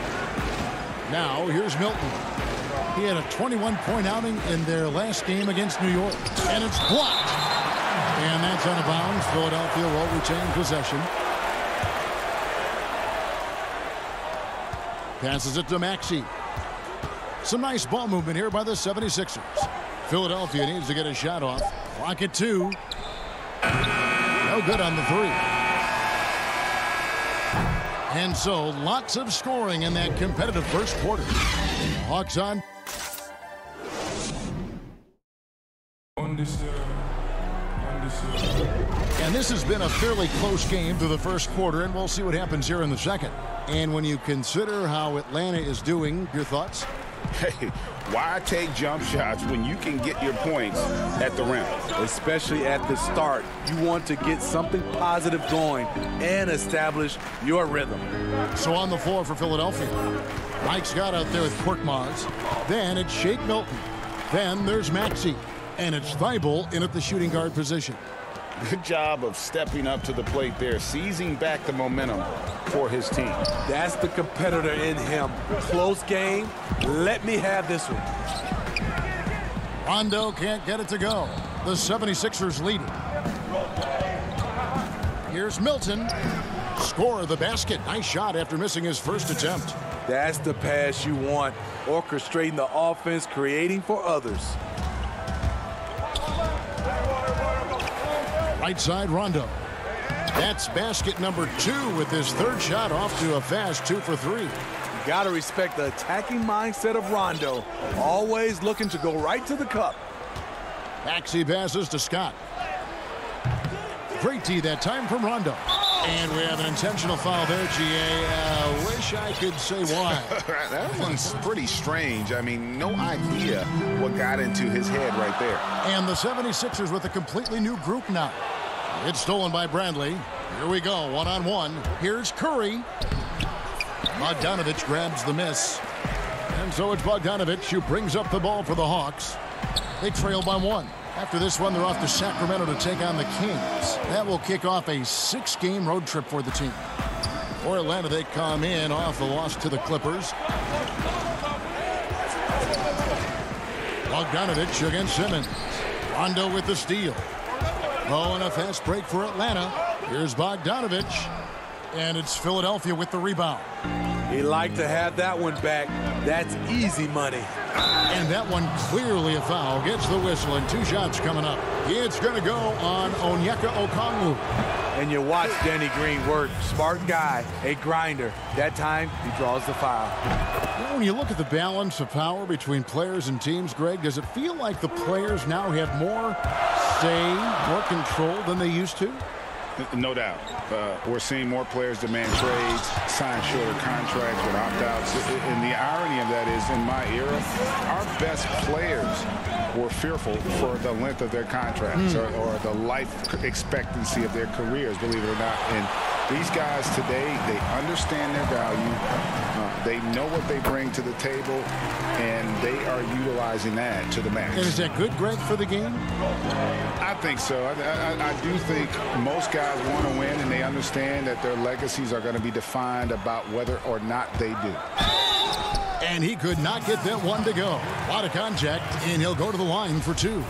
Now, here's Milton. He had a 21-point outing in their last game against New York. And it's blocked. And that's out of bounds. Philadelphia will retain possession. Passes it to Maxey. Some nice ball movement here by the 76ers. Philadelphia needs to get a shot off. Clock at 2. No good on the 3. And so lots of scoring in that competitive first quarter. Hawks on. And this has been a fairly close game through the first quarter, and we'll see what happens here in the second. And when you consider how Atlanta is doing, your thoughts? Hey, why take jump shots when you can get your points at the rim? Especially at the start. You want to get something positive going and establish your rhythm. So on the floor for Philadelphia, Mike Scott out there with Korkmaz. Then it's Shake Milton. Then there's Maxey. And it's Thibault in at the shooting guard position. Good job of stepping up to the plate there, seizing back the momentum for his team. That's the competitor in him. Close game. Let me have this one. Rondo can't get it to go. The 76ers lead it. Here's Milton. Score the basket. Nice shot after missing his first attempt. That's the pass you want. Orchestrating the offense, creating for others. Right side, Rondo. That's basket number 2 with his third shot off to a fast 2 for 3. You got to respect the attacking mindset of Rondo. Always looking to go right to the cup. Maxey passes to Scott. Great D that time from Rondo. And we have an intentional foul there, GA. Wish I could say why. That one's pretty strange. I mean, no idea what got into his head right there. And the 76ers with a completely new group now. It's stolen by Bradley. Here we go, one-on-one. Here's Curry. Bogdanovich grabs the miss. And so it's Bogdanovich who brings up the ball for the Hawks. They trail by 1. After this one, they're off to Sacramento to take on the Kings. That will kick off a 6-game road trip for the team. For Atlanta, they come in off the loss to the Clippers. Bogdanovich against Simmons. Rondo with the steal. Oh, and a fast break for Atlanta. Here's Bogdanovich. And it's Philadelphia with the rebound. He liked to have that one back. That's easy money. And that one clearly a foul. Gets the whistle, and 2 shots coming up. It's going to go on Onyeka Okongwu. And you watch Danny Green work. Smart guy, a grinder. That time, he draws the foul. You know, when you look at the balance of power between players and teams, Greg, does it feel like the players now have more say, more control than they used to? No doubt. We're seeing more players demand trades, sign shorter contracts with opt-outs. And the irony of that is, in my era, our best players were fearful for the length of their contracts or the life expectancy of their careers, believe it or not. And these guys today, they understand their value. They know what they bring to the table, and they are utilizing that to the max. And is that good, Greg, for the game? I think so. I do think most guys want to win, and they understand that their legacies are going to be defined about whether or not they do. And he could not get that one to go. A lot of contact, and he'll go to the line for 2.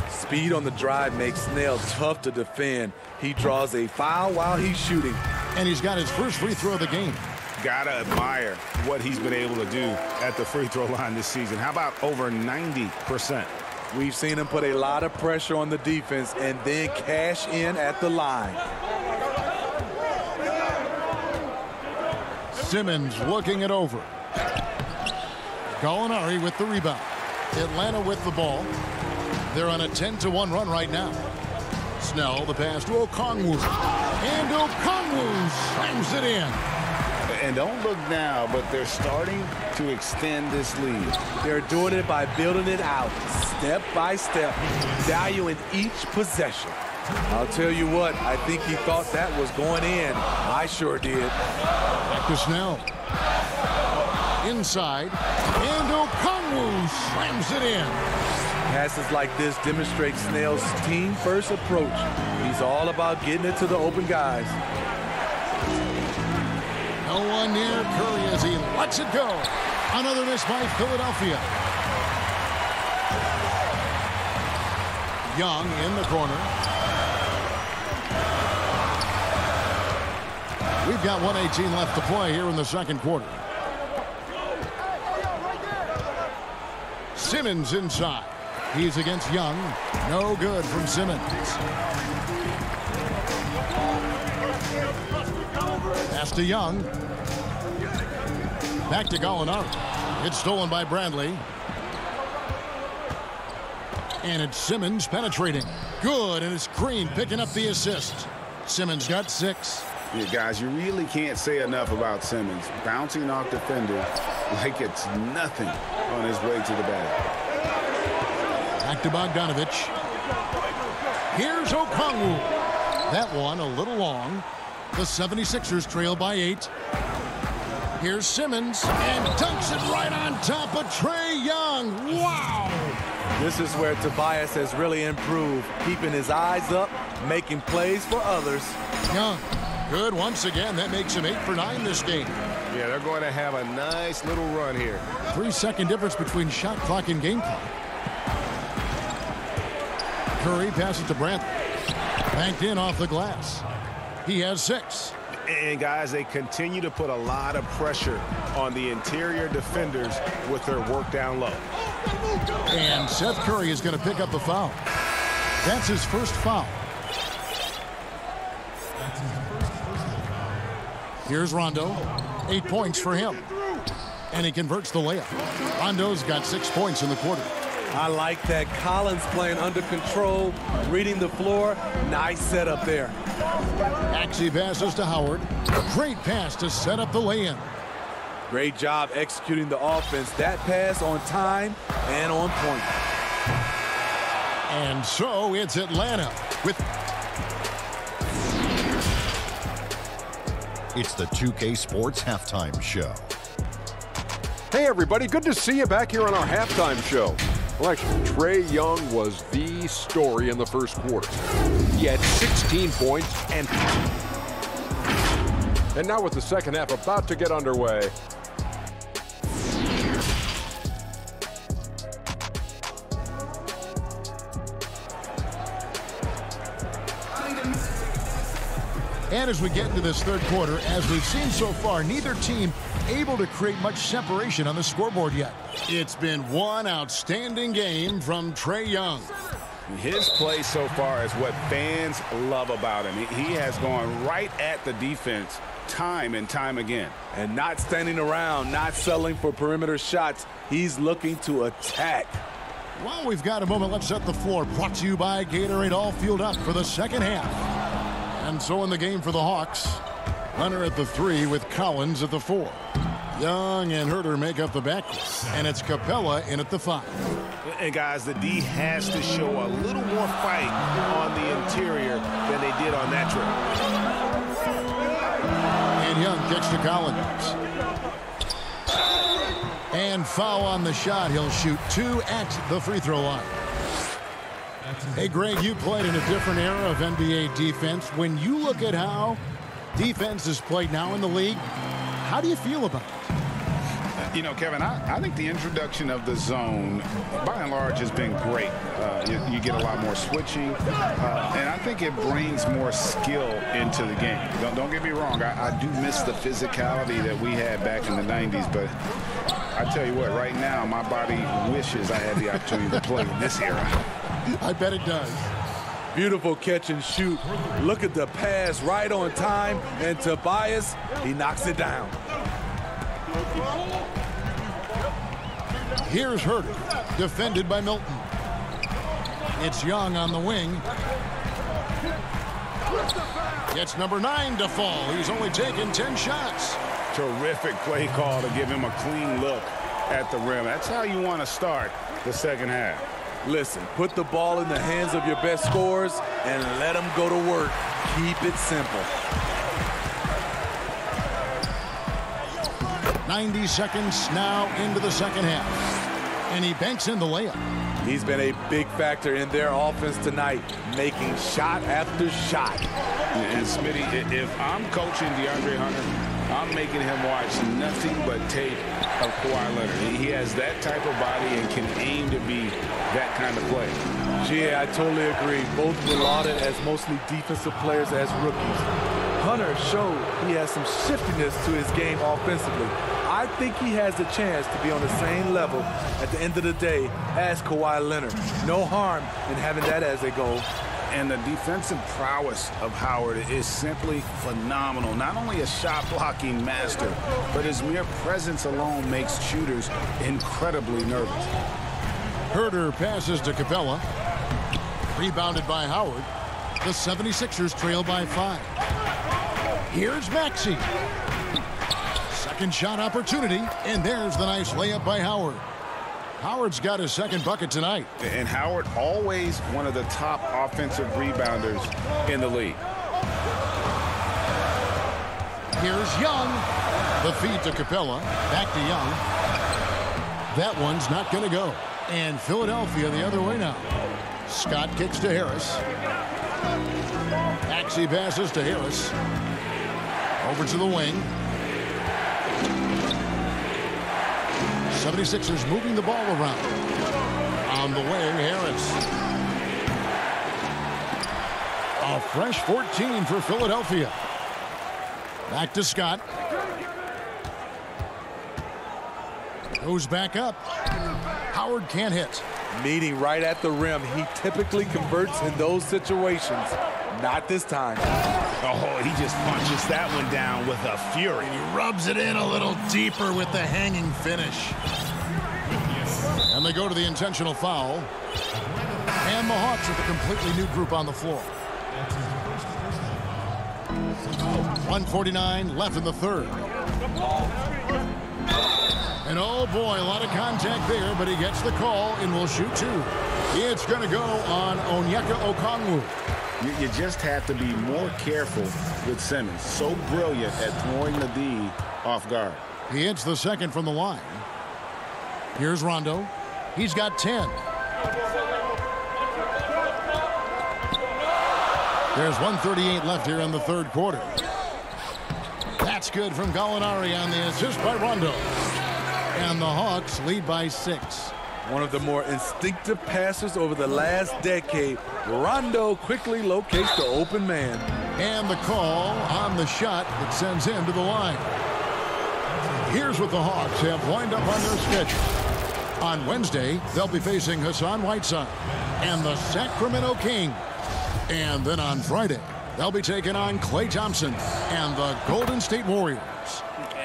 Speed on the drive makes Snell tough to defend. He draws a foul while he's shooting. And he's got his first free throw of the game. Gotta admire what he's been able to do at the free throw line this season. How about over 90%? We've seen him put a lot of pressure on the defense and then cash in at the line. Simmons looking it over. Gallinari with the rebound. Atlanta with the ball. They're on a 10-1 run right now. Snell, the pass to Okongwu. And Okongwu slams it in. And don't look now, but they're starting to extend this lead. They're doing it by building it out, step by step, valuing each possession. I'll tell you what, I think he thought that was going in. I sure did. Back to Snell. Inside, and Okongwu slams it in. Passes like this demonstrate Snell's team-first approach. He's all about getting it to the open guys. No one near Curry as he lets it go. Another miss by Philadelphia. Young in the corner. We've got 1:18 left to play here in the second quarter. Simmons inside. He's against Young. No good from Simmons. Pass to Young. Back to Gallinari. It's stolen by Bradley. And it's Simmons penetrating. Good, and it's Green picking up the assist. Simmons got 6. Yeah, guys, you really can't say enough about Simmons. Bouncing off defenders like it's nothing on his way to the bag. Back to Bogdanovich. Here's Okongwu. That one a little long. The 76ers trail by 8. Here's Simmons, and dunks it right on top of Trae Young. Wow! This is where Tobias has really improved, keeping his eyes up, making plays for others. Young, good once again. That makes him 8 for 9 this game. Yeah, they're going to have a nice little run here. 3-second difference between shot clock and game clock. Curry passes to Brandt. Banked in off the glass. He has 6. And, guys, they continue to put a lot of pressure on the interior defenders with their work down low. And Seth Curry is going to pick up the foul. That's his first foul. Here's Rondo. 8 points for him. And he converts the layup. Rondo's got 6 points in the quarter. I like that. Collins playing under control, reading the floor. Nice setup there. Maxey passes to Howard. A great pass to set up the lay-in. Great job executing the offense. That pass on time and on point. And so it's Atlanta with... It's the 2K Sports Halftime Show. Hey, everybody. Good to see you back here on our halftime show. Well, actually, Trae Young was the story in the first quarter. He had 16 points and now with the second half about to get underway. And as we get into this third quarter, as we've seen so far, neither team able to create much separation on the scoreboard yet. It's been one outstanding game from Trae Young. His play so far is what fans love about him. He has gone right at the defense time and time again. And not standing around, not settling for perimeter shots. He's looking to attack. Well, we've got a moment. Let's set the floor. Brought to you by Gatorade, all fueled up for the second half. And so in the game for the Hawks, Hunter at the 3 with Collins at the 4. Young and Herter make up the backcourt, and it's Capella in at the 5. And guys, the D has to show a little more fight on the interior than they did on that trip. And Young kicks to Collins. And foul on the shot. He'll shoot 2 at the free throw line. Hey, Greg, you played in a different era of NBA defense. When you look at how defense is played now in the league, how do you feel about it? You know, Kevin, I think the introduction of the zone, by and large, has been great. You get a lot more switching, and I think it brings more skill into the game. Don't get me wrong. I do miss the physicality that we had back in the 90s, but I tell you what, right now, my body wishes I had the opportunity to play in this era. I bet it does. Beautiful catch and shoot. Look at the pass right on time. And Tobias, he knocks it down. Here's Herter, defended by Milton. It's Young on the wing. It's number 9 to fall. He's only taken 10 shots. Terrific play call to give him a clean look at the rim. That's how you want to start the second half. Listen, put the ball in the hands of your best scorers and let them go to work. Keep it simple. 90 seconds now into the second half. And he banks in the layup. He's been a big factor in their offense tonight, making shot after shot. And Smitty, if I'm coaching DeAndre Hunter, I'm making him watch nothing but tape of Kawhi Leonard. He has that type of body and can aim to be that kind of play. Yeah, I totally agree. Both were lauded as mostly defensive players as rookies. Hunter showed he has some shiftiness to his game offensively. I think he has a chance to be on the same level at the end of the day as Kawhi Leonard. No harm in having that as a goal. And the defensive prowess of Howard is simply phenomenal. Not only a shot-blocking master, but his mere presence alone makes shooters incredibly nervous. Herter passes to Capella. Rebounded by Howard. The 76ers trail by 5. Here's Maxey. Second shot opportunity, and there's the nice layup by Howard. Howard's got his second bucket tonight. And Howard always one of the top offensive rebounders in the league. Here's Young. The feed to Capella. Back to Young. That one's not going to go. And Philadelphia the other way now. Scott kicks to Harris. Maxey passes to Harris. Over to the wing. 76ers moving the ball around. On the wing, Harris. A fresh 14 for Philadelphia. Back to Scott. Goes back up. Howard can't hit. Meeting right at the rim. He typically converts in those situations. Not this time. Oh, he just punches that one down with a fury. He rubs it in a little deeper with the hanging finish. And they go to the intentional foul. And the Hawks with a completely new group on the floor. 1:49 left in the third. And oh boy, a lot of contact there, but he gets the call and will shoot two. It's going to go on Onyeka Okongwu. You just have to be more careful with Simmons. So brilliant at throwing the D off guard. He hits the second from the line. Here's Rondo. He's got 10. There's 1:38 left here in the third quarter. That's good from Gallinari on the assist by Rondo. And the Hawks lead by 6. One of the more instinctive passers over the last decade. Rondo quickly locates the open man. And the call on the shot that sends him to the line. Here's what the Hawks have lined up on their schedule. On Wednesday, they'll be facing Hassan Whiteside and the Sacramento Kings. And then on Friday, they'll be taking on Klay Thompson and the Golden State Warriors.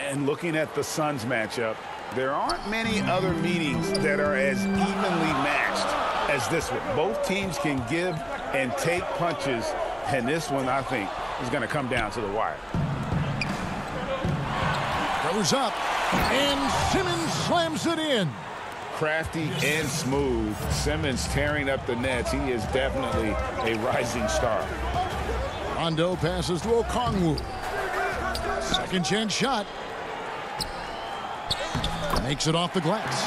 And looking at the Suns matchup, there aren't many other meetings that are as evenly matched as this one. Both teams can give and take punches, and this one, I think, is going to come down to the wire. Goes up, and Simmons slams it in. Crafty and smooth. Simmons tearing up the nets. He is definitely a rising star. Rondo passes to Okongwu. Second chance shot. Makes it off the glass.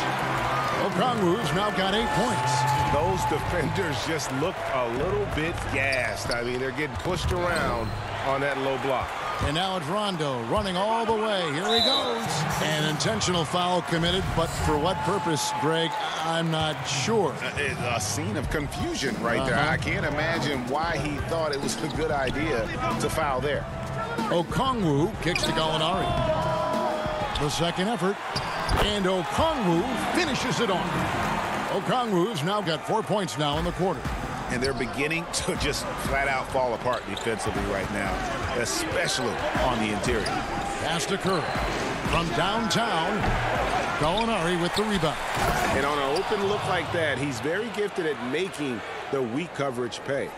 Okongwu's now got 8 points. Those defenders just look a little bit gassed. I mean, they're getting pushed around on that low block. And now it's Rondo running all the way. Here he goes. An intentional foul committed, but for what purpose, Greg, I'm not sure. A scene of confusion right there. I can't imagine why he thought it was a good idea to foul there. Okongwu kicks to Gallinari. The second effort. And Okongwu finishes it off. Okongwu's now got 4 points now in the quarter. And they're beginning to just flat out fall apart defensively right now, especially on the interior. Pass to Curry. From downtown, Gallinari with the rebound. And on an open look like that, he's very gifted at making the weak coverage pay.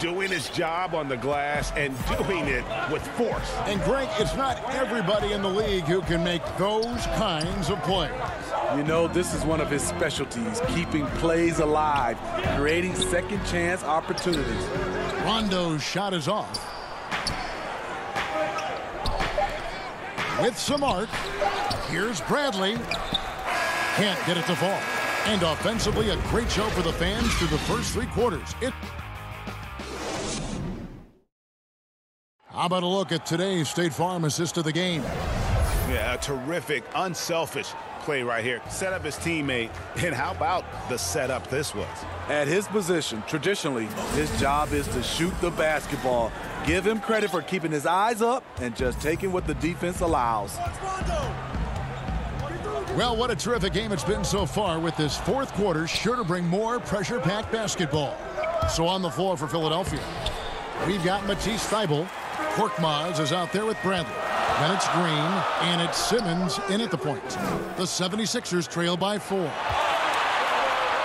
Doing his job on the glass and doing it with force. And Greg, it's not everybody in the league who can make those kinds of plays. You know, this is one of his specialties, keeping plays alive, creating second chance opportunities. Rondo's shot is off. With some arc, here's Bradley. Can't get it to fall. And offensively, a great show for the fans through the first 3 quarters. How about a look at today's State Farm assist of the game? Yeah, a terrific, unselfish play right here. Set up his teammate, and how about the setup this was? At his position, traditionally, his job is to shoot the basketball. Give him credit for keeping his eyes up and just taking what the defense allows. Well, what a terrific game it's been so far, with this fourth quarter sure to bring more pressure-packed basketball. So on the floor for Philadelphia, we've got Matisse Thybulle. Korkmaz is out there with Bradley. Then it's Green, and it's Simmons in at the point. The 76ers trail by 4.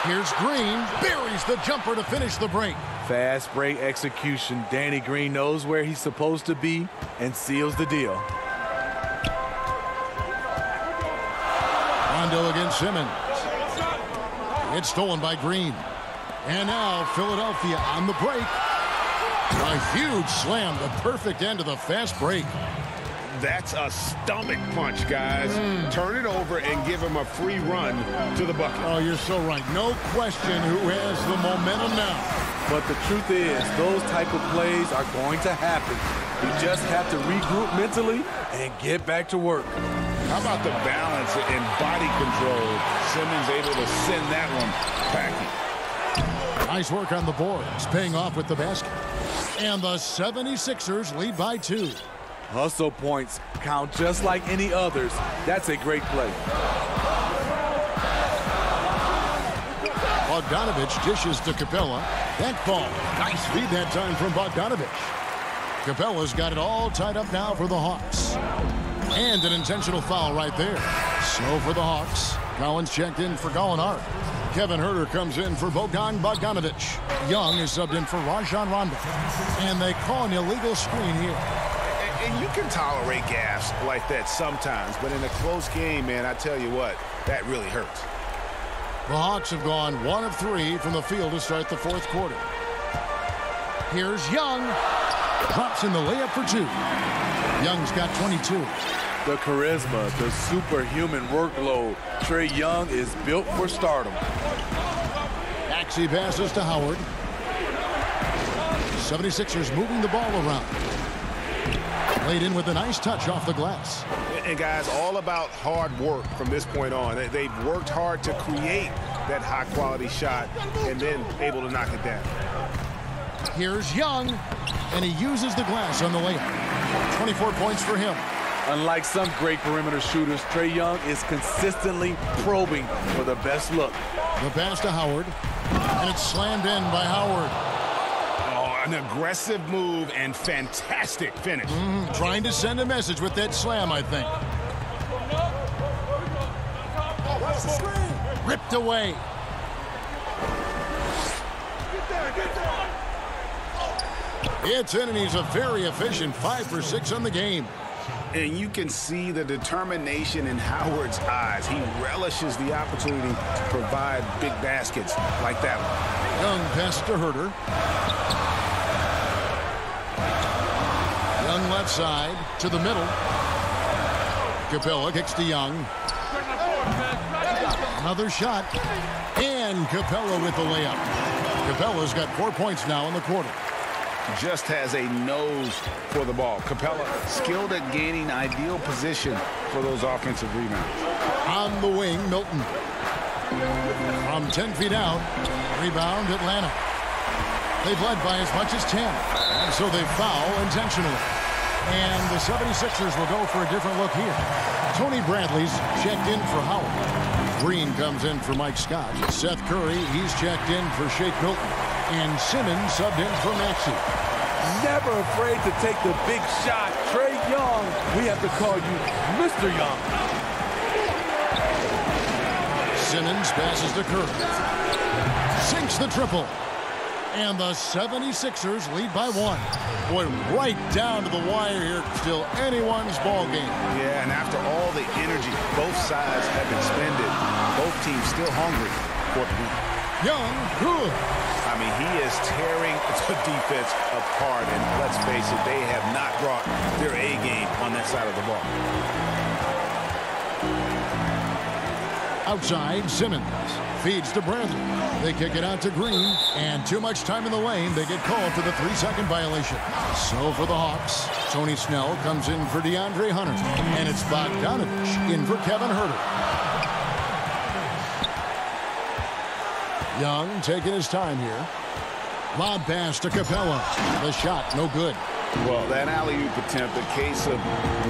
Here's Green, buries the jumper to finish the break. Fast break execution. Danny Green knows where he's supposed to be and seals the deal. Rondo against Simmons. It's stolen by Green. And now Philadelphia on the break. A huge slam, the perfect end of the fast break. That's a stomach punch, guys. Turn it over and give him a free run to the bucket. Oh, you're so right. No question who has the momentum now. But the truth is, those type of plays are going to happen. You just have to regroup mentally and get back to work. How about the balance and body control? Simmons able to send that one packing. Nice work on the boards, paying off with the basket. And the 76ers lead by 2. Hustle points count just like any others. That's a great play. Bogdanovich dishes to Capella. That ball. Nice feed that time from Bogdanovich. Capella's got it all tied up now for the Hawks. And an intentional foul right there. So for the Hawks, Collins checked in for Gallinari. Kevin Huerter comes in for Bogdan Bogdanovic. Young is subbed in for Rajon Rondo. And they call an illegal screen here. And you can tolerate gaffes like that sometimes, but in a close game, man, I tell you what, that really hurts. The Hawks have gone 1 of 3 from the field to start the fourth quarter. Here's Young. Drops in the layup for 2. Young's got 22. The charisma, the superhuman workload. Trae Young is built for stardom. Maxey passes to Howard. 76ers moving the ball around. Laid in with a nice touch off the glass. And guys, all about hard work from this point on. They've worked hard to create that high-quality shot and then able to knock it down. Here's Young, and he uses the glass on the layup. 24 points for him. Unlike some great perimeter shooters, Trae Young is consistently probing for the best look. The pass to Howard, and it's slammed in by Howard. Oh, an aggressive move and fantastic finish. Trying to send a message with that slam, I think. Ripped away. It's in, and he's a very efficient 5 for 6 on the game. And you can see the determination in Howard's eyes. He relishes the opportunity to provide big baskets like that one. Young pass to Huerter. Young left side to the middle. Capella kicks to Young. Another shot. And Capella with the layup. Capella's got 4 points now in the quarter. Just has a nose for the ball. Capella skilled at gaining ideal position for those offensive rebounds. On the wing, Milton. From 10 feet out, rebound Atlanta. They've led by as much as 10, and so they foul intentionally. And the 76ers will go for a different look here. Tony Bradley's checked in for Howard. Green comes in for Mike Scott. Seth Curry, he's checked in for Shake Milton. And Simmons subbed in for Maxey. Never afraid to take the big shot. Trae Young, we have to call you Mr. Young. Simmons passes to Curry. Sinks the triple. And the 76ers lead by 1. Boy, right down to the wire here. Still anyone's ball game. Yeah, and after all the energy both sides have expended, both teams still hungry for the win. Young, good. I mean, he is tearing the defense apart, and let's face it, they have not brought their A game on that side of the ball. Outside, Simmons feeds to Bradley. They kick it out to Green, and too much time in the lane. They get called for the 3-second violation. So for the Hawks, Tony Snell comes in for DeAndre Hunter, and it's Bogdanovic in for Kevin Huerter. Young taking his time here. Lob pass to Capella. The shot, no good. Well, that alley-oop attempt, a case of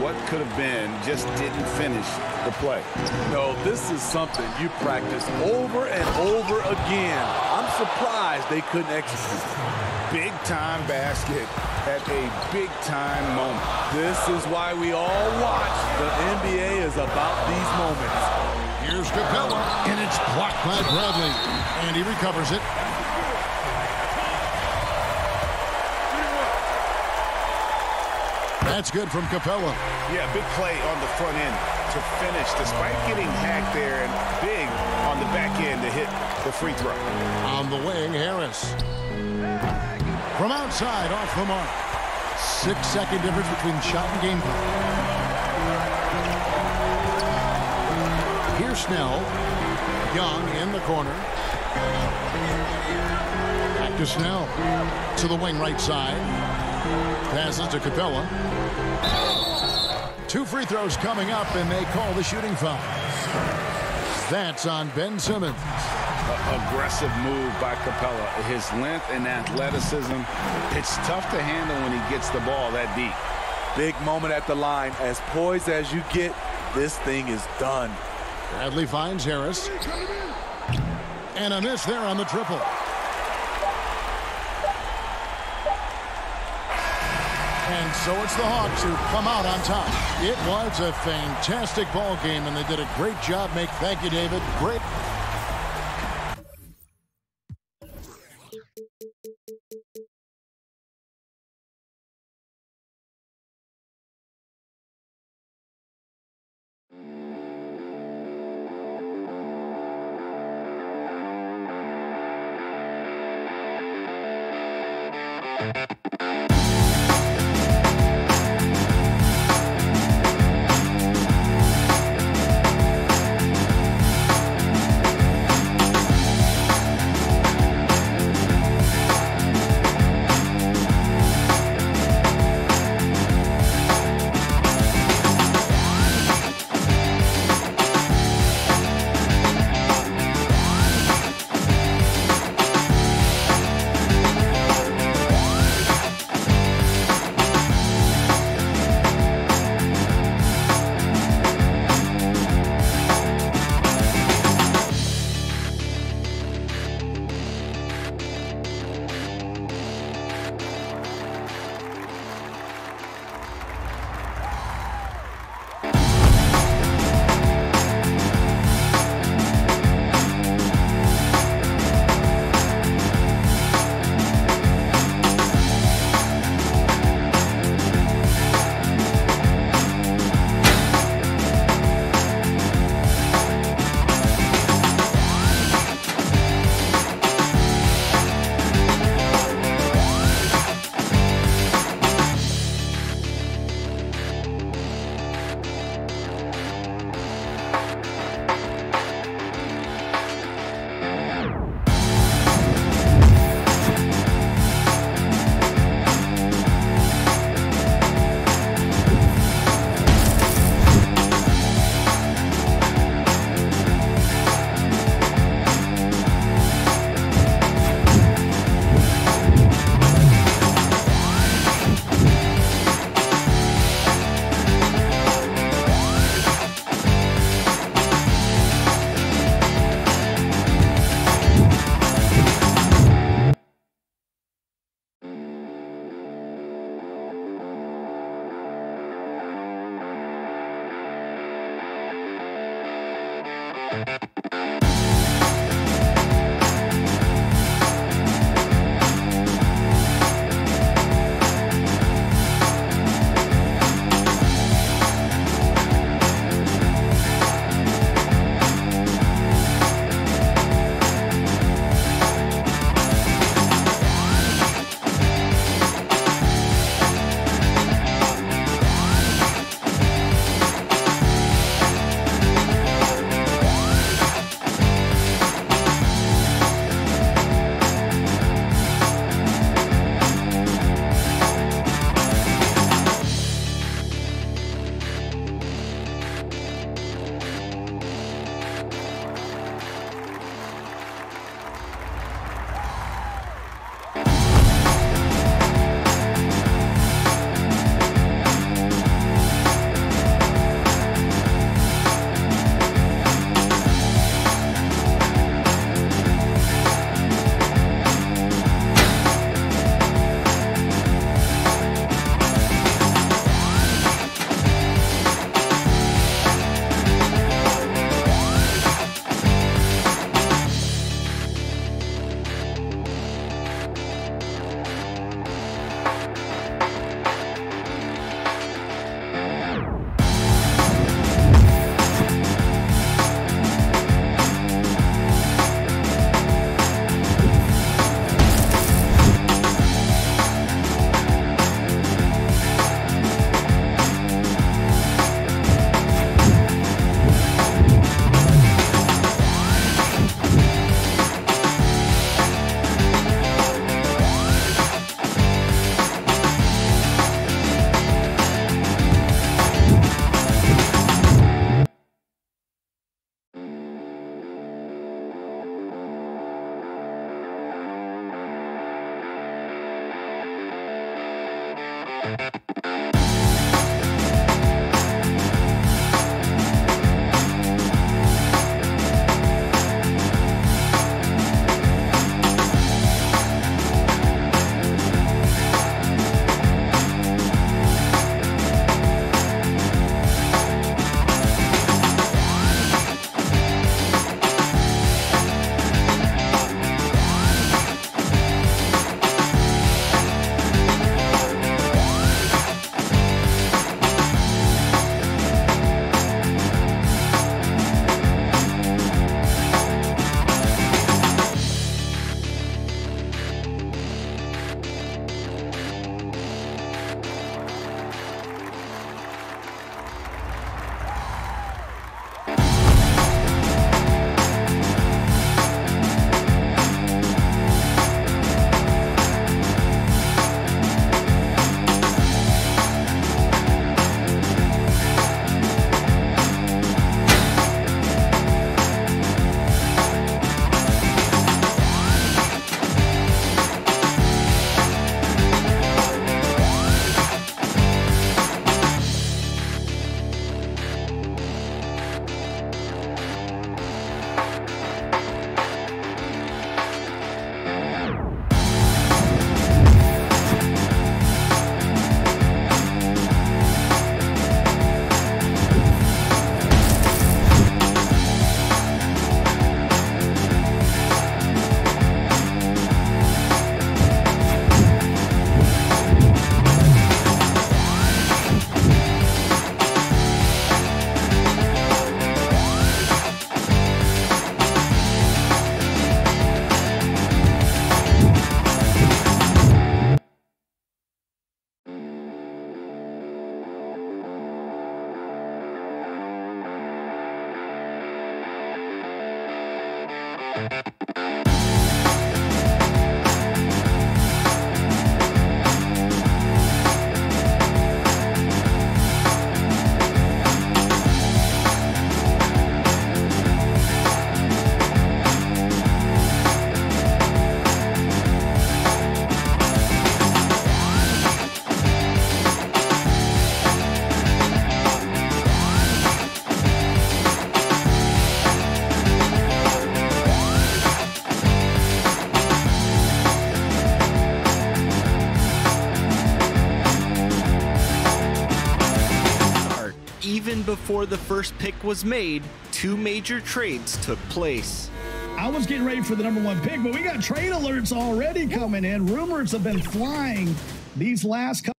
what could have been, just didn't finish the play. No, this is something you practice over and over again. I'm surprised they couldn't execute. Big-time basket at a big-time moment. This is why we all watch. The NBA is about these moments. Here's Capella, and it's blocked by Bradley. And he recovers it. That's good from Capella. Yeah, big play on the front end to finish, despite getting hacked there, and big on the back end to hit the free throw. On the wing, Harris. From outside, off the mark. 6-second difference between shot and game clock. Here's Snell. Young in the corner. Back to Snell. To the wing right side. Passes to Capella. 2 free throws coming up, and they call the shooting foul. That's on Ben Simmons. Aggressive move by Capella. His length and athleticism, it's tough to handle when he gets the ball that deep. Big moment at the line. As poised as you get, this thing is done. Bradley finds Harris. And a miss there on the triple. And so it's the Hawks who come out on top. It was a fantastic ball game, and they did a great job. Thank you, David. Great. before the first pick was made, 2 major trades took place. I was getting ready for the #1 pick, but we got trade alerts already coming in. Rumors have been flying these last couple.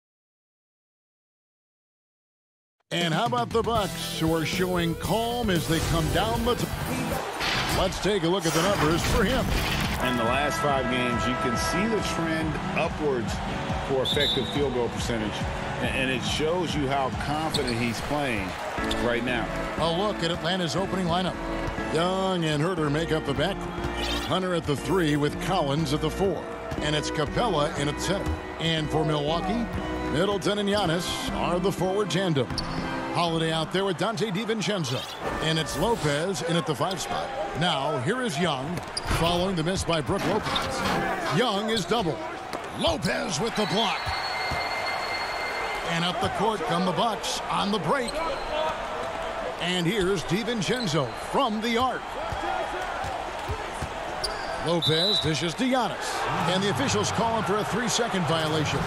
And how about the Bucks, who are showing calm as they come down the Let's take a look at the numbers for him. In the last 5 games, you can see the trend upwards for effective field goal percentage. And it shows you how confident he's playing right now. A look at Atlanta's opening lineup. Young and Herter make up the backcourt. Hunter at the 3 with Collins at the 4. And it's Capella in at center. And for Milwaukee, Middleton and Giannis are the forward tandem. Holiday out there with Dante DiVincenzo. And it's Lopez in at the 5 spot. Now, here is Young, following the miss by Brook Lopez. Young is double. Lopez with the block. And up the court come the Bucks on the break. And here's DiVincenzo from the arc. Lopez dishes to Giannis. And the officials call him for a 3-second violation.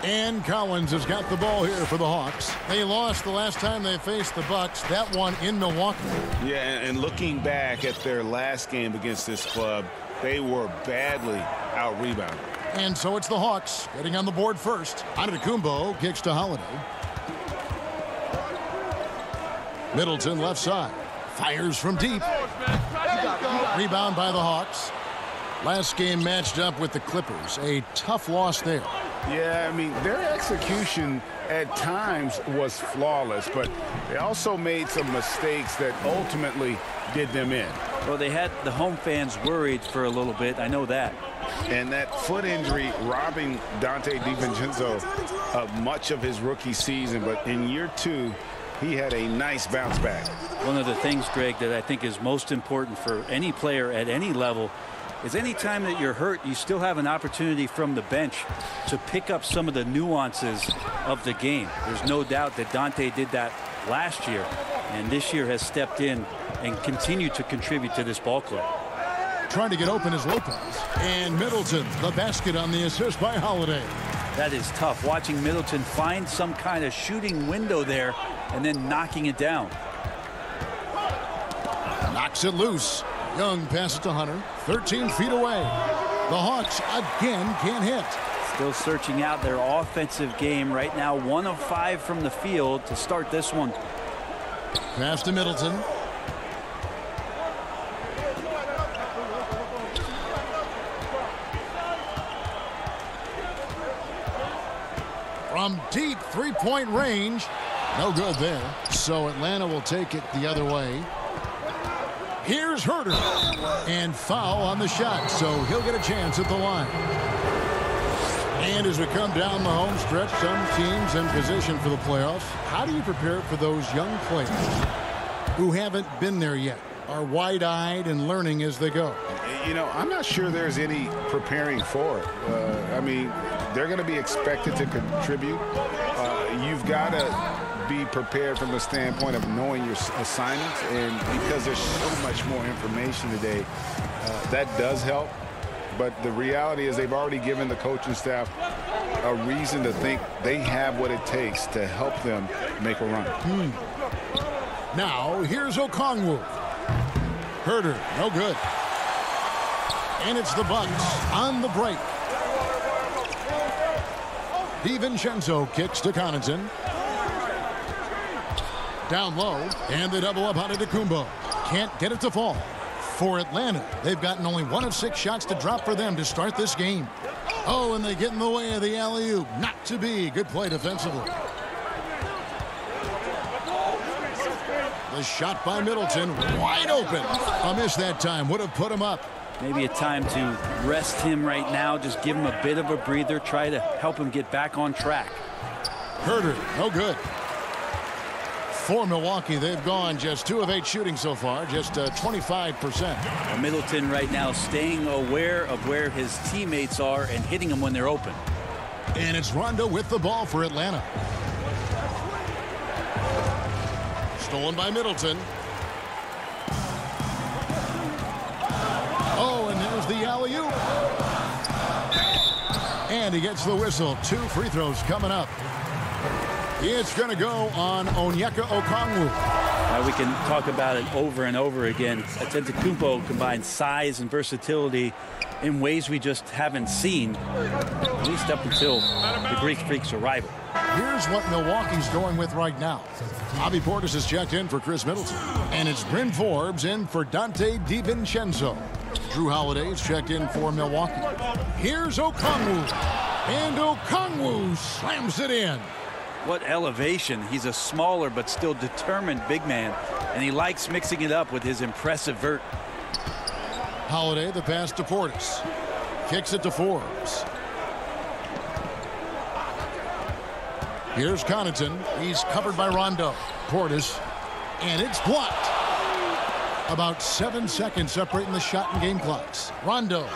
And Collins has got the ball here for the Hawks. They lost the last time they faced the Bucks, that one in Milwaukee. Yeah, and looking back at their last game against this club, they were badly out-rebounded. And so it's the Hawks getting on the board first. Antetokounmpo kicks to Holiday. Middleton left side. Fires from deep. Rebound by the Hawks. Last game matched up with the Clippers. A tough loss there. Yeah, I mean, their execution at times was flawless, but they also made some mistakes that ultimately did them in. Well, they had the home fans worried for a little bit. I know that. And that foot injury robbing Dante DiVincenzo of much of his rookie season, but in year 2, he had a nice bounce back. One of the things, Greg, that I think is most important for any player at any level is any time that you're hurt, you still have an opportunity from the bench to pick up some of the nuances of the game. There's no doubt that Dante did that last year, and this year has stepped in and continued to contribute to this ball club. Trying to get open is Lopez. And Middleton, the basket on the assist by Holiday. That is tough. Watching Middleton find some kind of shooting window there and then knocking it down. Knocks it loose. Young passes to Hunter, 13 feet away. The Hawks again can't hit. Still searching out their offensive game right now. 1 of 5 from the field to start this one. Pass to Middleton. From deep 3-point range. No good there. So Atlanta will take it the other way. Here's Herter. And foul on the shot, so he'll get a chance at the line. And as we come down the home stretch, some teams in position for the playoffs. How do you prepare for those young players who haven't been there yet, are wide-eyed and learning as they go? You know, I'm not sure there's any preparing for it. I mean, they're going to be expected to contribute. You've got to be prepared from the standpoint of knowing your assignments, and because there's so much more information today, that does help. But the reality is they've already given the coaching staff a reason to think they have what it takes to help them make a run. Now here's Okongwu. Herter, no good. And it's the Bucks on the break. DiVincenzo kicks to Connaughton. Down low, and they double up Antetokounmpo. Can't get it to fall. For Atlanta, they've gotten only 1 of 6 shots to drop for them to start this game. Oh, and they get in the way of the alley-oop. Not to be. Good play defensively. The shot by Middleton, wide open. A miss that time, would have put him up. Maybe a time to rest him right now, just give him a bit of a breather, try to help him get back on track. Herter, no good. For Milwaukee, they've gone just 2 of 8 shooting so far, just 25%. Middleton right now staying aware of where his teammates are and hitting them when they're open. And it's Rondo with the ball for Atlanta. Stolen by Middleton. Oh, and there's the alley-oop. And he gets the whistle. 2 free throws coming up. It's going to go on Onyeka Okongwu. We can talk about it over and over again. Antetokounmpo combines size and versatility in ways we just haven't seen, at least up until the Greek Freak's arrival. Here's what Milwaukee's going with right now. Bobby Portis has checked in for Chris Middleton. And it's Bryn Forbes in for Dante DiVincenzo. Drew Holiday's checked in for Milwaukee. Here's Okongwu. And Okongwu slams it in. What elevation. He's a smaller but still determined big man, and he likes mixing it up with his impressive vert. Holiday, the pass to Portis. Kicks it to Forbes. Here's Connaughton. He's covered by Rondo. Portis. And it's blocked. About 7 seconds separating the shot and game clocks. Rondo.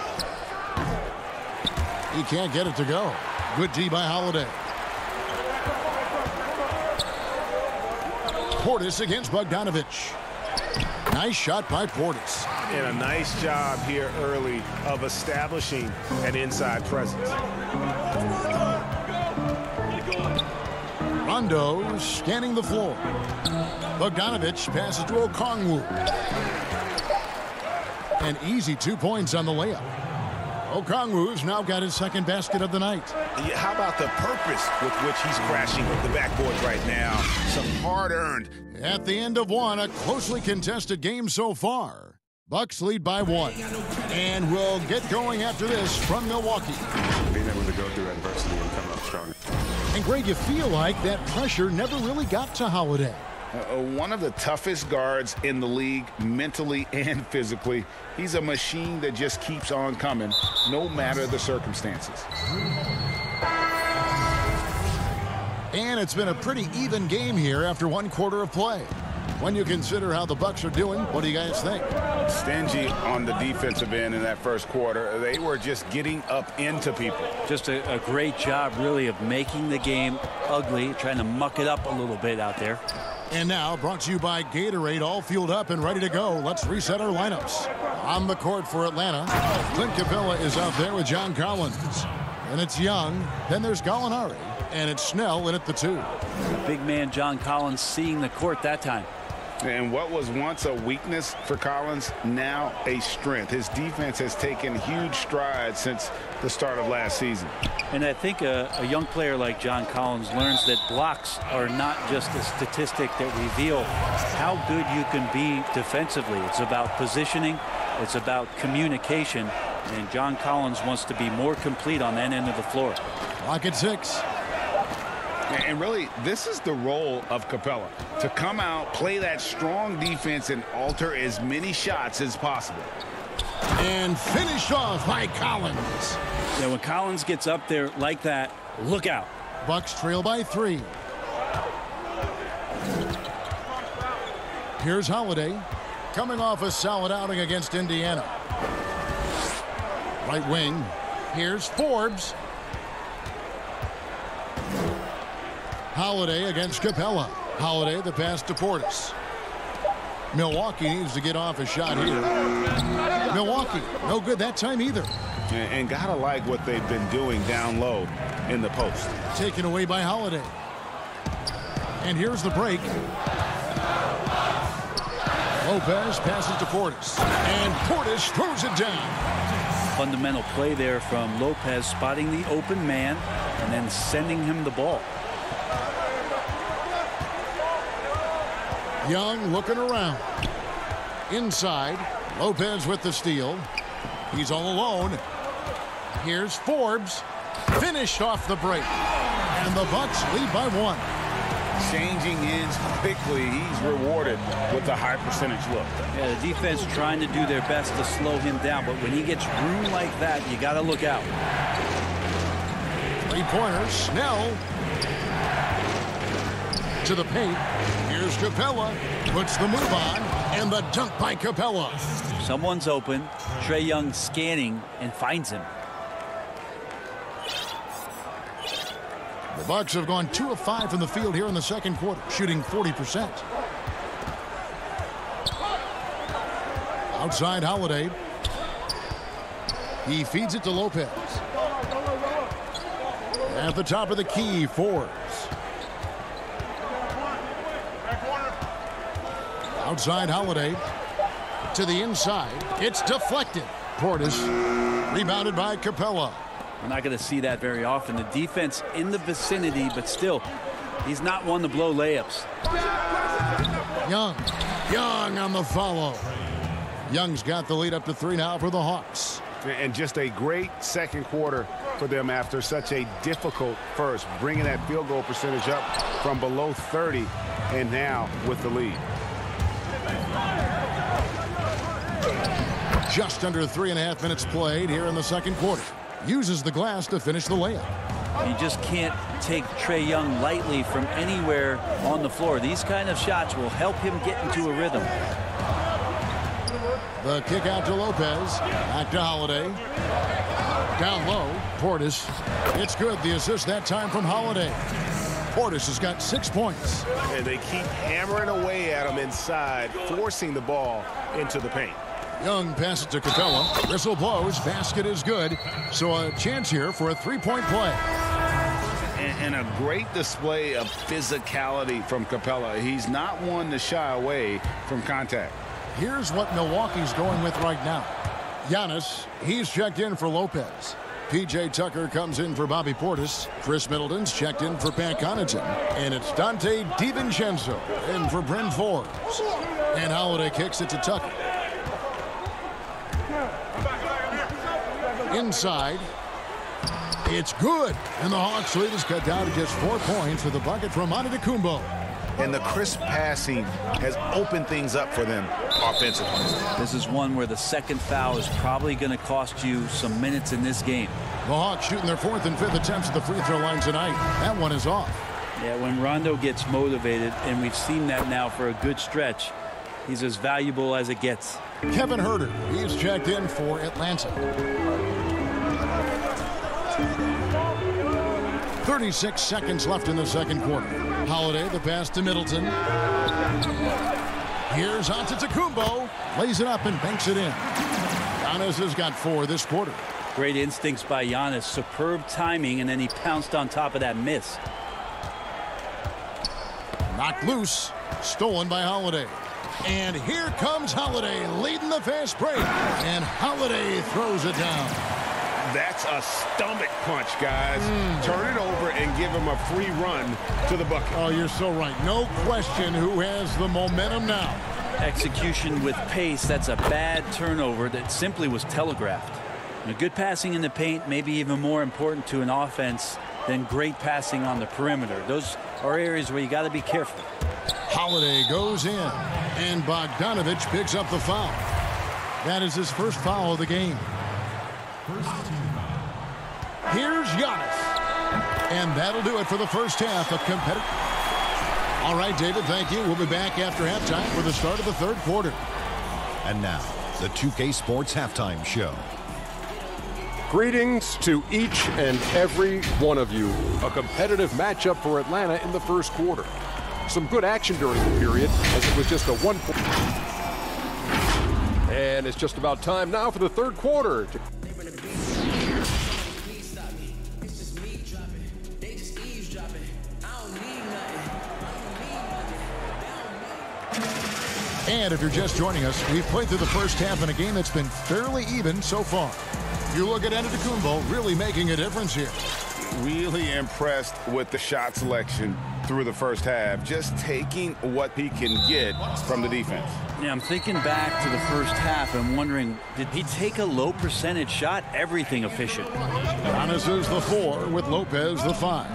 He can't get it to go. Good D by Holiday. Portis against Bogdanovich. Nice shot by Portis. And a nice job here early of establishing an inside presence. Rondo scanning the floor. Bogdanovich passes to Okongwu. An easy 2 points on the layup. Okongwu's now got his second basket of the night. How about the purpose with which he's crashing the backboards right now? Some hard-earned. At the end of one, a closely contested game so far. Bucks lead by 1. And we'll get going after this from Milwaukee. Being able to go through adversity and come out stronger. And Greg, you feel like that pressure never really got to Holiday. One of the toughest guards in the league, mentally and physically. He's a machine that just keeps on coming, no matter the circumstances. And it's been a pretty even game here after 1 quarter of play. When you consider how the Bucks are doing, what do you guys think? Stingy on the defensive end in that first quarter. They were just getting up into people. Just a great job, really, of making the game ugly, trying to muck it up a little bit out there. And now, brought to you by Gatorade, all fueled up and ready to go. Let's reset our lineups. On the court for Atlanta, Clint Capella is out there with John Collins. And it's Young. Then there's Gallinari. And it's Snell in at the 2. Big man John Collins seeing the court that time. And what was once a weakness for Collins, now a strength. His defense has taken huge strides since the start of last season. And I think a young player like John Collins learns that blocks are not just a statistic that reveal how good you can be defensively. It's about positioning. It's about communication. And John Collins wants to be more complete on that end of the floor. Clock at 6. And really, this is the role of Capella, to come out, play that strong defense, and alter as many shots as possible. And finished off by Collins. Yeah, when Collins gets up there like that, look out. Bucks trail by 3. Here's Holiday, coming off a solid outing against Indiana. Right wing, here's Forbes. Holiday against Capella. Holiday, the pass to Portis. Milwaukee needs to get off a shot here. Milwaukee, no good that time either. And gotta like what they've been doing down low in the post. Taken away by Holiday. And here's the break. Lopez passes to Portis. And Portis throws it down. Fundamental play there from Lopez, spotting the open man and then sending him the ball. Young looking around. Inside, Lopez with the steal. He's all alone. Here's Forbes. Finished off the break. And the Bucks lead by 1. Changing ends quickly. He's rewarded with a high percentage look. Yeah, the defense trying to do their best to slow him down, but when he gets room like that, you got to look out. 3-pointer, Snell. To the paint. Here's Capella. Puts the move on. And the dunk by Capella. Someone's open. Trae Young scanning and finds him. The Bucks have gone 2 of 5 from the field here in the second quarter, shooting 40%. Outside Holiday. He feeds it to Lopez. At the top of the key, Forbes. Outside Holiday. To the inside. It's deflected. Portis. Rebounded by Capella. We're not going to see that very often. The defense in the vicinity, but still, he's not one to blow layups. Young on the follow. Young's got the lead up to 3 now for the Hawks. And just a great second quarter for them after such a difficult first, bringing that field goal percentage up from below 30 and now with the lead. Just under 3.5 minutes played here in the second quarter. Uses the glass to finish the layup. You just can't take Trae Young lightly from anywhere on the floor. These kind of shots will help him get into a rhythm. The kick out to Lopez. Back to Holiday. Down low. Portis. It's good. The assist that time from Holiday. Portis has got 6 points. And they keep hammering away at him inside, forcing the ball into the paint. Young passes to Capella. Whistle blows. Basket is good. So a chance here for a 3-point play. And a great display of physicality from Capella. He's not one to shy away from contact. Here's what Milwaukee's going with right now. Giannis, he's checked in for Lopez. P.J. Tucker comes in for Bobby Portis. Chris Middleton's checked in for Pat Connaughton. And it's Dante DiVincenzo in for Bryn Forbes. And Holiday kicks it to Tucker. Inside. It's good. And the Hawks lead is cut down to just 4 points with the bucket from Antetokounmpo. And the crisp passing has opened things up for them offensively. This is one where the second foul is probably going to cost you some minutes in this game. The Hawks shooting their 4th and 5th attempts at the free throw line tonight. That one is off. Yeah, when Rondo gets motivated, and we've seen that now for a good stretch, he's as valuable as it gets. Kevin Huerter, he's checked in for Atlanta. 36 seconds left in the second quarter. Holiday, the pass to Middleton. Here's Antetokounmpo. Lays it up and banks it in. Giannis has got 4 this quarter. Great instincts by Giannis. Superb timing, and then he pounced on top of that miss. Knocked loose. Stolen by Holiday. And here comes Holiday leading the fast break. And Holiday throws it down. That's a stomach punch, guys. Turn it over and give him a free run to the bucket. Oh, you're so right. No question who has the momentum now. Execution with pace. That's a bad turnover that simply was telegraphed. Now, good passing in the paint may be even more important to an offense than great passing on the perimeter. Those are areas where you got to be careful. Holiday goes in, and Bogdanovich picks up the foul. That is his first foul of the game. Here's Giannis. And that'll do it for the first half of competitive. All right, David, thank you. We'll be back after halftime for the start of the third quarter. And now, the 2K Sports Halftime Show. Greetings to each and every one of you. A competitive matchup for Atlanta in the first quarter. Some good action during the period, as it was just a 1 point. And it's just about time now for the third quarter. And if you're just joining us, we've played through the first half in a game that's been fairly even so far. You look at Antetokounmpo really making a difference here. Really impressed with the shot selection through the first half, just taking what he can get from the defense. Yeah, I'm thinking back to the first half and wondering, did he take a low percentage shot? Everything efficient. Giannis is the 4 with Lopez the 5.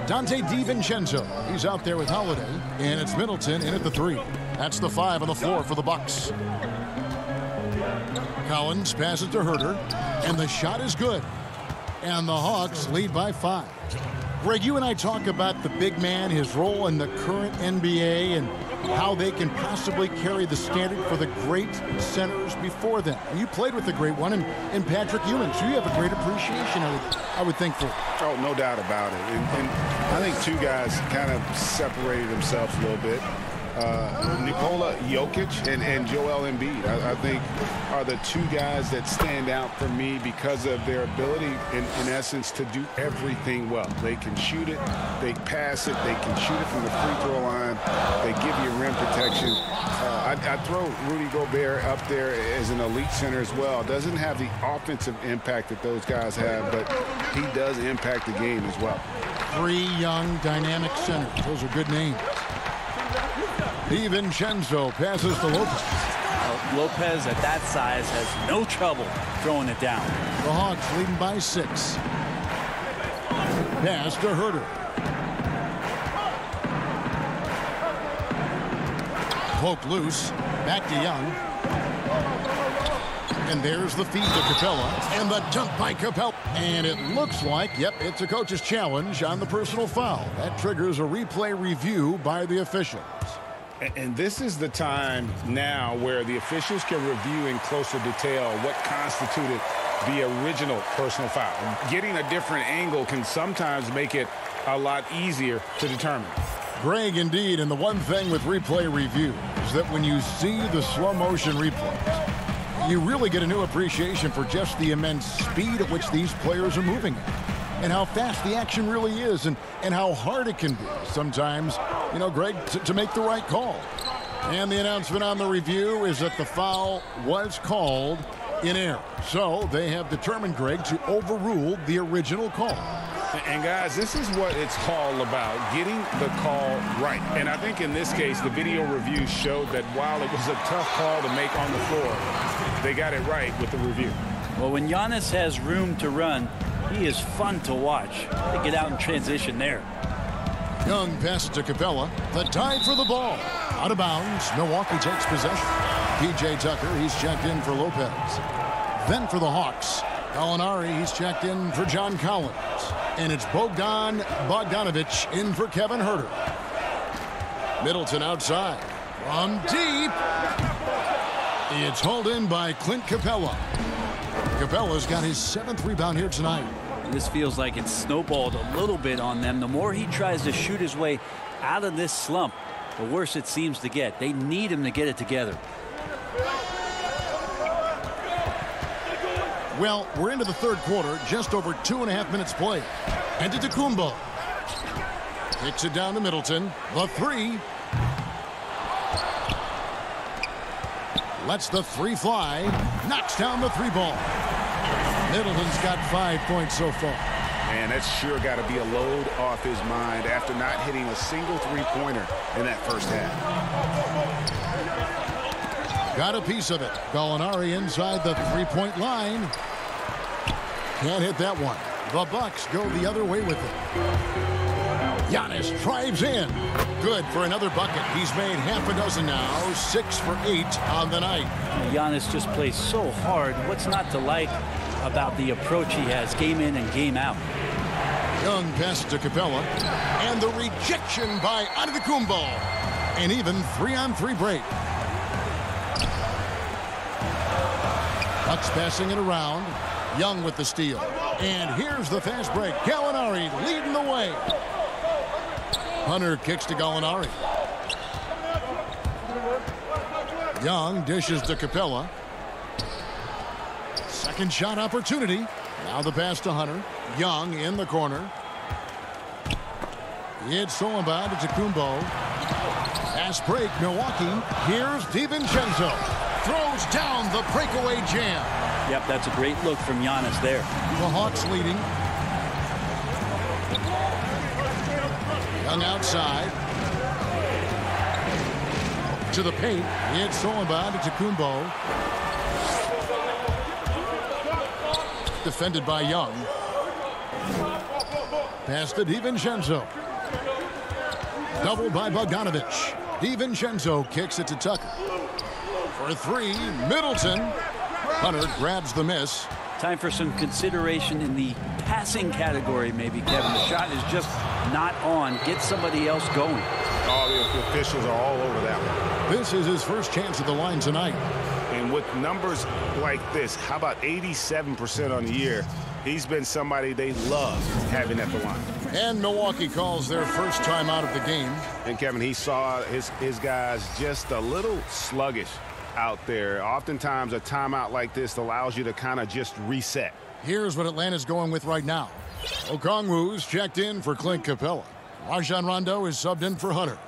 Dante DiVincenzo, he's out there with Holiday, and it's Middleton in at the 3. That's the 5 on the floor for the Bucks. Collins passes to Huerter, and the shot is good. And the Hawks lead by 5. Greg, you and I talk about the big man, his role in the current NBA, and how they can possibly carry the standard for the great centers before them. And you played with the great one in Patrick Ewing, so you have a great appreciation, I would think, for it. Oh, no doubt about it. And I think two guys kind of separated themselves a little bit. Nikola Jokic and Joel Embiid, I think, are the two guys that stand out for me because of their ability, in essence, to do everything well. They can shoot it, they pass it, they can shoot it from the free throw line, they give you rim protection. I'd throw Rudy Gobert up there as an elite center as well. Doesn't have the offensive impact that those guys have, but he does impact the game as well. 3 young, dynamic centers. Those are good names. DiVincenzo passes to Lopez. Lopez at that size has no trouble throwing it down. The Hawks leading by 6. Pass to Herter. Poke loose. Back to Young. And there's the feed to Capella. And the dunk by Capella. And it looks like, yep, it's a coach's challenge on the personal foul. That triggers a replay review by the officials. And this is the time now where the officials can review in closer detail what constituted the original personal foul. Getting a different angle can sometimes make it a lot easier to determine. Greg, indeed, and the one thing with replay review is that when you see the slow motion replays, you really get a new appreciation for just the immense speed at which these players are moving at, and how fast the action really is, and how hard it can be sometimes, you know, Greg, to make the right call. And the announcement on the review is that the foul was called in error. So they have determined, Greg, to overrule the original call. And guys, this is what it's all about, getting the call right. And I think in this case, the video review showed that while it was a tough call to make on the floor, they got it right with the review. Well, when Giannis has room to run, he is fun to watch. They get out in transition there. Young passes to Capella. The tie for the ball. Out of bounds. Milwaukee takes possession. P.J. Tucker, he's checked in for Lopez. Then for the Hawks, Gallinari, he's checked in for John Collins. And it's Bogdan Bogdanovic in for Kevin Herter. Middleton outside. From deep. It's hauled in by Clint Capella. Capella's got his 7th rebound here tonight. This feels like it's snowballed a little bit on them. The more he tries to shoot his way out of this slump, the worse it seems to get. They need him to get it together. Well, we're into the 3rd quarter, just over 2.5 minutes played. And to Antetokounmpo. Kicks it down to Middleton. The 3. Lets the 3 fly. Knocks down the 3 ball. Middleton's got 5 points so far. Man, that's sure got to be a load off his mind after not hitting a single 3-pointer in that first half. Got a piece of it. Gallinari inside the 3-point line. Can't hit that one. The Bucks go the other way with it. Giannis drives in. Good for another bucket. He's made half a dozen now. 6 for 8 on the night. Giannis just plays so hard. What's not to like about the approach he has game in and game out? Young pass to Capella. And the rejection by Antetokounmpo. An even 3-on-3 break. Bucks passing it around. Young with the steal. And here's the fast break. Gallinari leading the way. Hunter kicks to Gallinari. Young dishes to Capella. Second shot opportunity. Now the pass to Hunter. Young in the corner. It's Solomon to Antetokounmpo. Fast break, Milwaukee. Here's DiVincenzo. Throws down the breakaway jam. Yep, that's a great look from Giannis there. The Hawks leading. Young outside. To the paint. It's Solomon to Antetokounmpo. Defended by Young. Pass to DiVincenzo. Doubled by Bogdanovic. DiVincenzo kicks it to Tucker. For 3, Middleton. Hunter grabs the miss. Time for some consideration in the passing category, maybe, Kevin. The shot is just not on. Get somebody else going. Oh, the officials are all over that one. This is his first chance at the line tonight. And with numbers like this, how about 87% on the year? He's been somebody they love having at the line. And Milwaukee calls their first timeout of the game. And Kevin, he saw his guys just a little sluggish out there. Oftentimes a timeout like this allows you to kind of just reset. Here's what Atlanta's going with right now. Okongwu's checked in for Clint Capella. Rajon Rondo is subbed in for Hunter.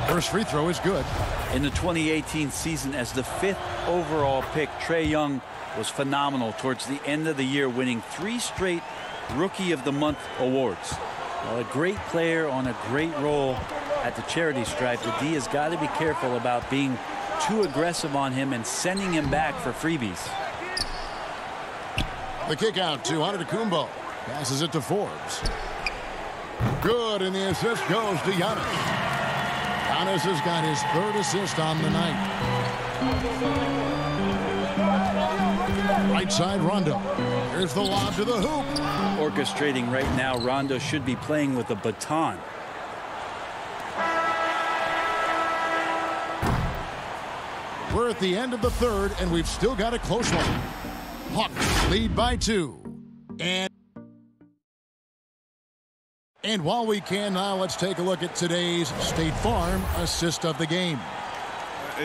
First free throw is good. In the 2018 season, as the 5th overall pick, Trae Young was phenomenal towards the end of the year, winning 3 straight Rookie of the Month awards. Well, a great player on a great role at the charity stripe. The D has got to be careful about being too aggressive on him and sending him back for freebies. The kick out to Antetokounmpo. Passes it to Forbes. Good, and the assist goes to Giannis. Giannis has got his 3rd assist on the night. Right side, Rondo. Here's the lob to the hoop. Orchestrating right now, Rondo should be playing with a baton. We're at the end of the 3rd, and we've still got a close one. Hawks lead by 2. And while we can now, let's take a look at today's State Farm assist of the game.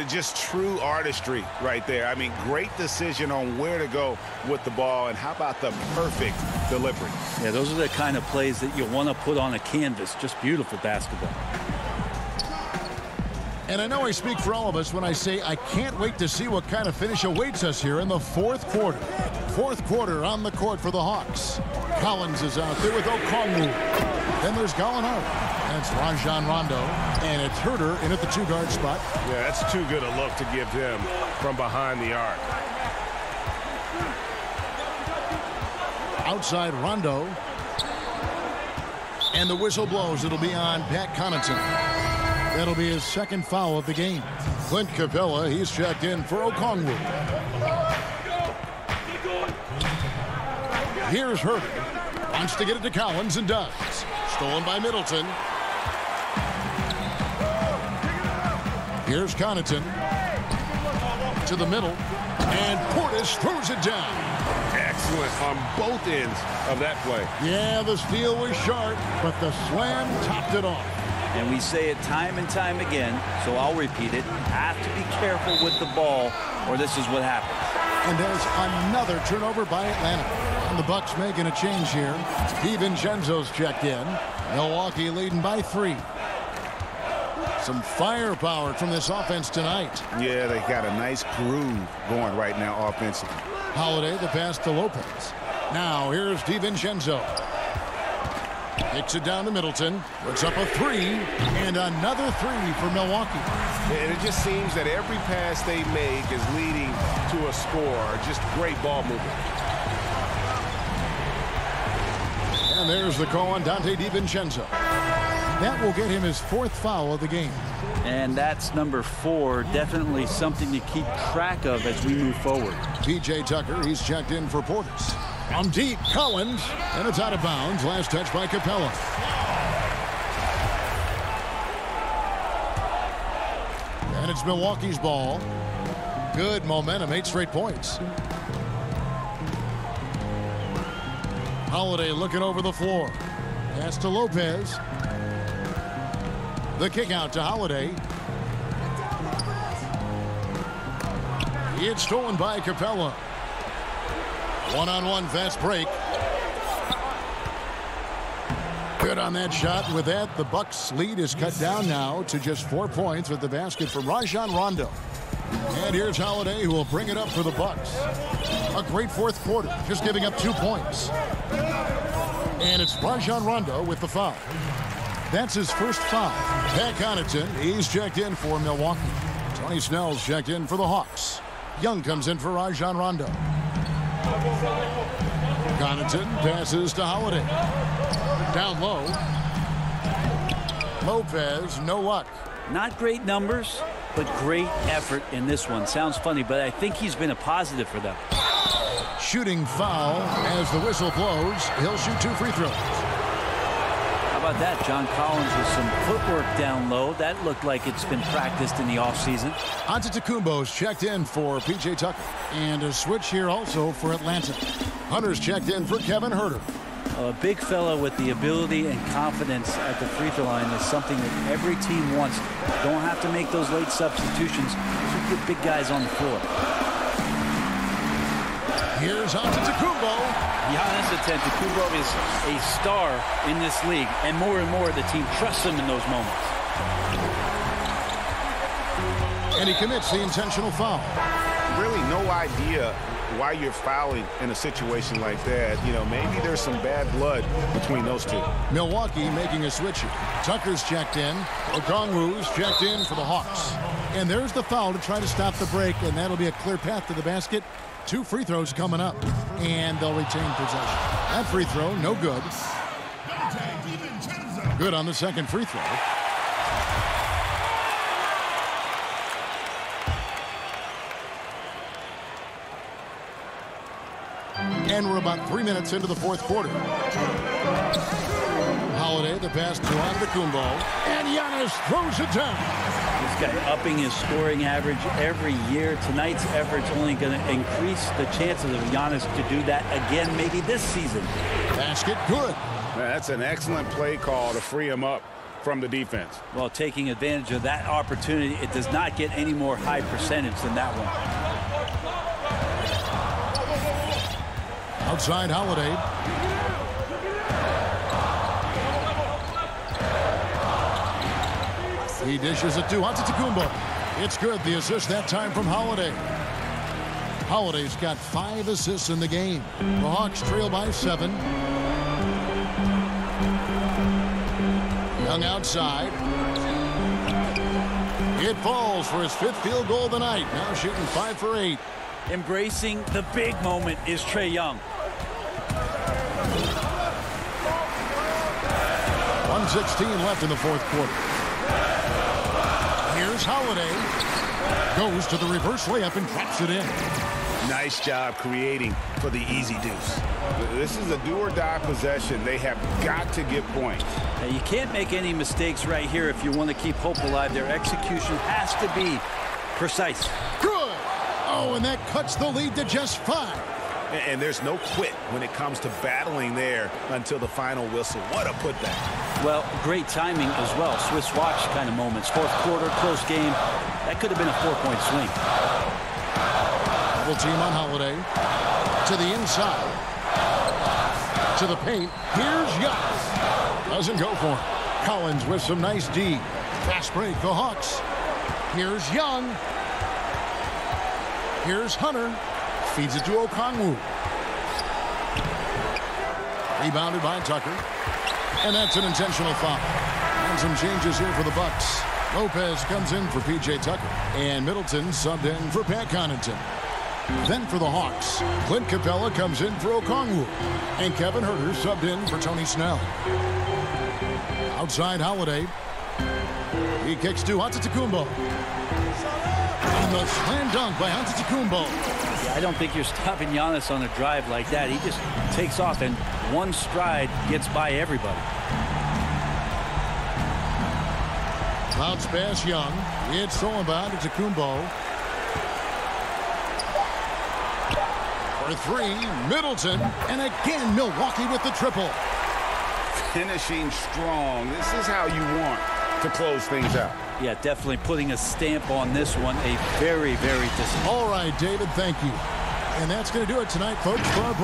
Just true artistry right there. I mean, great decision on where to go with the ball, and how about the perfect delivery? Yeah, those are the kind of plays that you want to put on a canvas. Just beautiful basketball. And I know I speak for all of us when I say I can't wait to see what kind of finish awaits us here in the 4th quarter. 4th quarter on the court for the Hawks. Collins is out there with Okongwu. Then there's Gallinari. That's Rajon Rondo. And it's Herter in at the 2-guard spot. Yeah, that's too good a look to give him from behind the arc. Outside Rondo. And the whistle blows. It'll be on Pat Connaughton. That'll be his 2nd foul of the game. Clint Capella, he's checked in for Okongwu. Here's Herter. Wants to get it to Collins and does. Stolen by Middleton. Here's Connaughton. To the middle. And Portis throws it down. Excellent on both ends of that play. Yeah, the steal was sharp, but the slam topped it off. And we say it time and time again, so I'll repeat it. You have to be careful with the ball, or this is what happens. And there's another turnover by Atlanta. And the Bucks making a change here. DiVincenzo's checked in. Milwaukee leading by 3. Some firepower from this offense tonight. Yeah, they got a nice groove going right now offensively. Holiday, the pass to Lopez. Now here's DiVincenzo. Kicks it down to Middleton. Puts up a 3. And another 3 for Milwaukee. And it just seems that every pass they make is leading to a score. Just great ball movement. And there's the call on Dante DiVincenzo. That will get him his 4th foul of the game. And that's number 4. Definitely something to keep track of as we move forward. P.J. Tucker, he's checked in for Portis. From deep, Collins. And it's out of bounds. Last touch by Capella. And it's Milwaukee's ball. Good momentum, 8 straight points. Holiday looking over the floor. Pass to Lopez. The kick out to Holiday. It's stolen by Capella. One-on-one fast break. Good on that shot. With that, the Bucks lead is cut down now to just 4 points with the basket from Rajon Rondo. And here's Holiday, who will bring it up for the Bucks. A great 4th quarter, just giving up 2 points. And it's Rajon Rondo with the foul. That's his 1st foul. Pat Connaughton, he's checked in for Milwaukee. Tony Snell's checked in for the Hawks. Young comes in for Rajon Rondo. Connaughton passes to Holiday. Down low. Lopez, no luck. Not great numbers, but great effort in this one. Sounds funny, but I think he's been a positive for them. Shooting foul as the whistle blows. He'll shoot 2 free throws. How about that? John Collins with some footwork down low. That looked like it's been practiced in the offseason. Antetokounmpo's checked in for P.J. Tucker. And a switch here also for Atlanta. Hunter's checked in for Kevin Huerter. A big fella with the ability and confidence at the free throw line is something that every team wants. Don't have to make those late substitutions. Keep your big guys on the floor. Here's Antetokounmpo. Giannis Antetokounmpo is a star in this league, and more the team trusts him in those moments. And he commits the intentional foul. Really no idea why you're fouling in a situation like that. You know, maybe there's some bad blood between those two. Milwaukee making a switch here. Tucker's checked in. Okongwu's checked in for the Hawks. And there's the foul to try to stop the break, and that'll be a clear path to the basket. 2 free throws coming up, and they'll retain possession. That free throw, no good. Good on the second free throw. And we're about 3 minutes into the fourth quarter. Holiday, the pass to Antetokounmpo, and Giannis throws it down. This guy upping his scoring average every year. Tonight's effort's only going to increase the chances of Giannis to do that again, maybe this season. Basket good. That's an excellent play call to free him up from the defense. Well, taking advantage of that opportunity, it does not get any more high percentage than that one. Outside Holiday. He dishes it to Antetokounmpo. It's good. The assist that time from Holiday. Holiday's got 5 assists in the game. The Hawks trail by 7. Young outside. It falls for his 5th field goal of the night. Now shooting 5 for 8. Embracing the big moment is Trae Young. 1:16 left in the fourth quarter. Here's Holiday. Goes to the reverse layup and drops it in. Nice job creating for the easy deuce. This is a do-or-die possession. They have got to get points. Now, you can't make any mistakes right here if you want to keep hope alive. Their execution has to be precise. Good. Oh, and that cuts the lead to just 5. And there's no quit when it comes to battling there until the final whistle. What a putback. Well, great timing as well. Swiss watch kind of moments. Fourth quarter, close game. That could have been a 4-point swing. Double team on Holiday. To the inside. To the paint. Here's Giannis. Doesn't go for him. Collins with some nice D. Fast break, the Hawks. Here's Young. Here's Hunter. Feeds it to Okongwu. Rebounded by Tucker. And that's an intentional foul. And some changes here for the Bucks. Lopez comes in for P.J. Tucker. And Middleton subbed in for Pat Connaughton. Then for the Hawks, Clint Capella comes in for Okongwu. And Kevin Huerter subbed in for Tony Snell. Outside Holiday. He kicks to Antetokounmpo. And the slam dunk by Antetokounmpo. I don't think you're stopping Giannis on a drive like that. He just takes off and one stride gets by everybody. Bounce pass Young. It's thrown by Antetokounmpo. For 3, Middleton. And again, Milwaukee with the triple. Finishing strong. This is how you want to close things out. Yeah, definitely putting a stamp on this one. A very, very disappointing. All right, David, thank you. And that's going to do it tonight, folks, for our